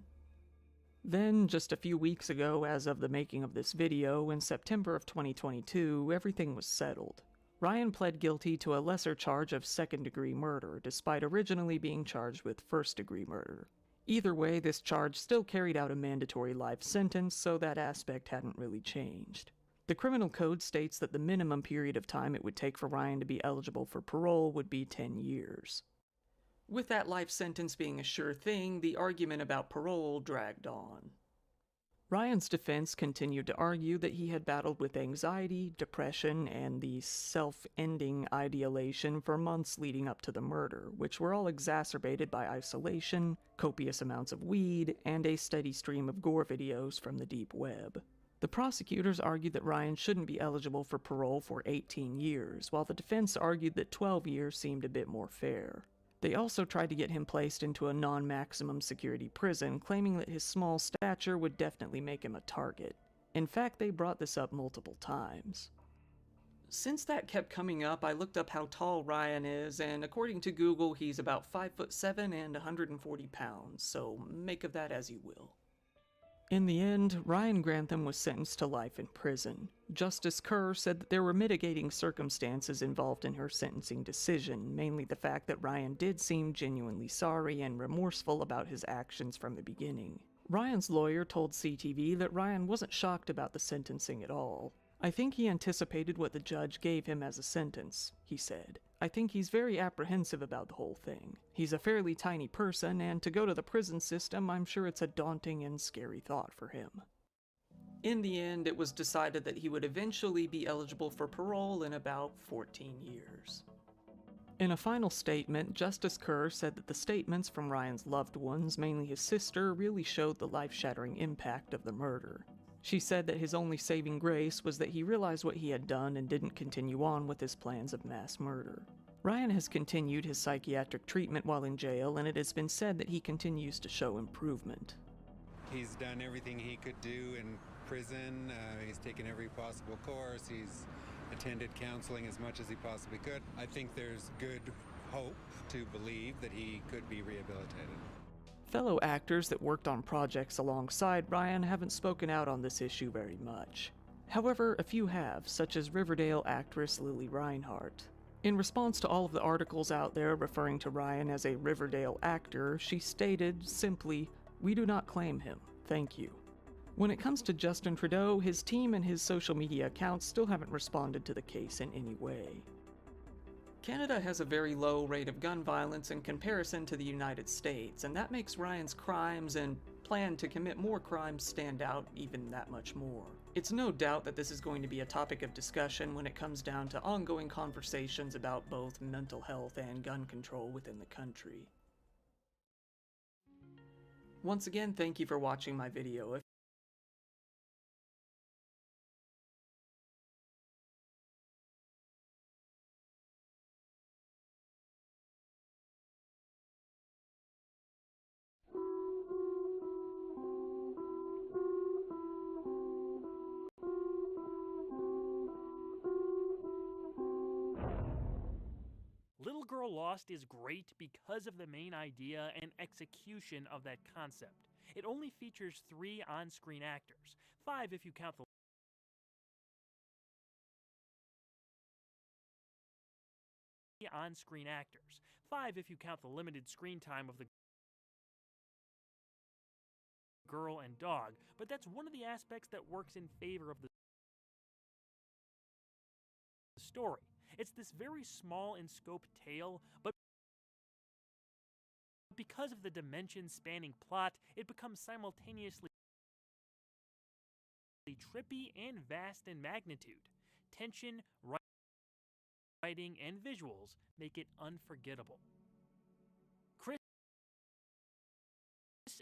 Then, just a few weeks ago, as of the making of this video, in September of 2022, everything was settled. Ryan pled guilty to a lesser charge of second-degree murder, despite originally being charged with first-degree murder. Either way, this charge still carried out a mandatory life sentence, so that aspect hadn't really changed. The criminal code states that the minimum period of time it would take for Ryan to be eligible for parole would be 10 years. With that life sentence being a sure thing, the argument about parole dragged on. Ryan's defense continued to argue that he had battled with anxiety, depression, and the self-ending ideation for months leading up to the murder, which were all exacerbated by isolation, copious amounts of weed, and a steady stream of gore videos from the deep web. The prosecutors argued that Ryan shouldn't be eligible for parole for 18 years, while the defense argued that 12 years seemed a bit more fair. They also tried to get him placed into a non-maximum security prison, claiming that his small stature would definitely make him a target. In fact, they brought this up multiple times. Since that kept coming up, I looked up how tall Ryan is, and according to Google, he's about 5'7" and 140 pounds, so make of that as you will. In the end, Ryan Grantham was sentenced to life in prison. Justice Kerr said that there were mitigating circumstances involved in her sentencing decision, mainly the fact that Ryan did seem genuinely sorry and remorseful about his actions from the beginning. Ryan's lawyer told CTV that Ryan wasn't shocked about the sentencing at all. "I think he anticipated what the judge gave him as a sentence," he said. "I think he's very apprehensive about the whole thing. He's a fairly tiny person, and to go to the prison system, I'm sure it's a daunting and scary thought for him." In the end, it was decided that he would eventually be eligible for parole in about 14 years. In a final statement, Justice Kerr said that the statements from Ryan's loved ones, mainly his sister, really showed the life-shattering impact of the murder. She said that his only saving grace was that he realized what he had done and didn't continue on with his plans of mass murder. Ryan has continued his psychiatric treatment while in jail, and it has been said that he continues to show improvement. He's done everything he could do in prison. He's taken every possible course. He's attended counseling as much as he possibly could. I think there's good hope to believe that he could be rehabilitated. Fellow actors that worked on projects alongside Ryan haven't spoken out on this issue very much. However, a few have, such as Riverdale actress Lily Reinhart. In response to all of the articles out there referring to Ryan as a Riverdale actor, she stated simply, "We do not claim him, thank you." When it comes to Justin Trudeau, his team and his social media accounts still haven't responded to the case in any way. Canada has a very low rate of gun violence in comparison to the United States, and that makes Ryan's crimes and plan to commit more crimes stand out even that much more. It's no doubt that this is going to be a topic of discussion when it comes down to ongoing conversations about both mental health and gun control within the country. Once again, thank you for watching my video. Little Girl Lost is great because of the main idea and execution of that concept. It only features 3 on-screen actors, 5 if you count the on-screen actors, 5 if you count the limited screen time of the girl and dog, but that's one of the aspects that works in favor of the story. It's this very small in scope tale, but because of the dimension-spanning plot, it becomes simultaneously trippy and vast in magnitude. Tension, writing, and visuals make it unforgettable. Chris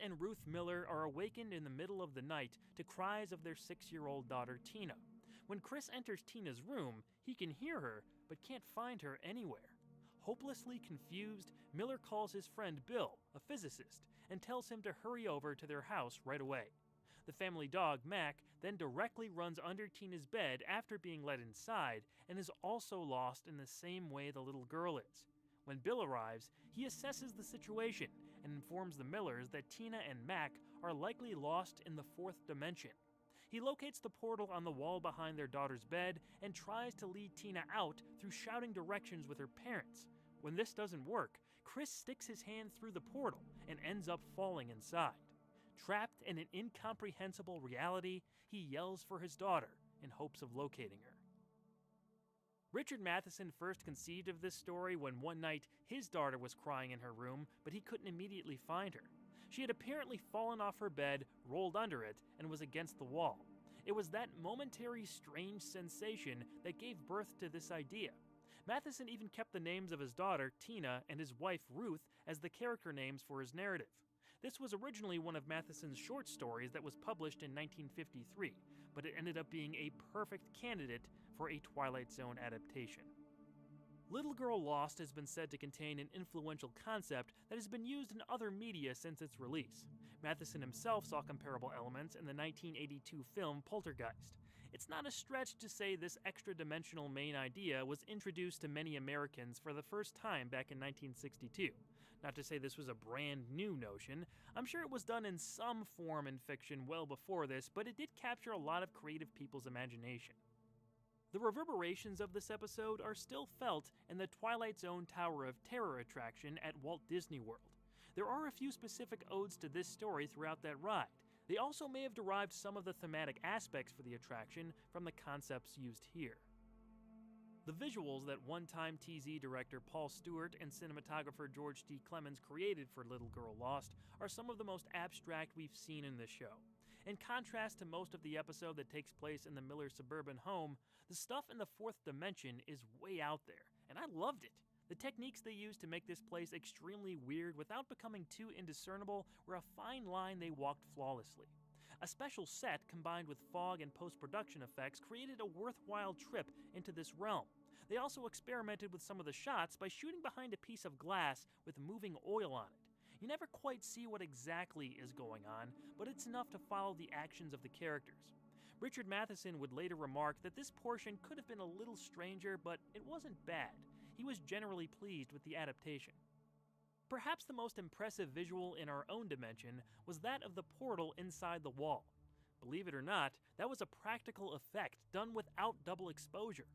and Ruth Miller are awakened in the middle of the night to cries of their 6-year-old daughter Tina. When Chris enters Tina's room, he can hear her, but can't find her anywhere. Hopelessly confused, Miller calls his friend Bill, a physicist, and tells him to hurry over to their house right away. The family dog, Mac, then directly runs under Tina's bed after being let inside, and is also lost in the same way the little girl is. When Bill arrives, he assesses the situation and informs the Millers that Tina and Mac are likely lost in the 4th dimension. He locates the portal on the wall behind their daughter's bed and tries to lead Tina out through shouting directions with her parents. When this doesn't work, Chris sticks his hand through the portal and ends up falling inside. Trapped in an incomprehensible reality, he yells for his daughter in hopes of locating her. Richard Matheson first conceived of this story when one night his daughter was crying in her room, but he couldn't immediately find her. She had apparently fallen off her bed, rolled under it, and was against the wall. It was that momentary strange sensation that gave birth to this idea. Matheson even kept the names of his daughter, Tina, and his wife, Ruth, as the character names for his narrative. This was originally one of Matheson's short stories that was published in 1953, but it ended up being a perfect candidate for a Twilight Zone adaptation. Little Girl Lost has been said to contain an influential concept that has been used in other media since its release. Matheson himself saw comparable elements in the 1982 film Poltergeist. It's not a stretch to say this extra-dimensional main idea was introduced to many Americans for the first time back in 1962. Not to say this was a brand new notion. I'm sure it was done in some form in fiction well before this, but it did capture a lot of creative people's imagination. The reverberations of this episode are still felt in the Twilight Zone Tower of Terror attraction at Walt Disney World. There are a few specific odes to this story throughout that ride. They also may have derived some of the thematic aspects for the attraction from the concepts used here. The visuals that one-time TZ director Paul Stewart and cinematographer George D. Clemens created for Little Girl Lost are some of the most abstract we've seen in this show. In contrast to most of the episode that takes place in the Miller suburban home, the stuff in the fourth dimension is way out there, and I loved it. The techniques they used to make this place extremely weird without becoming too indiscernible were a fine line they walked flawlessly. A special set combined with fog and post-production effects created a worthwhile trip into this realm. They also experimented with some of the shots by shooting behind a piece of glass with moving oil on it. You never quite see what exactly is going on, but it's enough to follow the actions of the characters. Richard Matheson would later remark that this portion could have been a little stranger, but it wasn't bad. He was generally pleased with the adaptation. Perhaps the most impressive visual in our own dimension was that of the portal inside the wall. Believe it or not, that was a practical effect done without double exposure.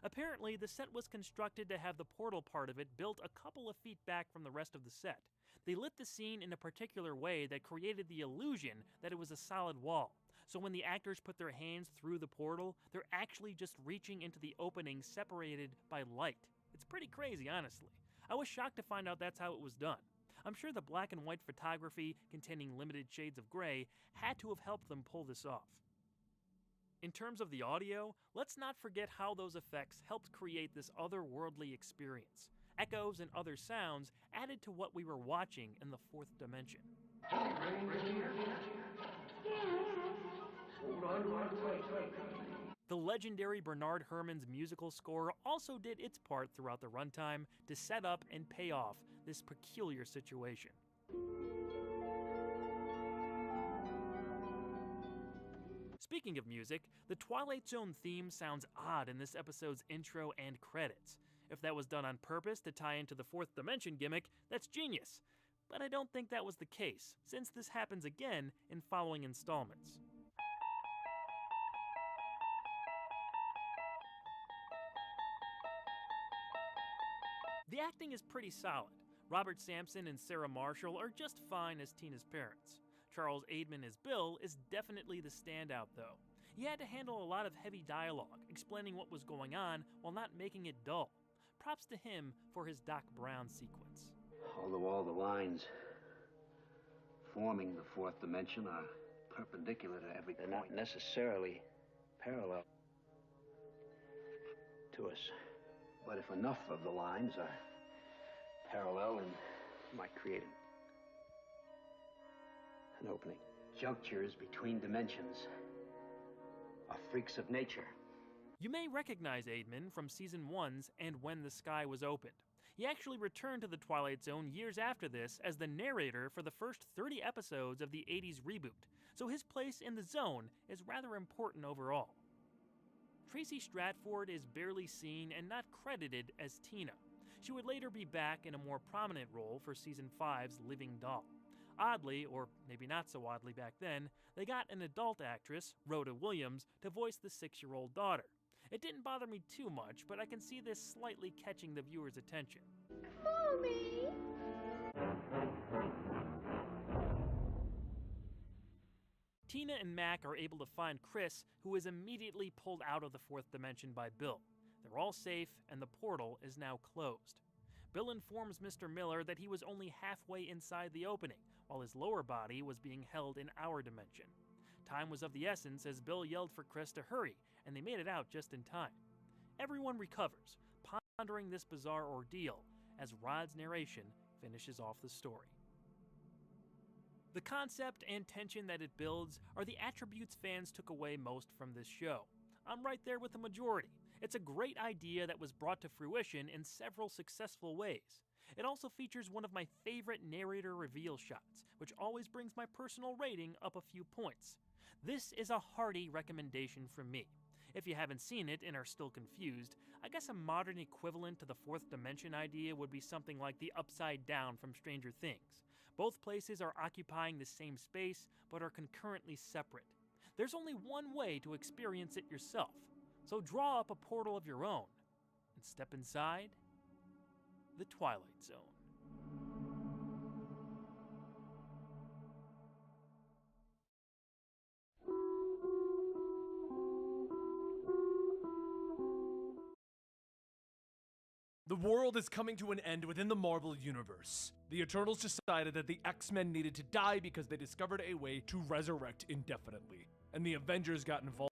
Apparently, the set was constructed to have the portal part of it built a couple of feet back from the rest of the set. They lit the scene in a particular way that created the illusion that it was a solid wall. So when the actors put their hands through the portal, they're actually just reaching into the opening separated by light. It's pretty crazy, honestly. I was shocked to find out that's how it was done. I'm sure the black and white photography, containing limited shades of gray, had to have helped them pull this off. In terms of the audio, let's not forget how those effects helped create this otherworldly experience. Echoes and other sounds added to what we were watching in the fourth dimension. The legendary Bernard Herrmann's musical score also did its part throughout the runtime to set up and pay off this peculiar situation. Speaking of music, the Twilight Zone theme sounds odd in this episode's intro and credits. If that was done on purpose to tie into the fourth dimension gimmick, that's genius. But I don't think that was the case, since this happens again in following installments. The acting is pretty solid. Robert Sampson and Sarah Marshall are just fine as Tina's parents. Charles Aidman as Bill is definitely the standout, though. He had to handle a lot of heavy dialogue, explaining what was going on while not making it dull. Props to him for his Doc Brown sequence. Although all the lines forming the fourth dimension are perpendicular to every point. They're not necessarily parallel to us. But if enough of the lines are parallel, then it might create an opening. Junctures between dimensions are freaks of nature. You may recognize Aidman from Season 1's And When the Sky Was Opened. He actually returned to the Twilight Zone years after this as the narrator for the first 30 episodes of the 80s reboot, so his place in the zone is rather important overall. Tracy Stratford is barely seen and not credited as Tina. She would later be back in a more prominent role for Season 5's Living Doll. Oddly, or maybe not so oddly back then, they got an adult actress, Rhoda Williams, to voice the 6-year-old daughter. It didn't bother me too much, but I can see this slightly catching the viewer's attention. Mommy! Tina and Mac are able to find Chris, who is immediately pulled out of the fourth dimension by Bill. They're all safe, and the portal is now closed. Bill informs Mr. Miller that he was only halfway inside the opening, while his lower body was being held in our dimension. Time was of the essence as Bill yelled for Chris to hurry, and they made it out just in time. Everyone recovers, pondering this bizarre ordeal, as Rod's narration finishes off the story. The concept and tension that it builds are the attributes fans took away most from this show. I'm right there with the majority. It's a great idea that was brought to fruition in several successful ways. It also features one of my favorite narrator reveal shots, which always brings my personal rating up a few points. This is a hearty recommendation from me. If you haven't seen it and are still confused, I guess a modern equivalent to the fourth dimension idea would be something like the Upside Down from Stranger Things. Both places are occupying the same space, but are concurrently separate. There's only one way to experience it yourself, so draw up a portal of your own and step inside the Twilight Zone. The world is coming to an end within the Marvel Universe. The Eternals decided that the X-Men needed to die because they discovered a way to resurrect indefinitely. And the Avengers got involved.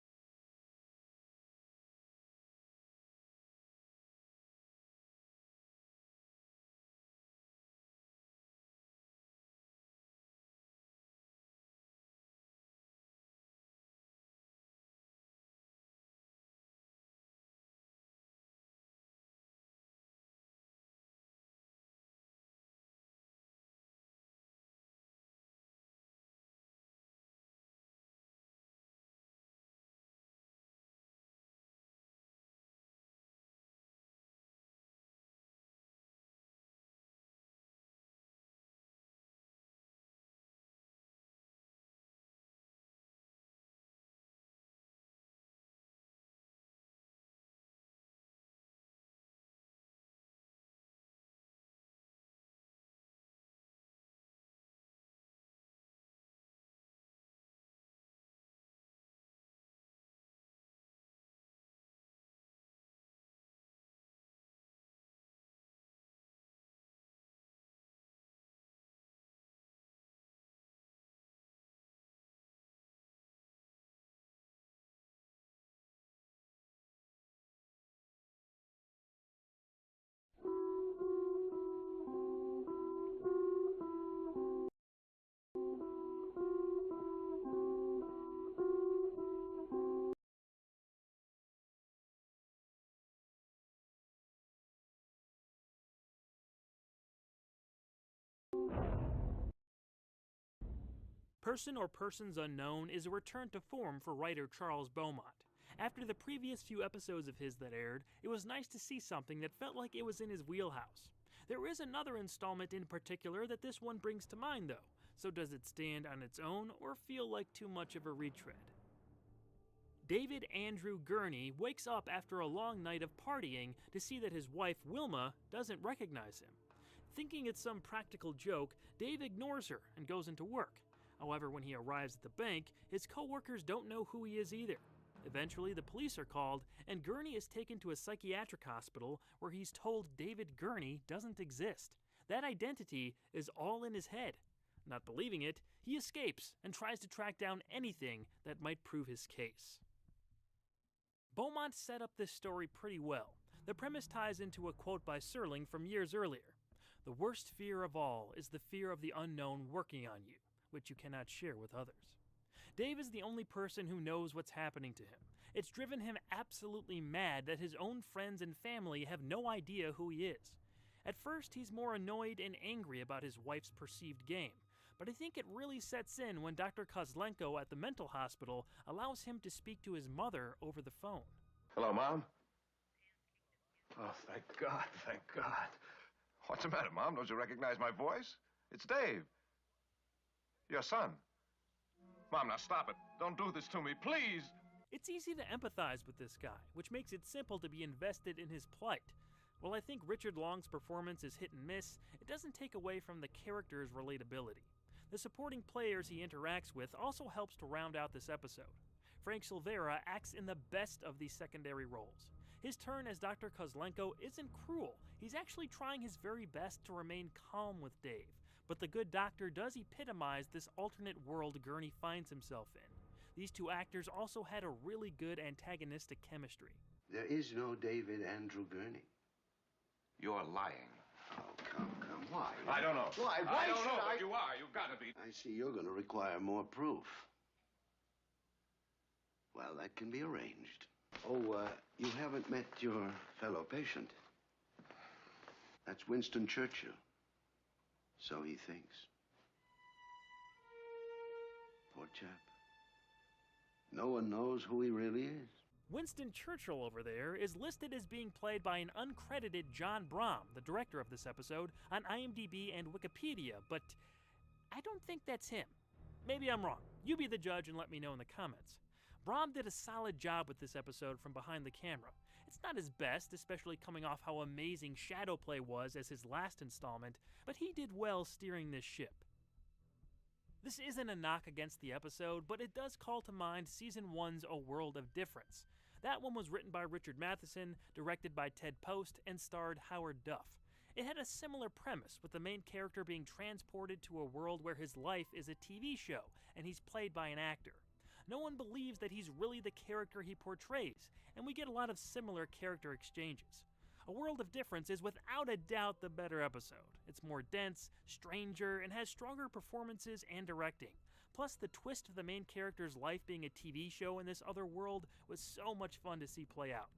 Person or Persons Unknown is a return to form for writer Charles Beaumont. After the previous few episodes of his that aired, it was nice to see something that felt like it was in his wheelhouse. There is another installment in particular that this one brings to mind though, so does it stand on its own or feel like too much of a retread? David Andrew Gurney wakes up after a long night of partying to see that his wife Wilma doesn't recognize him. Thinking it's some practical joke, Dave ignores her and goes into work. However, when he arrives at the bank, his co-workers don't know who he is either. Eventually, the police are called, and Gurney is taken to a psychiatric hospital where he's told David Gurney doesn't exist. That identity is all in his head. Not believing it, he escapes and tries to track down anything that might prove his case. Beaumont set up this story pretty well. The premise ties into a quote by Serling from years earlier. "The worst fear of all is the fear of the unknown working on you, which you cannot share with others." Dave is the only person who knows what's happening to him. It's driven him absolutely mad that his own friends and family have no idea who he is. At first, he's more annoyed and angry about his wife's perceived game, but I think it really sets in when Dr. Kozlenko at the mental hospital allows him to speak to his mother over the phone. Hello, Mom? Oh, thank God, thank God. What's the matter, Mom? Don't you recognize my voice? It's Dave. Your son. Mom, now stop it. Don't do this to me, please. It's easy to empathize with this guy, which makes it simple to be invested in his plight. While I think Richard Long's performance is hit and miss, it doesn't take away from the character's relatability. The supporting players he interacts with also helps to round out this episode. Frank Silvera acts in the best of these secondary roles. His turn as Dr. Kozlenko isn't cruel. He's actually trying his very best to remain calm with Dave. But the good doctor does epitomize this alternate world Gurney finds himself in. These two actors also had a really good antagonistic chemistry. There is no David Andrew Gurney. You're lying. Oh, come, why? I don't know. Why I don't should know, but you are. You've got to be. I see you're going to require more proof. Well, that can be arranged. Oh, you haven't met your fellow patient. That's Winston Churchill. So he thinks. Poor chap. No one knows who he really is. Winston Churchill over there is listed as being played by an uncredited John Brom, the director of this episode, on IMDb and Wikipedia, but I don't think that's him. Maybe I'm wrong. You be the judge and let me know in the comments. Brom did a solid job with this episode from behind the camera. It's not his best, especially coming off how amazing Shadowplay was as his last installment, but he did well steering this ship. This isn't a knock against the episode, but it does call to mind Season 1's A World of Difference. That one was written by Richard Matheson, directed by Ted Post, and starred Howard Duff. It had a similar premise, with the main character being transported to a world where his life is a TV show, and he's played by an actor. No one believes that he's really the character he portrays, and we get a lot of similar character exchanges. A World of Difference is without a doubt the better episode. It's more dense, stranger, and has stronger performances and directing. Plus, the twist of the main character's life being a TV show in this other world was so much fun to see play out.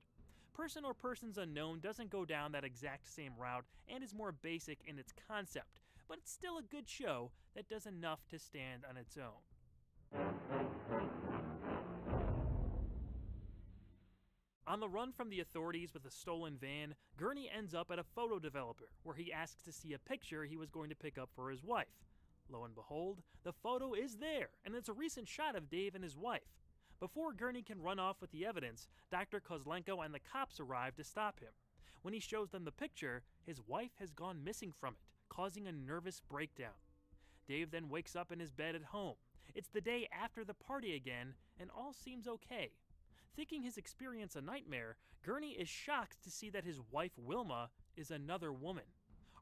Person or Persons Unknown doesn't go down that exact same route and is more basic in its concept, but it's still a good show that does enough to stand on its own. On the run from the authorities with a stolen van, Gurney ends up at a photo developer where he asks to see a picture he was going to pick up for his wife. Lo and behold, the photo is there, and it's a recent shot of Dave and his wife. Before Gurney can run off with the evidence, Dr. Kozlenko and the cops arrive to stop him. When he shows them the picture, his wife has gone missing from it, causing a nervous breakdown. Dave then wakes up in his bed at home. It's the day after the party again, and all seems okay. Thinking his experience a nightmare, Gurney is shocked to see that his wife Wilma is another woman.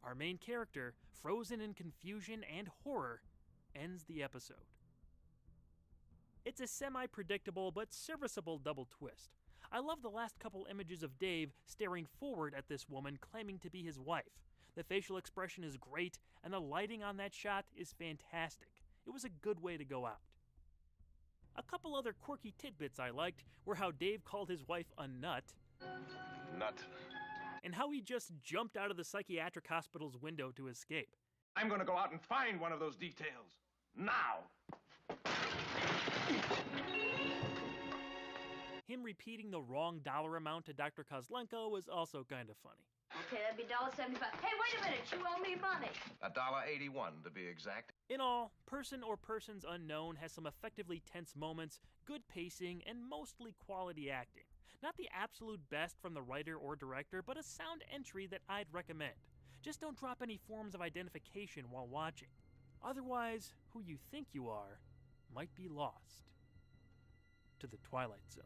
Our main character, frozen in confusion and horror, ends the episode. It's a semi-predictable but serviceable double twist. I love the last couple images of Dave staring forward at this woman claiming to be his wife. The facial expression is great, and the lighting on that shot is fantastic. It was a good way to go out. A couple other quirky tidbits I liked were how Dave called his wife a nut. Nut. And how he just jumped out of the psychiatric hospital's window to escape. I'm going to go out and find one of those details. Now! Him repeating the wrong dollar amount to Dr. Kozlenko was also kind of funny. Okay, that'd be $1.75. Hey, wait a minute, you owe me money. $1.81 to be exact. In all, Person or Persons Unknown has some effectively tense moments, good pacing, and mostly quality acting. Not the absolute best from the writer or director, but a sound entry that I'd recommend. Just don't drop any forms of identification while watching. Otherwise, who you think you are might be lost to the Twilight Zone.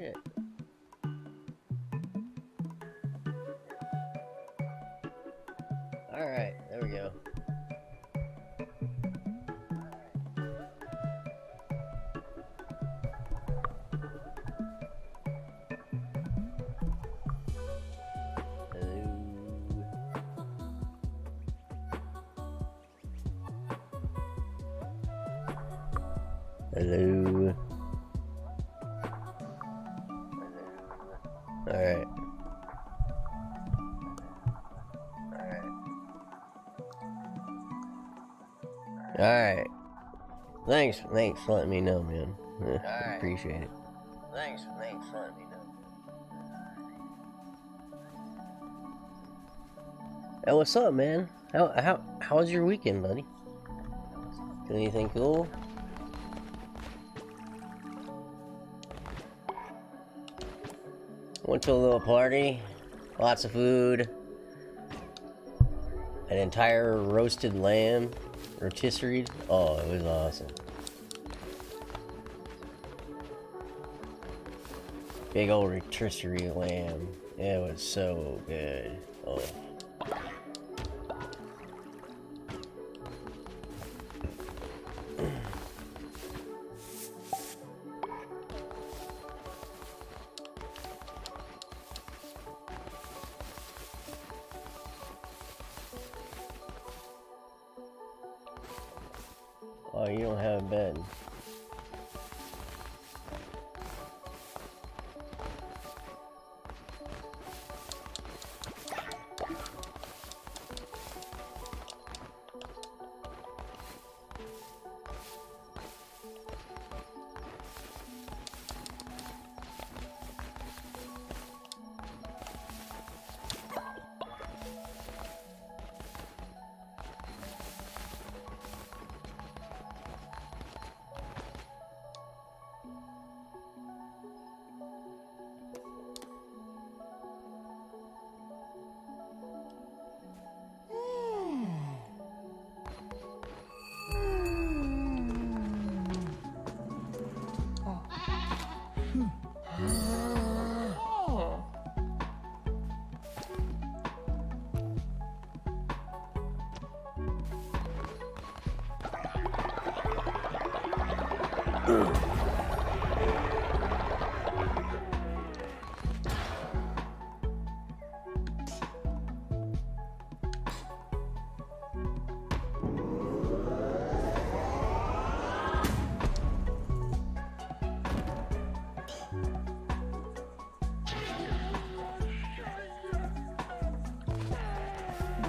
shit. Alright, there we go. Hello. Alright. Alright. Thanks for letting me know, man. Appreciate it. Thanks for letting me know. Hey, what's up, man? How was your weekend, buddy? Do anything cool? Went to a little party, lots of food, an entire roasted lamb, rotisserie. Oh, it was awesome. Big old rotisserie lamb. It was so good. Oh. Oh, you don't have a bed.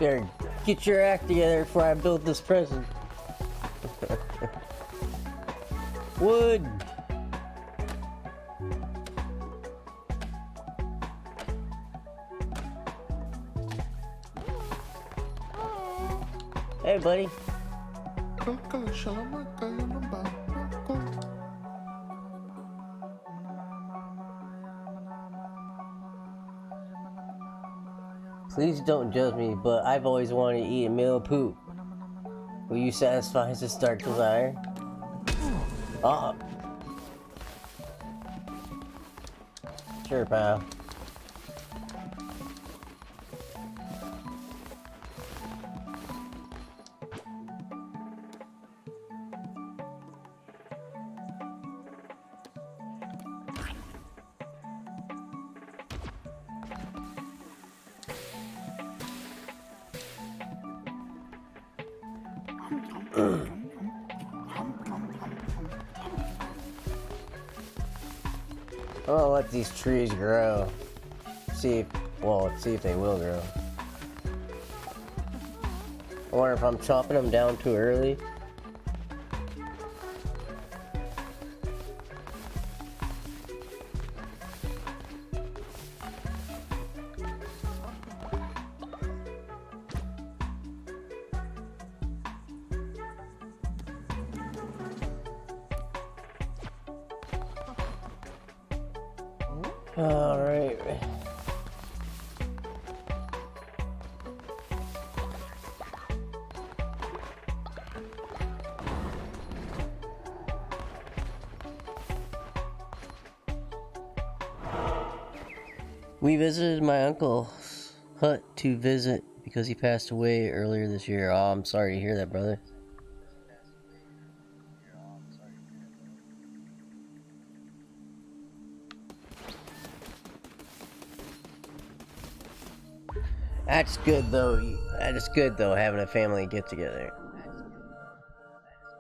Better get your act together before I build this prison. Wood! Hey, buddy. Please don't judge me, but I've always wanted to eat a meal of poop. Will you satisfy this dark desire? Oh. Sure, pal. I'm gonna let these trees grow. See if they will grow. I wonder if I'm chopping them down too early. All right. We visited my uncle's hut to visit because he passed away earlier this year. Oh, I'm sorry to hear that, brother. That's good though. That is good though, having a family get together.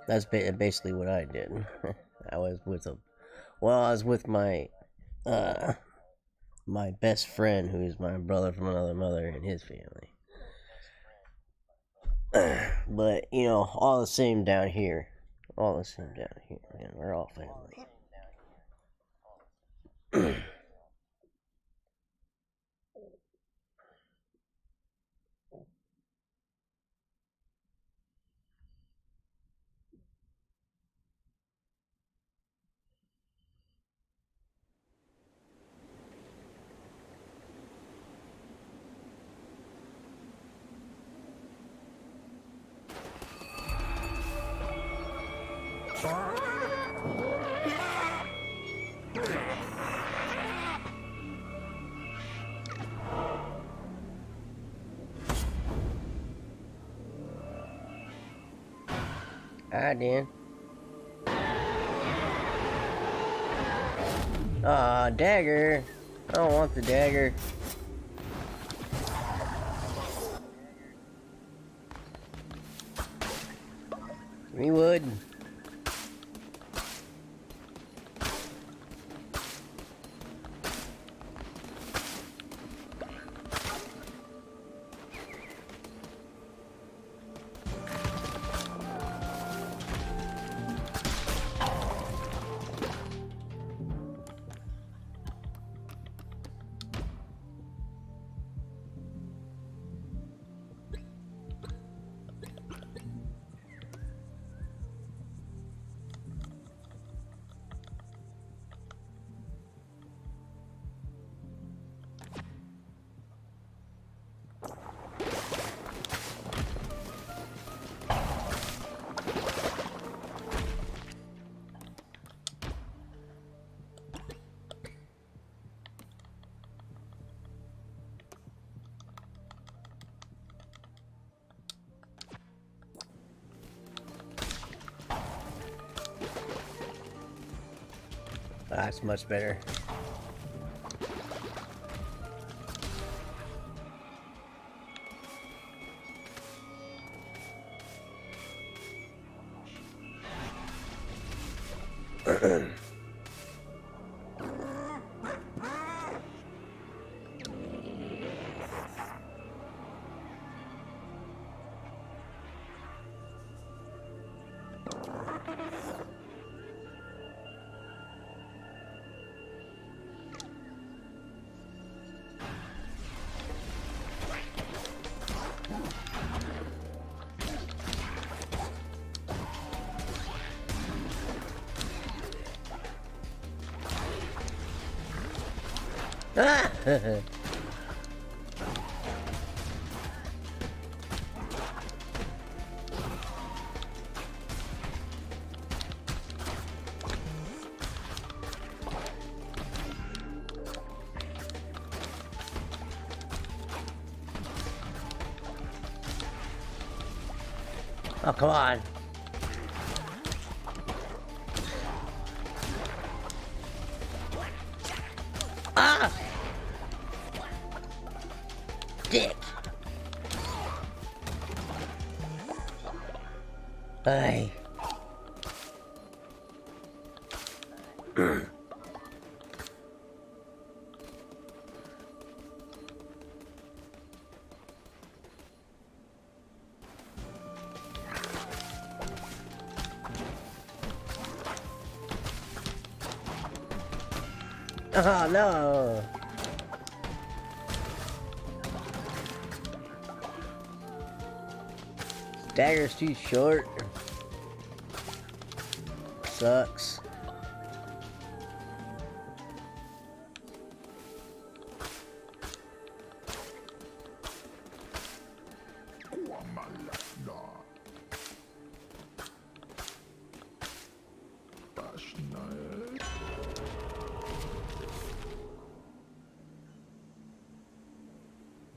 That's basically what I did. I was with my my best friend, who is my brother from another mother, and his family. But you know, all the same down here. All the same down here, man. We're all family. I did. Ah, dagger. I don't want the dagger. We would. That's much better. Ah! Oh, come on. Ah! Dick. Aye. Oh no! Dagger's too short. Sucks.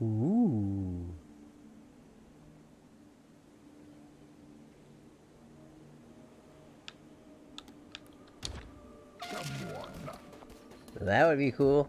Ooh. That would be cool.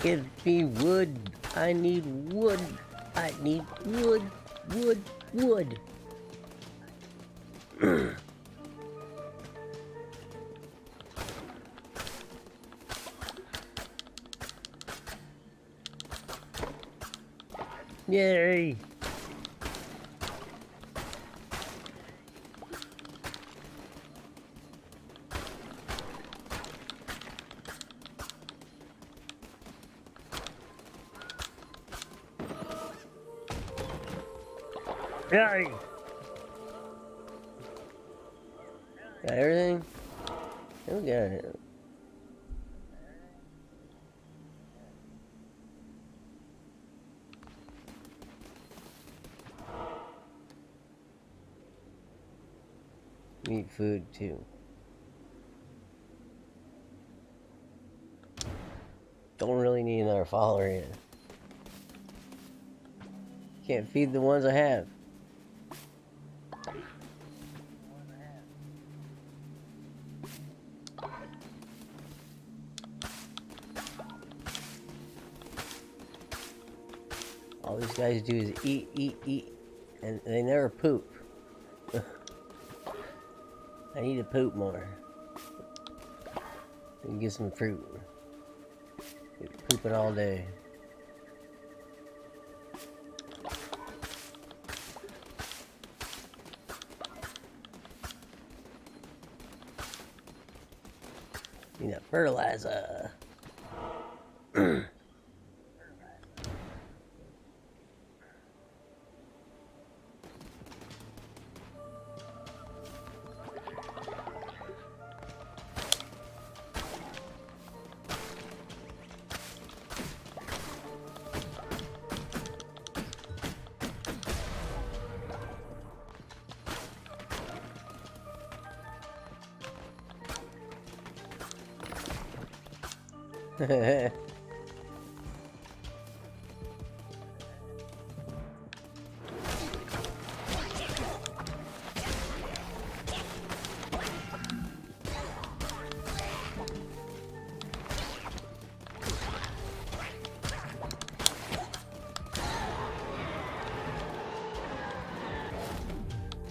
Give me wood. I need wood. I need wood. Wood. Wood. Yay. Yay! Got everything? We got it. Need food too. Don't really need another follower yet. Can't feed the ones I have. All these guys do is eat, eat, eat, and they never poop. I need to poop more. And get some fruit. Pooping all day. Need that fertilizer.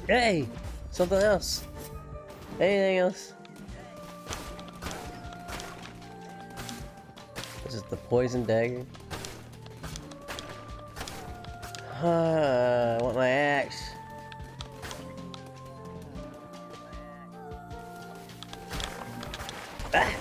Hey, something else. Anything else? This is the poison dagger. I want my axe. Ah.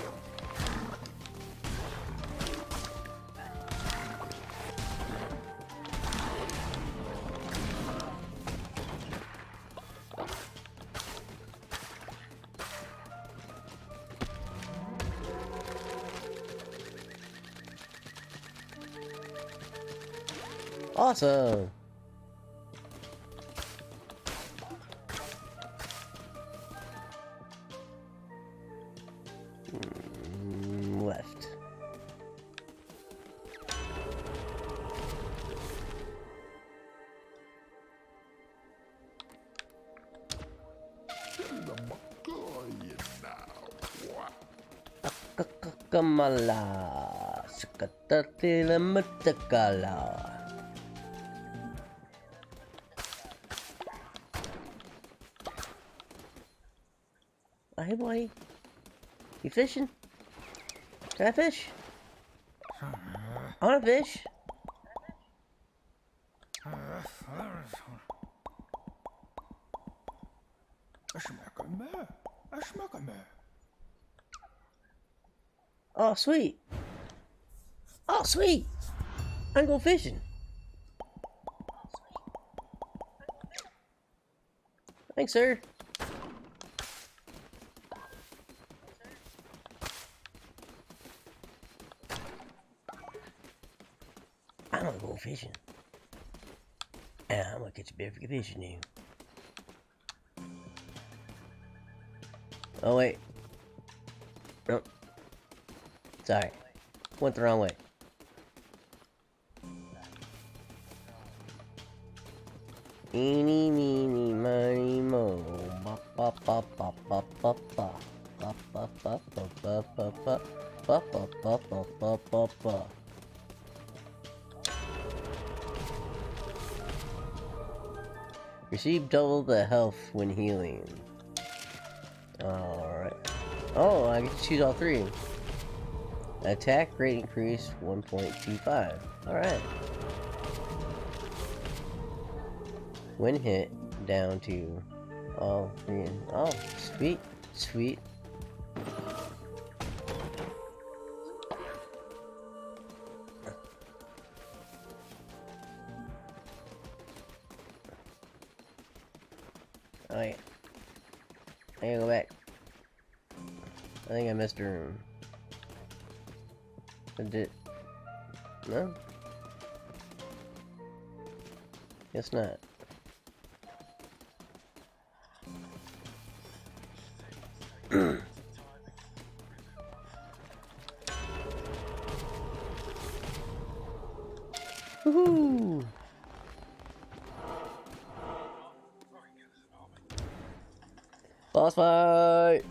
Awesome. Left. Kamala, Sakatatila Matakala. Hey boy, you fishing? Can I fish? I want to fish. Oh sweet. Oh sweet. I can go fishing. Thanks, sir. I'm gonna go fishing. And I'm gonna catch a big fish now. Oh wait. Nope. Sorry. Went the wrong way. Eeny, meeny, miny, mo. Ba ba ba ba ba ba ba. Ba ba ba ba ba ba ba. Ba ba ba ba ba ba ba. Receive double the health when healing. Alright. Oh, I get to choose all three. Attack rate increase 1.25. Alright. When hit, down to all three. Oh, sweet. Sweet. Alright. I gotta go back. I think I missed a room. I did. No? Guess not. Woohoo! Boss fight!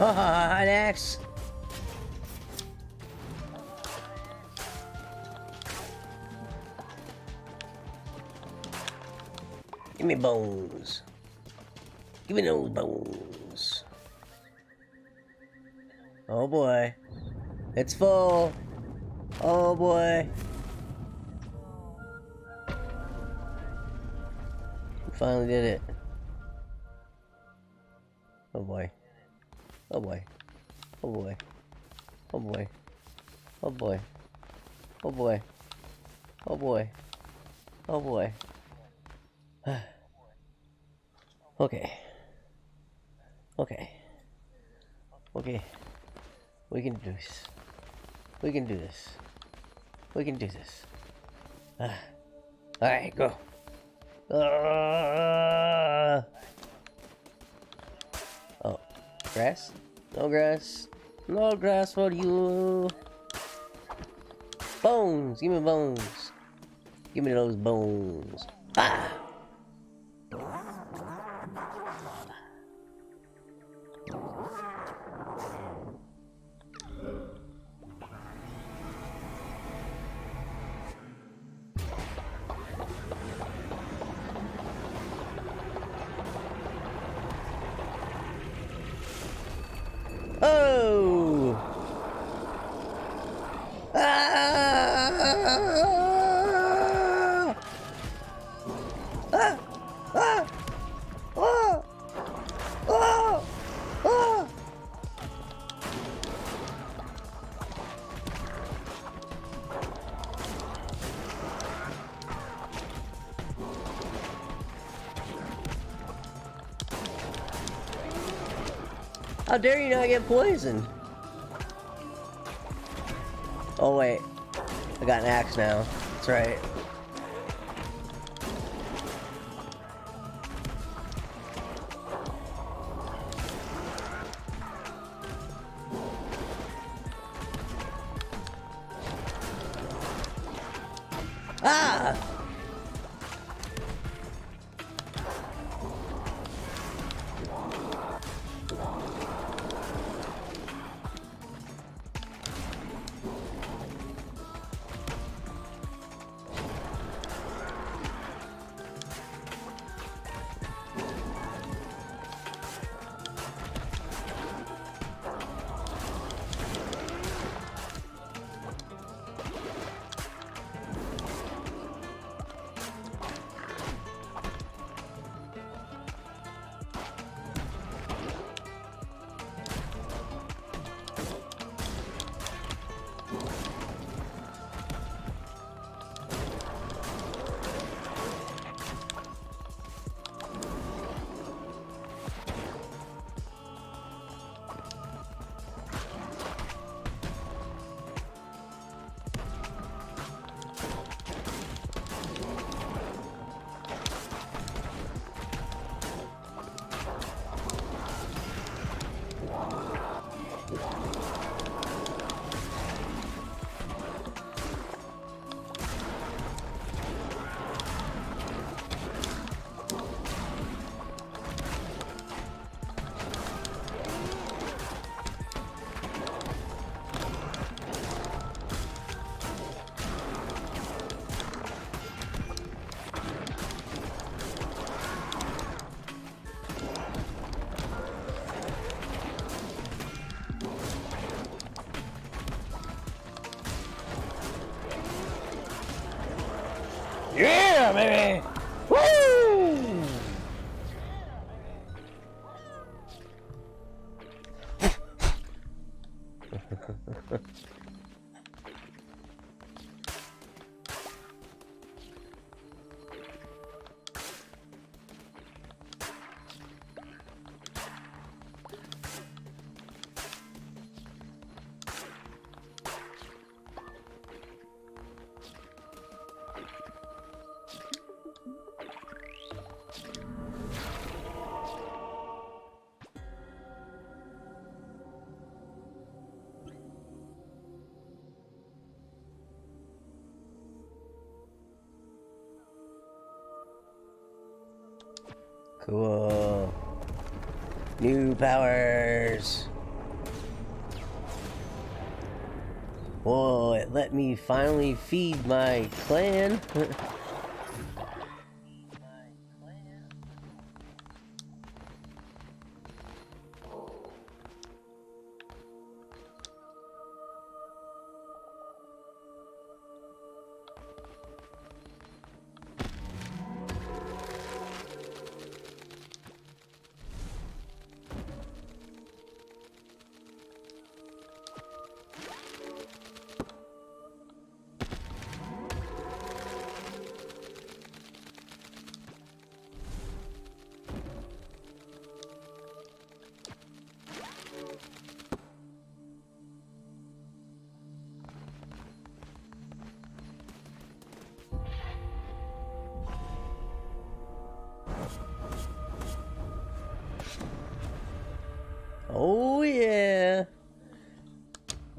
Oh, hot axe. Give me bones. Give me those bones. Oh boy. It's full. Oh boy. We finally did it. Oh boy. Oh boy. Oh boy. Oh boy. Oh boy. Oh boy. Oh boy. Oh boy. Okay. Okay. Okay. We can do this. We can do this. We can do this. Alright, go. Oh, grass? No grass. No grass for you. Bones! Give me bones. Give me those bones. Ah! Oh! Ah! Ah! Ah! Ah! Ah! Ah! How dare you not get poisoned? Oh wait, I got an axe now. That's right. Ah! Yeah, baby! Woo! Cool. New powers. Whoa, it let me finally feed my clan. Oh yeah.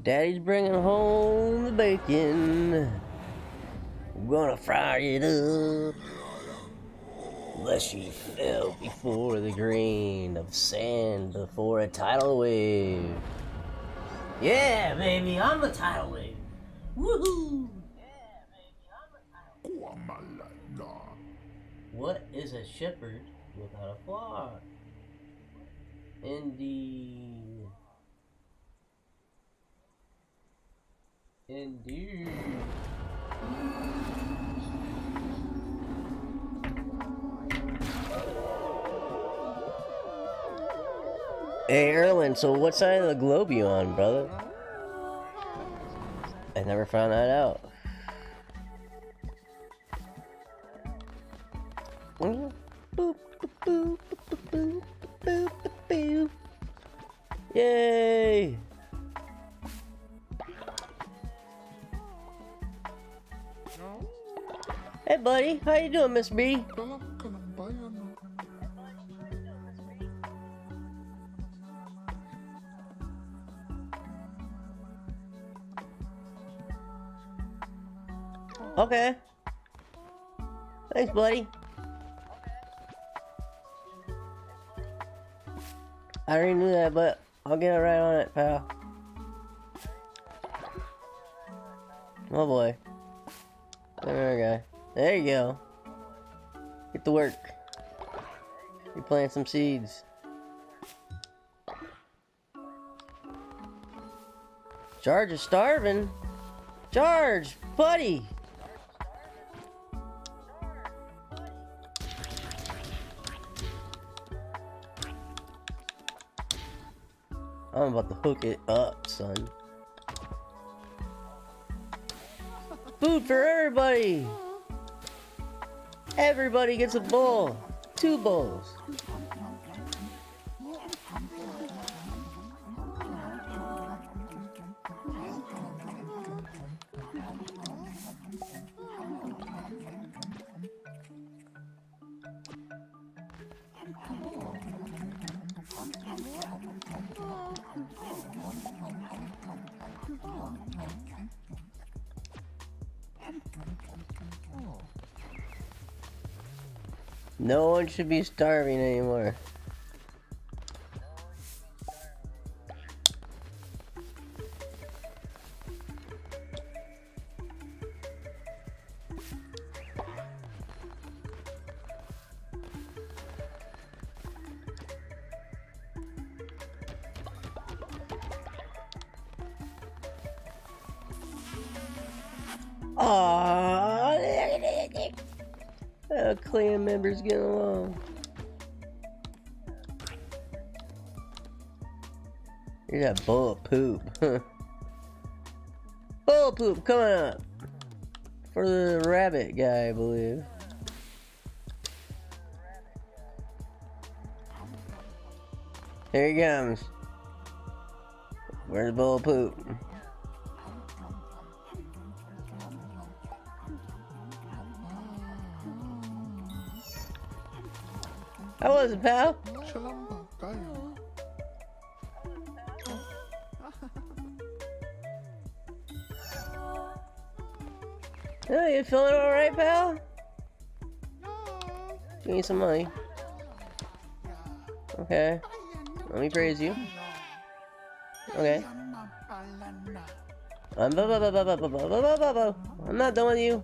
Daddy's bringing home the bacon. We're gonna fry it up. Lest she fell before the grain of sand before a tidal wave. Yeah, baby, I'm the tidal wave. Woohoo! What is a shepherd without a flock? Indeed. Indeed. Hey Erwin, so what side of the globe you on, brother? I never found that out. Yay! Hey buddy, how you doing, Miss B? Okay. Thanks, buddy. I already knew that, but I'll get right on it, pal. Oh boy. There we go. There you go. Get to work. You're planting some seeds. Charge is starving. Charge, buddy. I'm about to hook it up, son. Food for everybody! Everybody gets a bowl. 2 bowls. No one should be starving anymore. Clan members get along. Here's that bull of poop. Bull of poop coming up for the rabbit guy, I believe. Here he comes. Where's the bull of poop? How was it, pal? Oh, you feeling alright, pal? Give me some money. Okay. Let me praise you. Okay. I'm not done with you.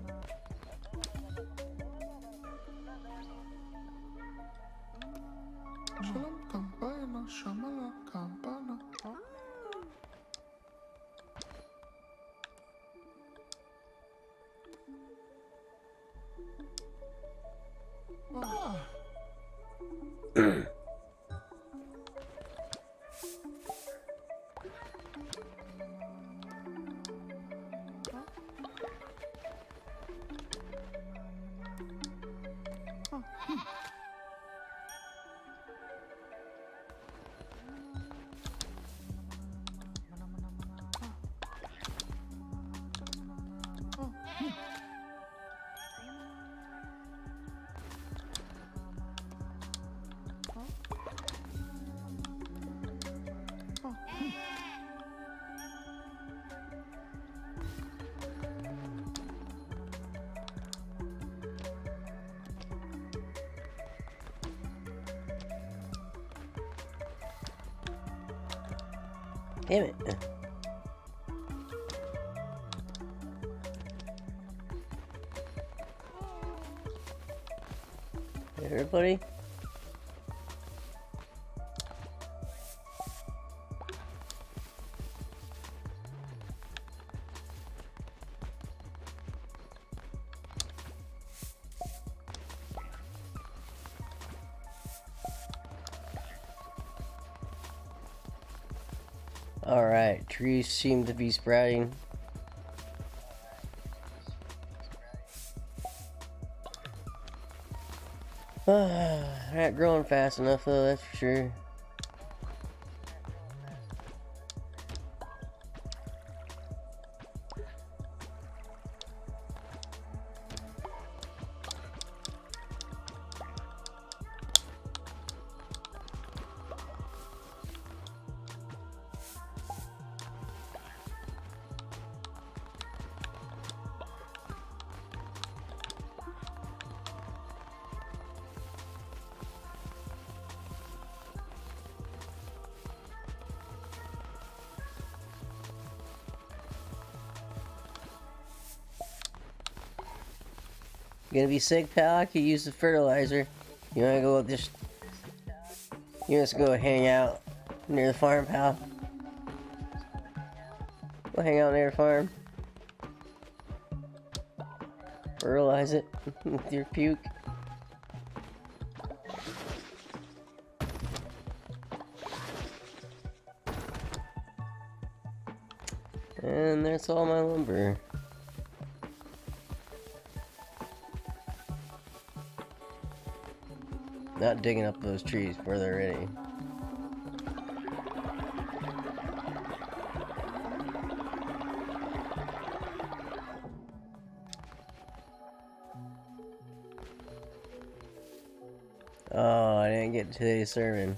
Damn it. Everybody? Alright, trees seem to be sprouting. Not growing fast enough though, that's for sure. You gonna be sick, pal? I could use the fertilizer. You wanna go just... You just go hang out near the farm, pal? Go hang out near the farm. Fertilize it with your puke. And that's all my lumber. Not digging up those trees before they're ready. Oh, I didn't get today's sermon.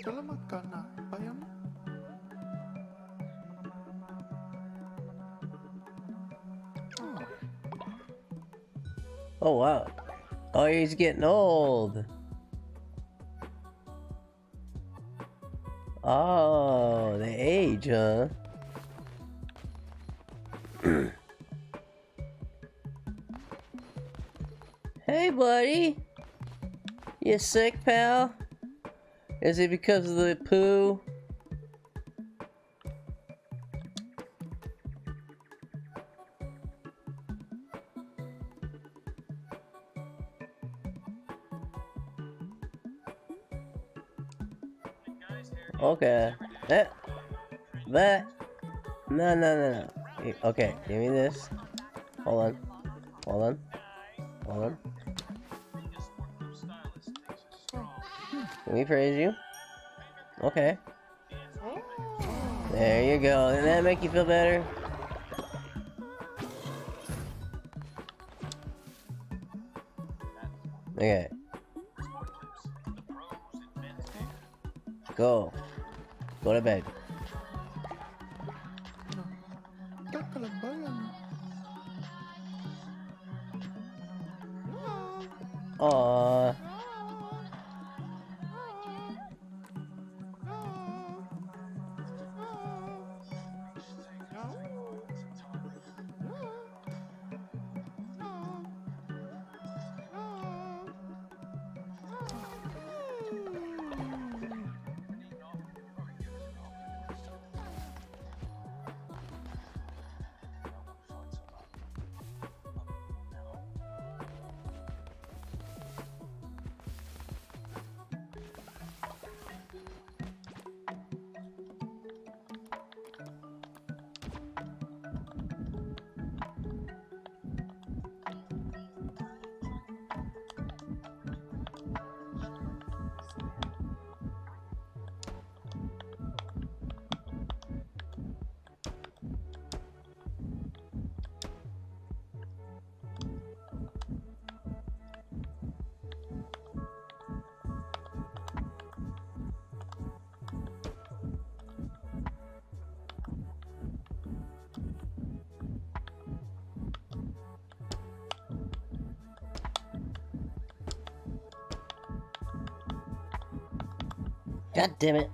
Selamat ka na, bayan? Oh wow. Oh, he's getting old. Oh, the age, huh? Hey, buddy. You sick, pal? Is it because of the poo? Okay. That. No. Okay, give me this. Hold on. Hold on. Can we praise you? Okay. There you go. Did that make you feel better? Okay. Go. Go to bed. Aww. God damn it.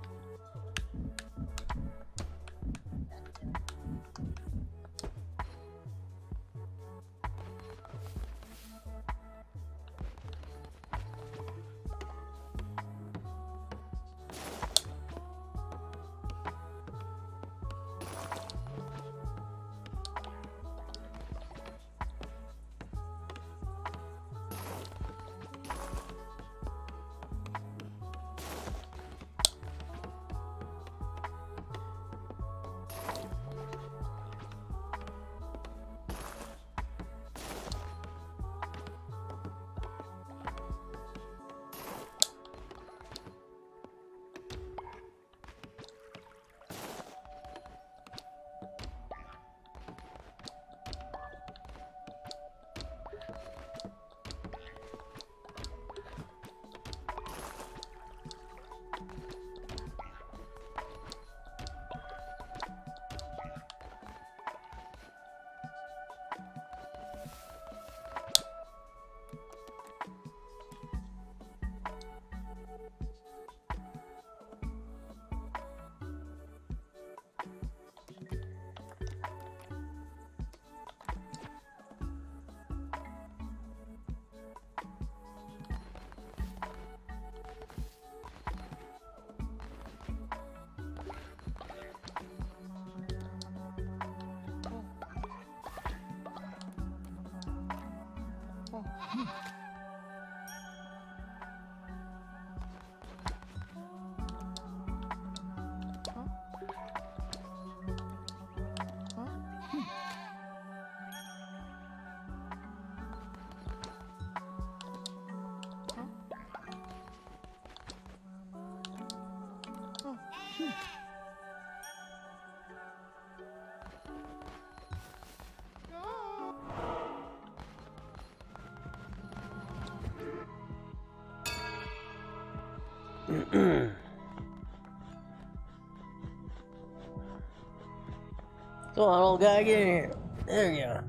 Come on, old guy, get in here. There you go.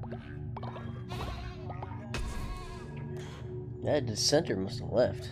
That dissenter must have left.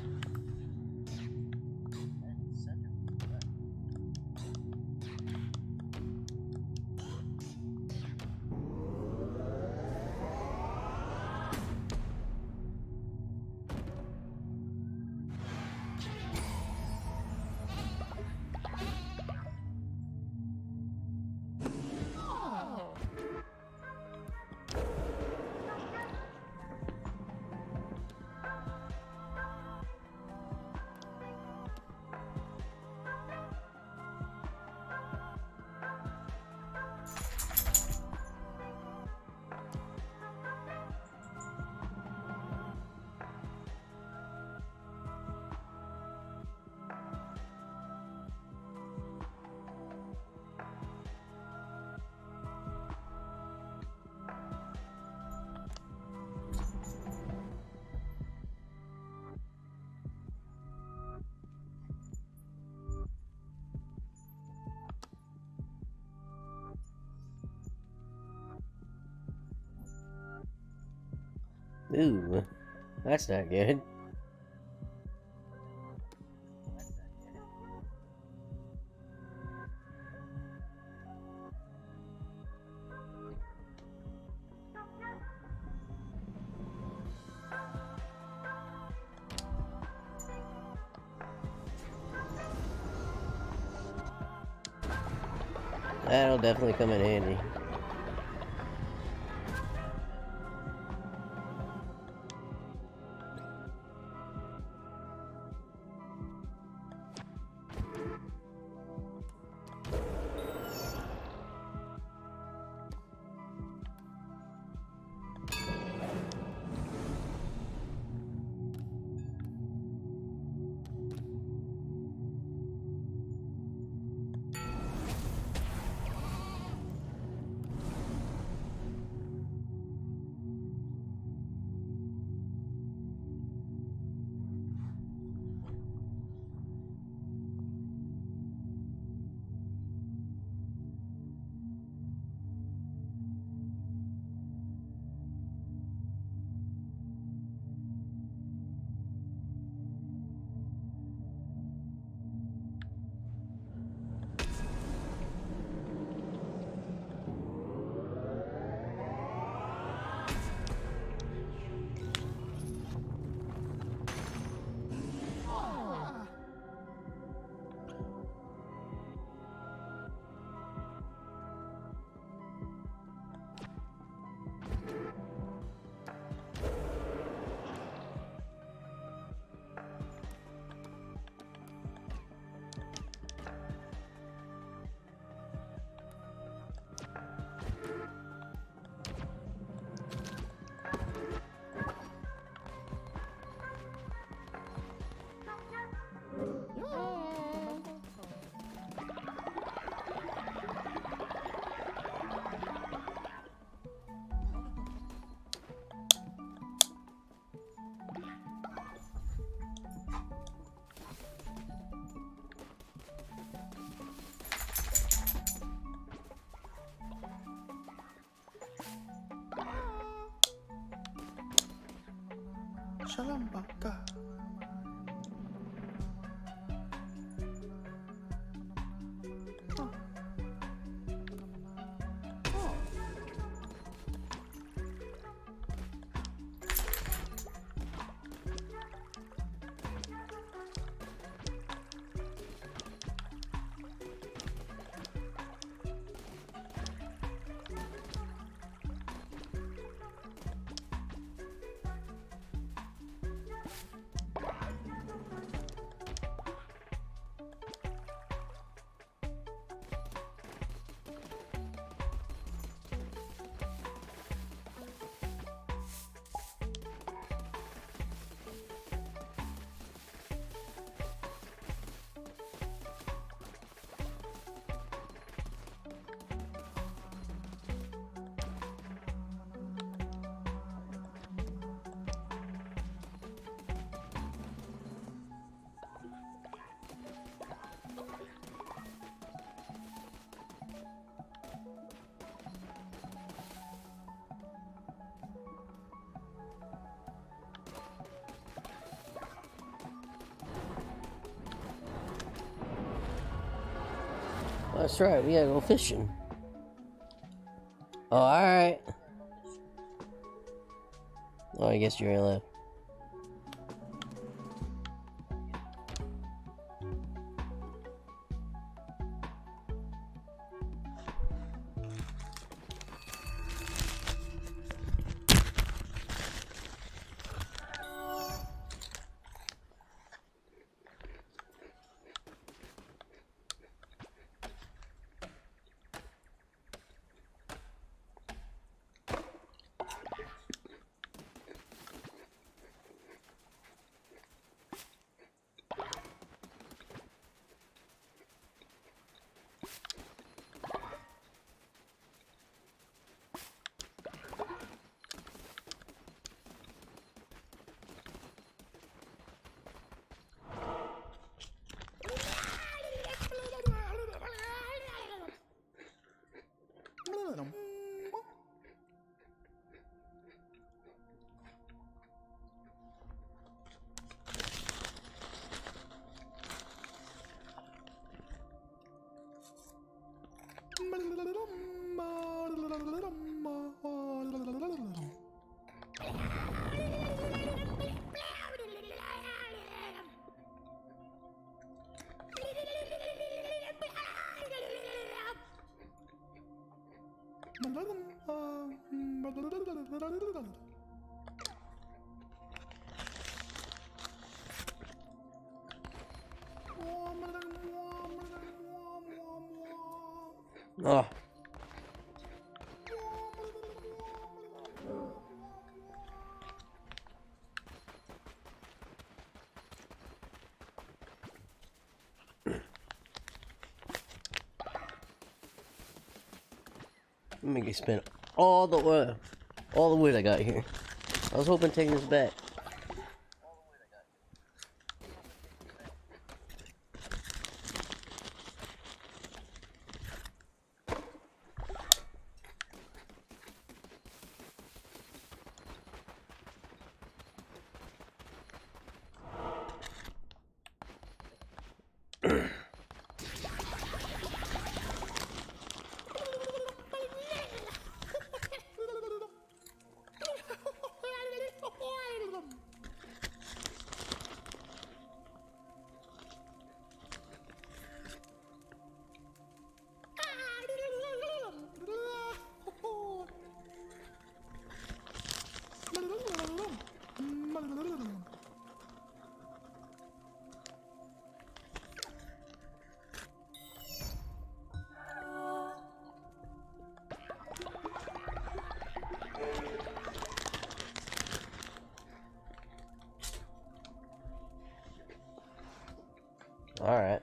Ooh, that's not good. That'll definitely come in handy. Shalom, Baka. That's right, we gotta go fishing. Oh, alright. Oh, I guess you're left. Oh. Let me get spent all the wood I got here. I was hoping to take this back. All right.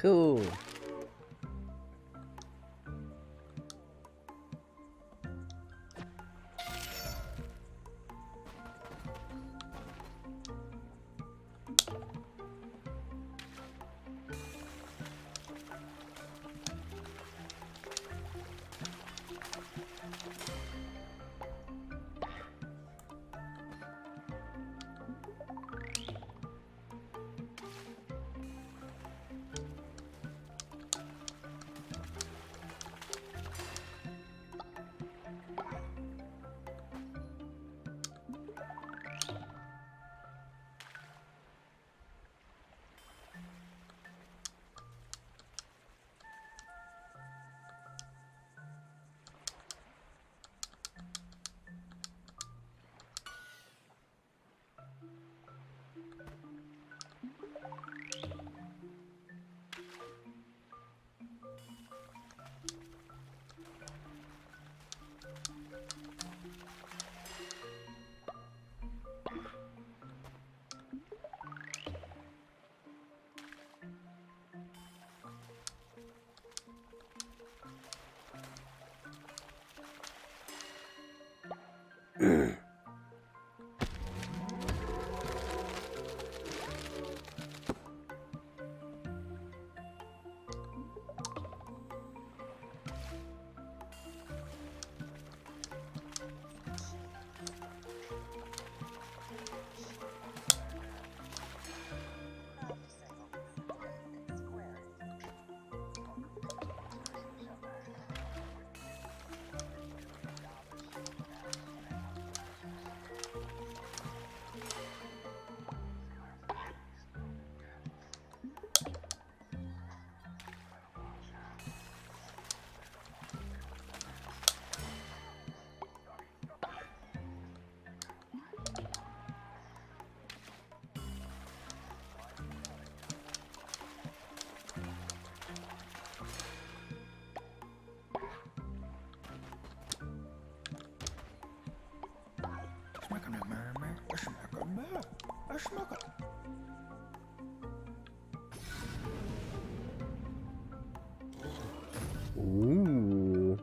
Cool. Ooh.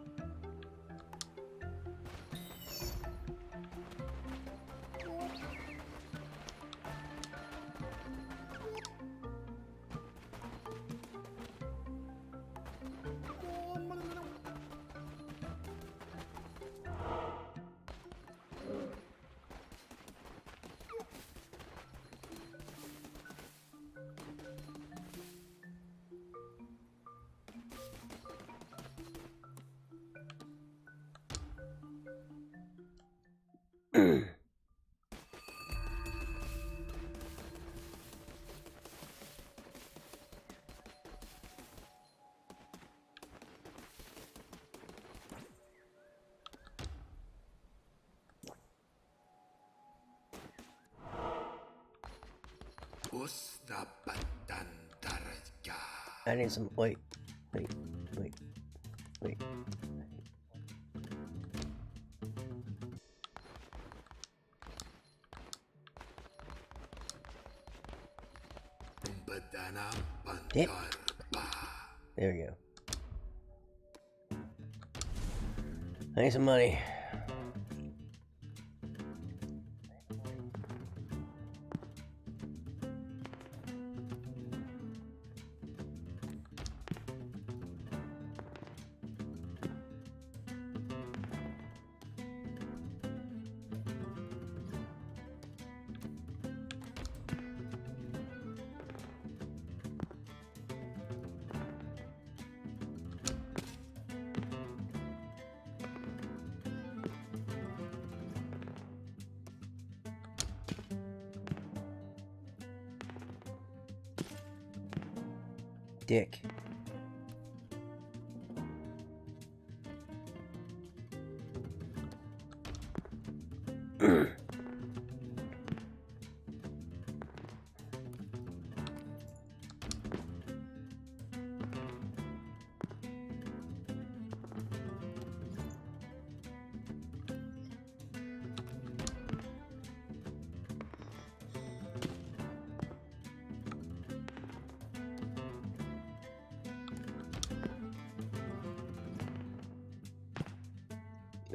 I need some. Wait. Dip. There we go. I need some money. Dick.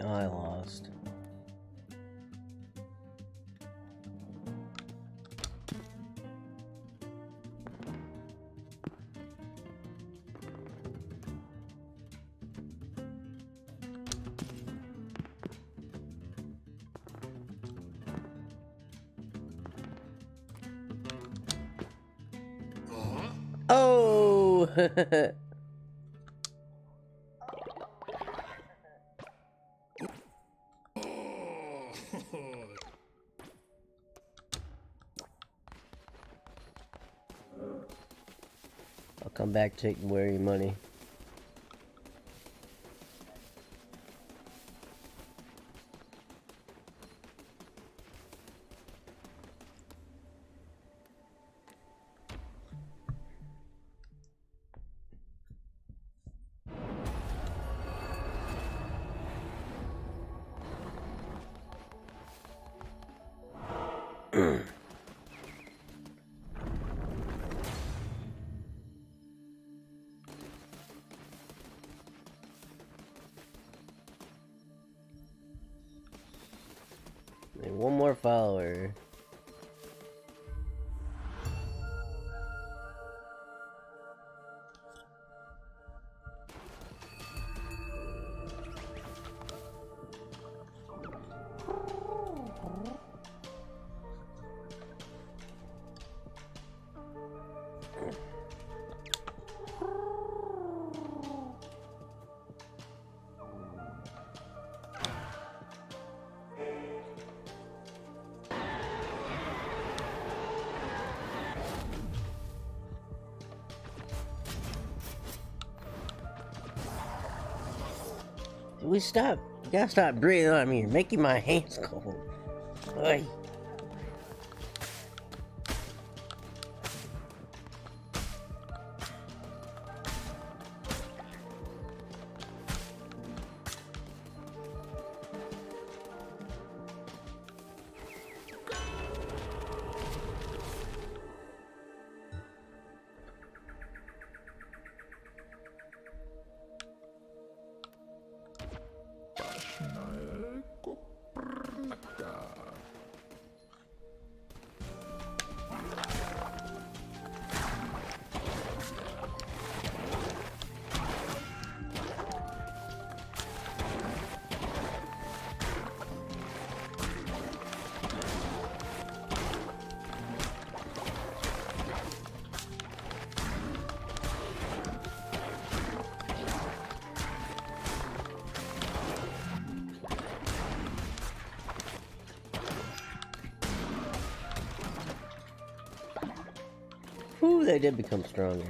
I lost. Oh! I'll come back, take away your money. And one more follower. We stop. You gotta stop breathing on me. You're making my hands cold. Oy. Ooh, they did become stronger.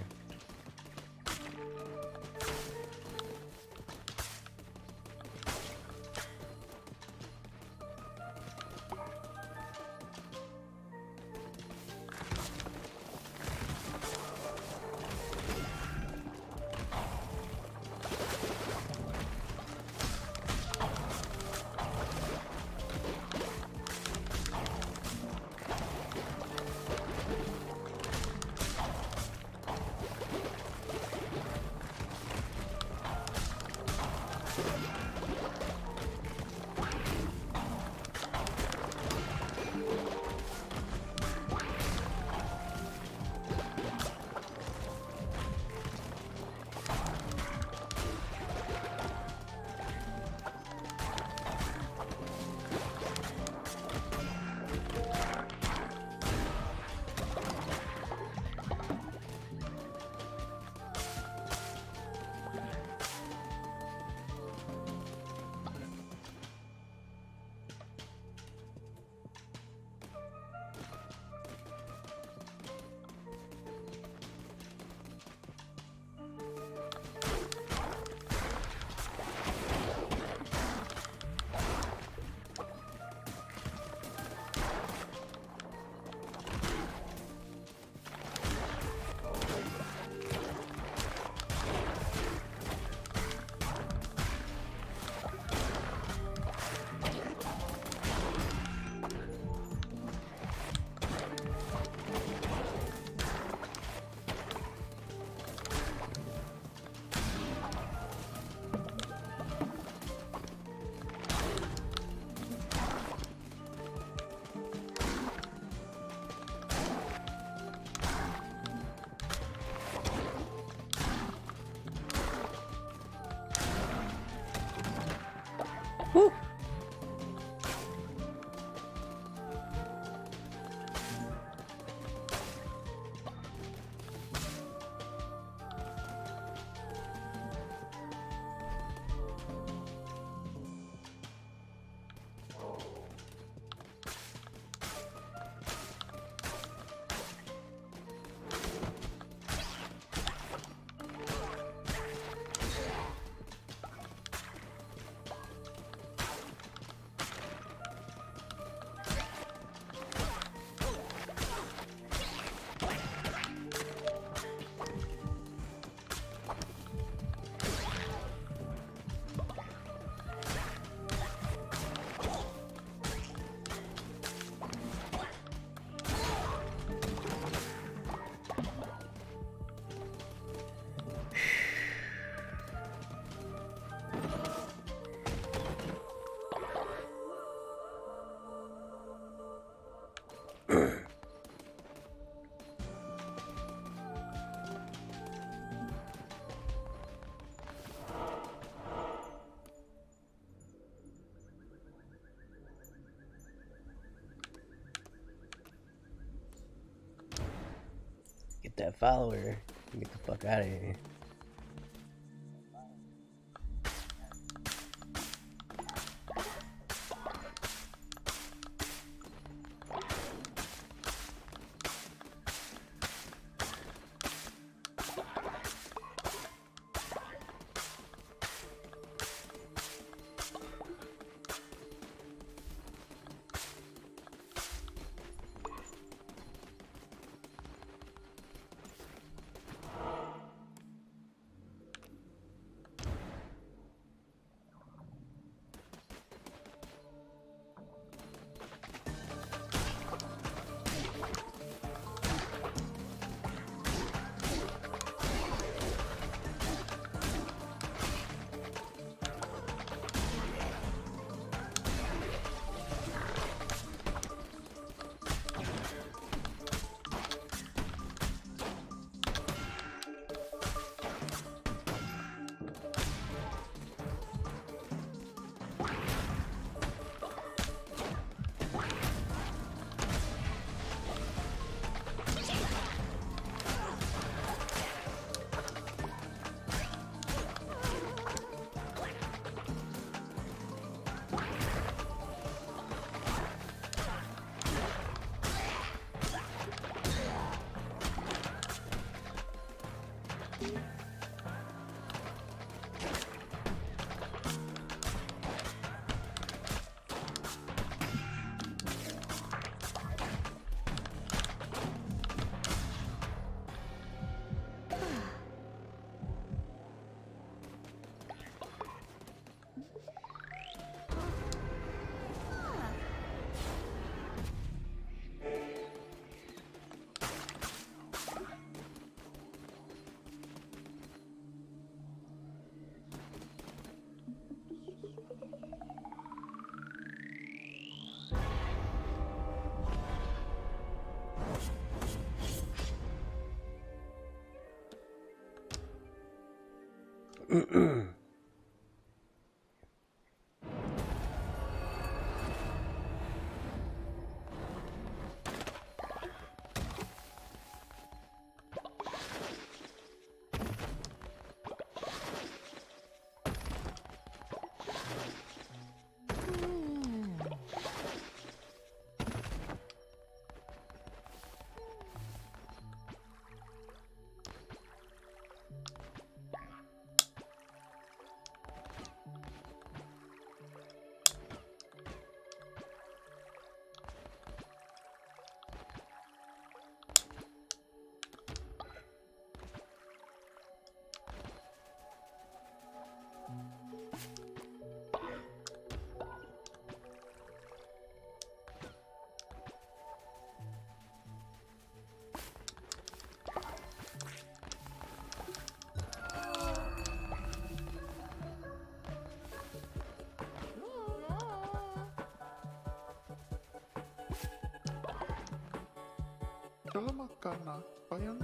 Get that follower. Get the fuck out of here. Udah makan apa yang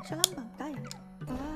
가까이. 와.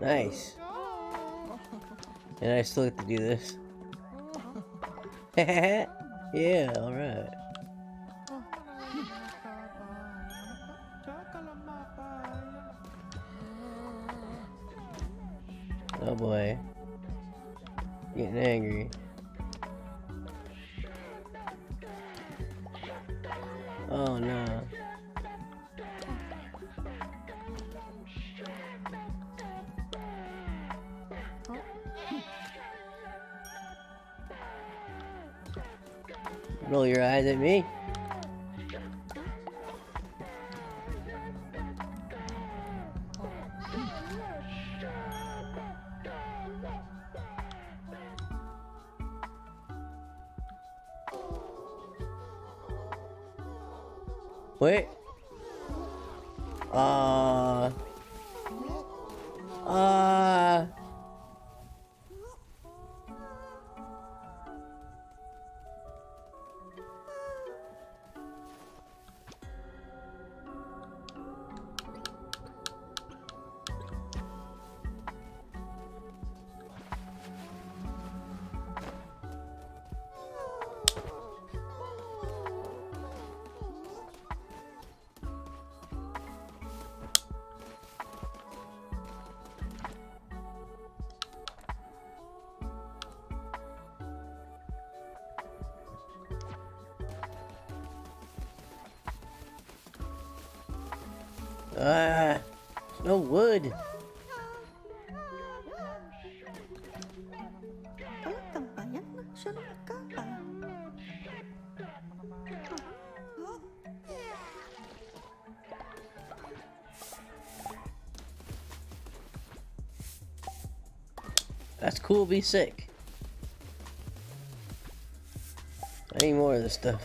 Nice. And I still get to do this. Yeah, alright. Oh boy. Getting angry. Oh no. Roll your eyes at me. Wait. No wood. That's cool, be sick. I need more of this stuff.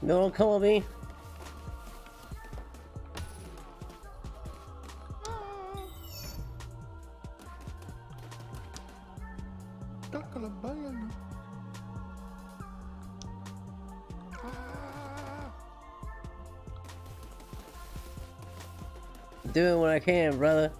Don't come with me. Doing what I can, brother.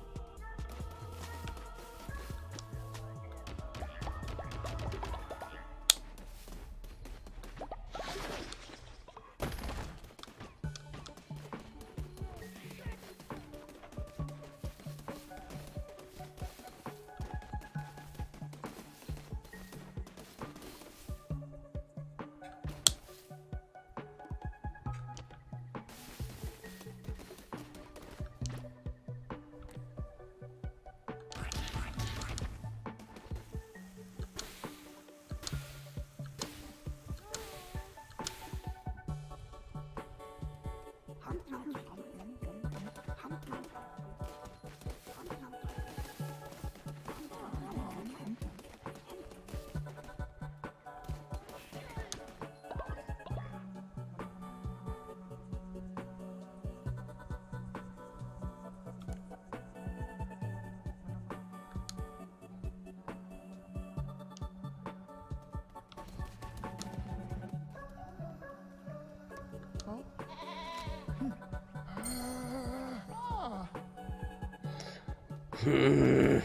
Hmm.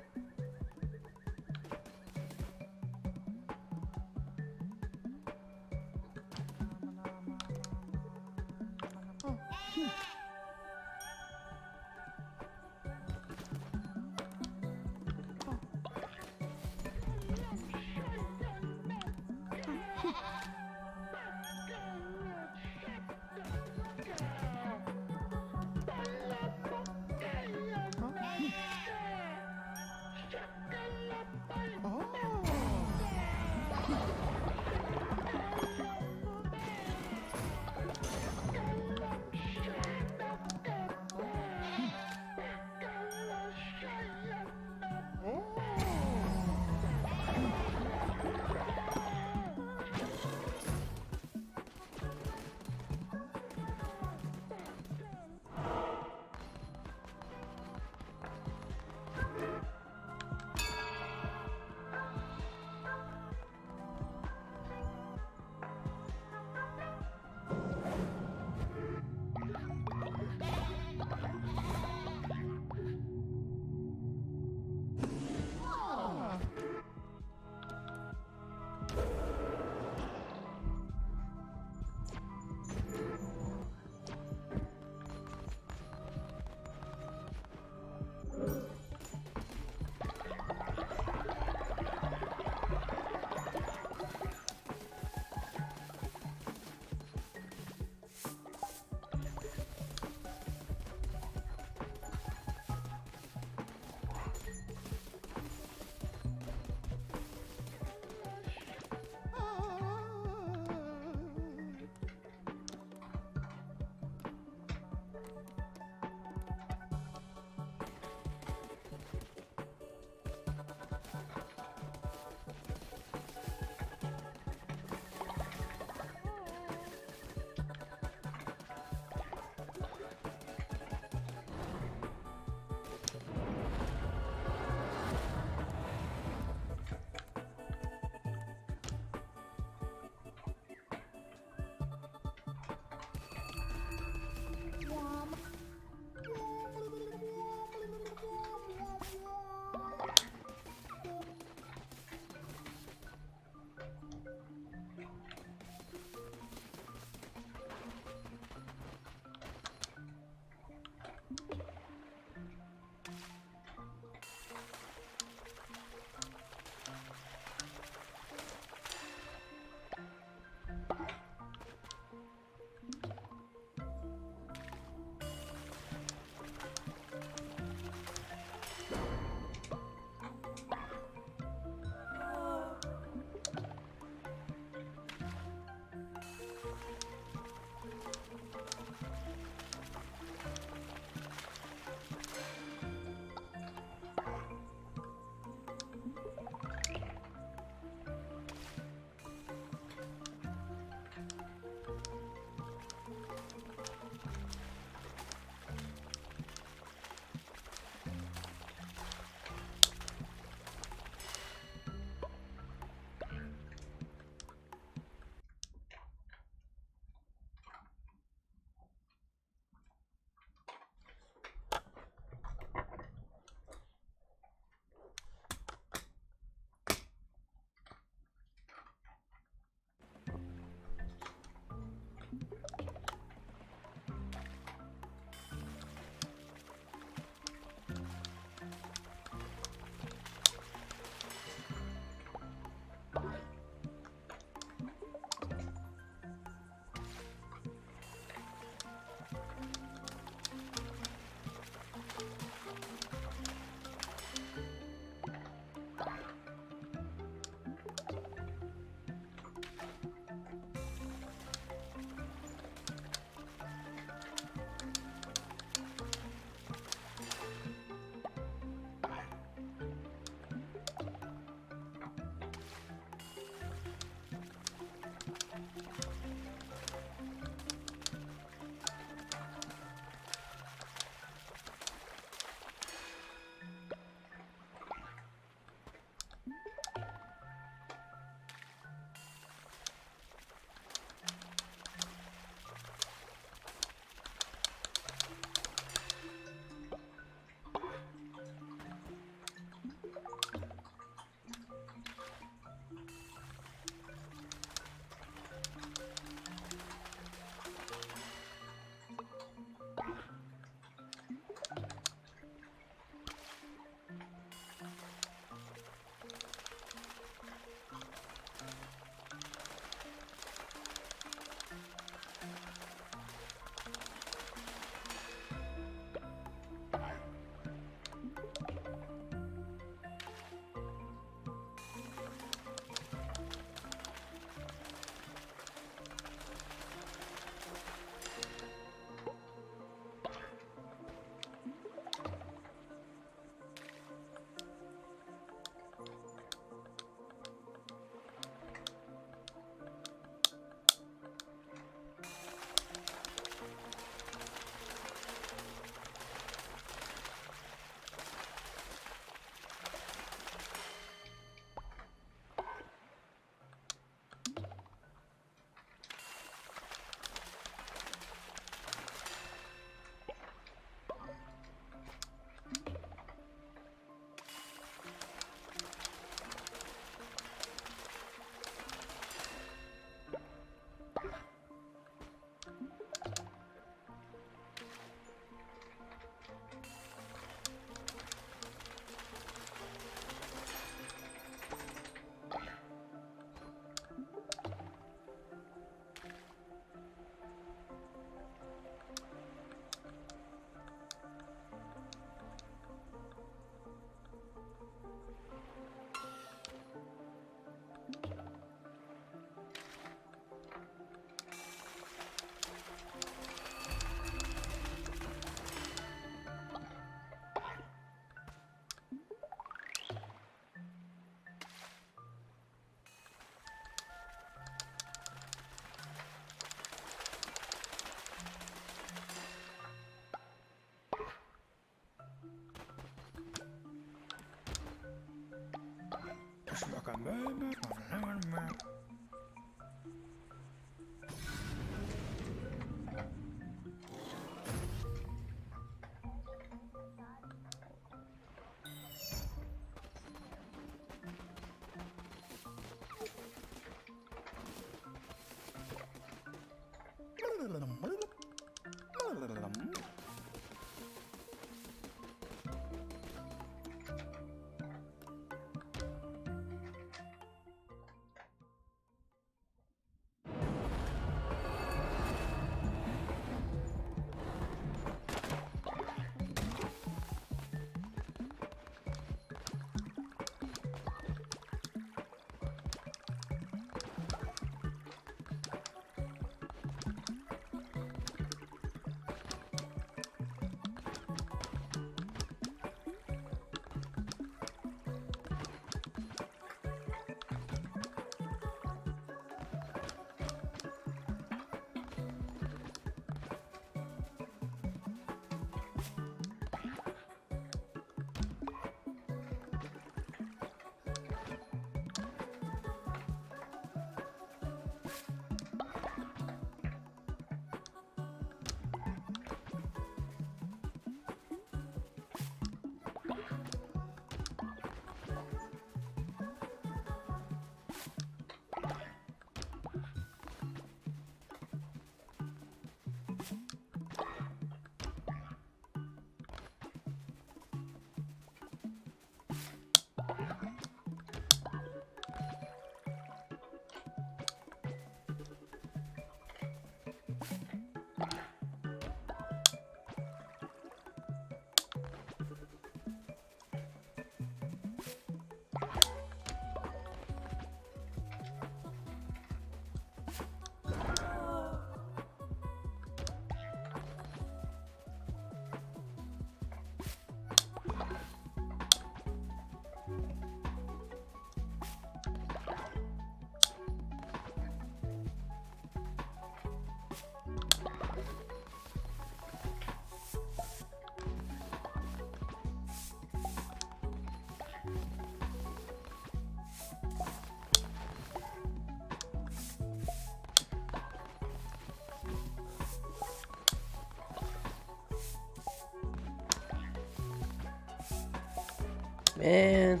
Man,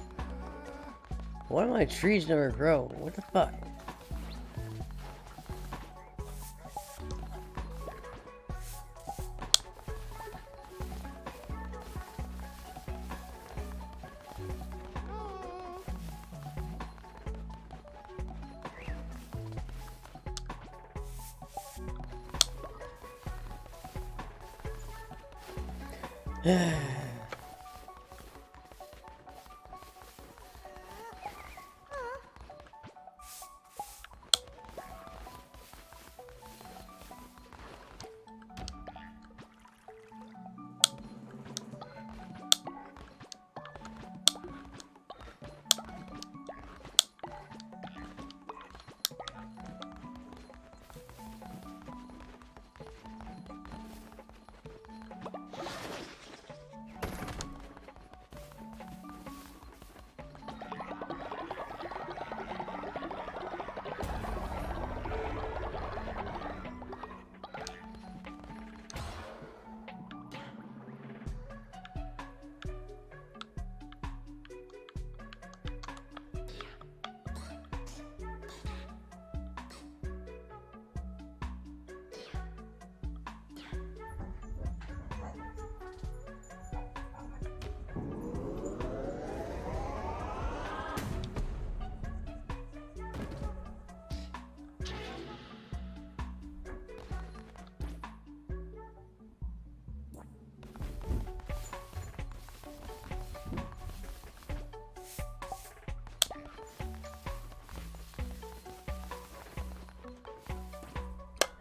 why do my trees never grow? What the fuck?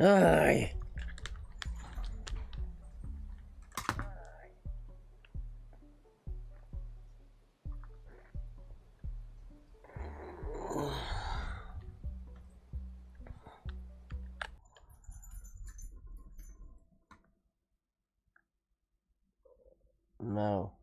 Aye. No.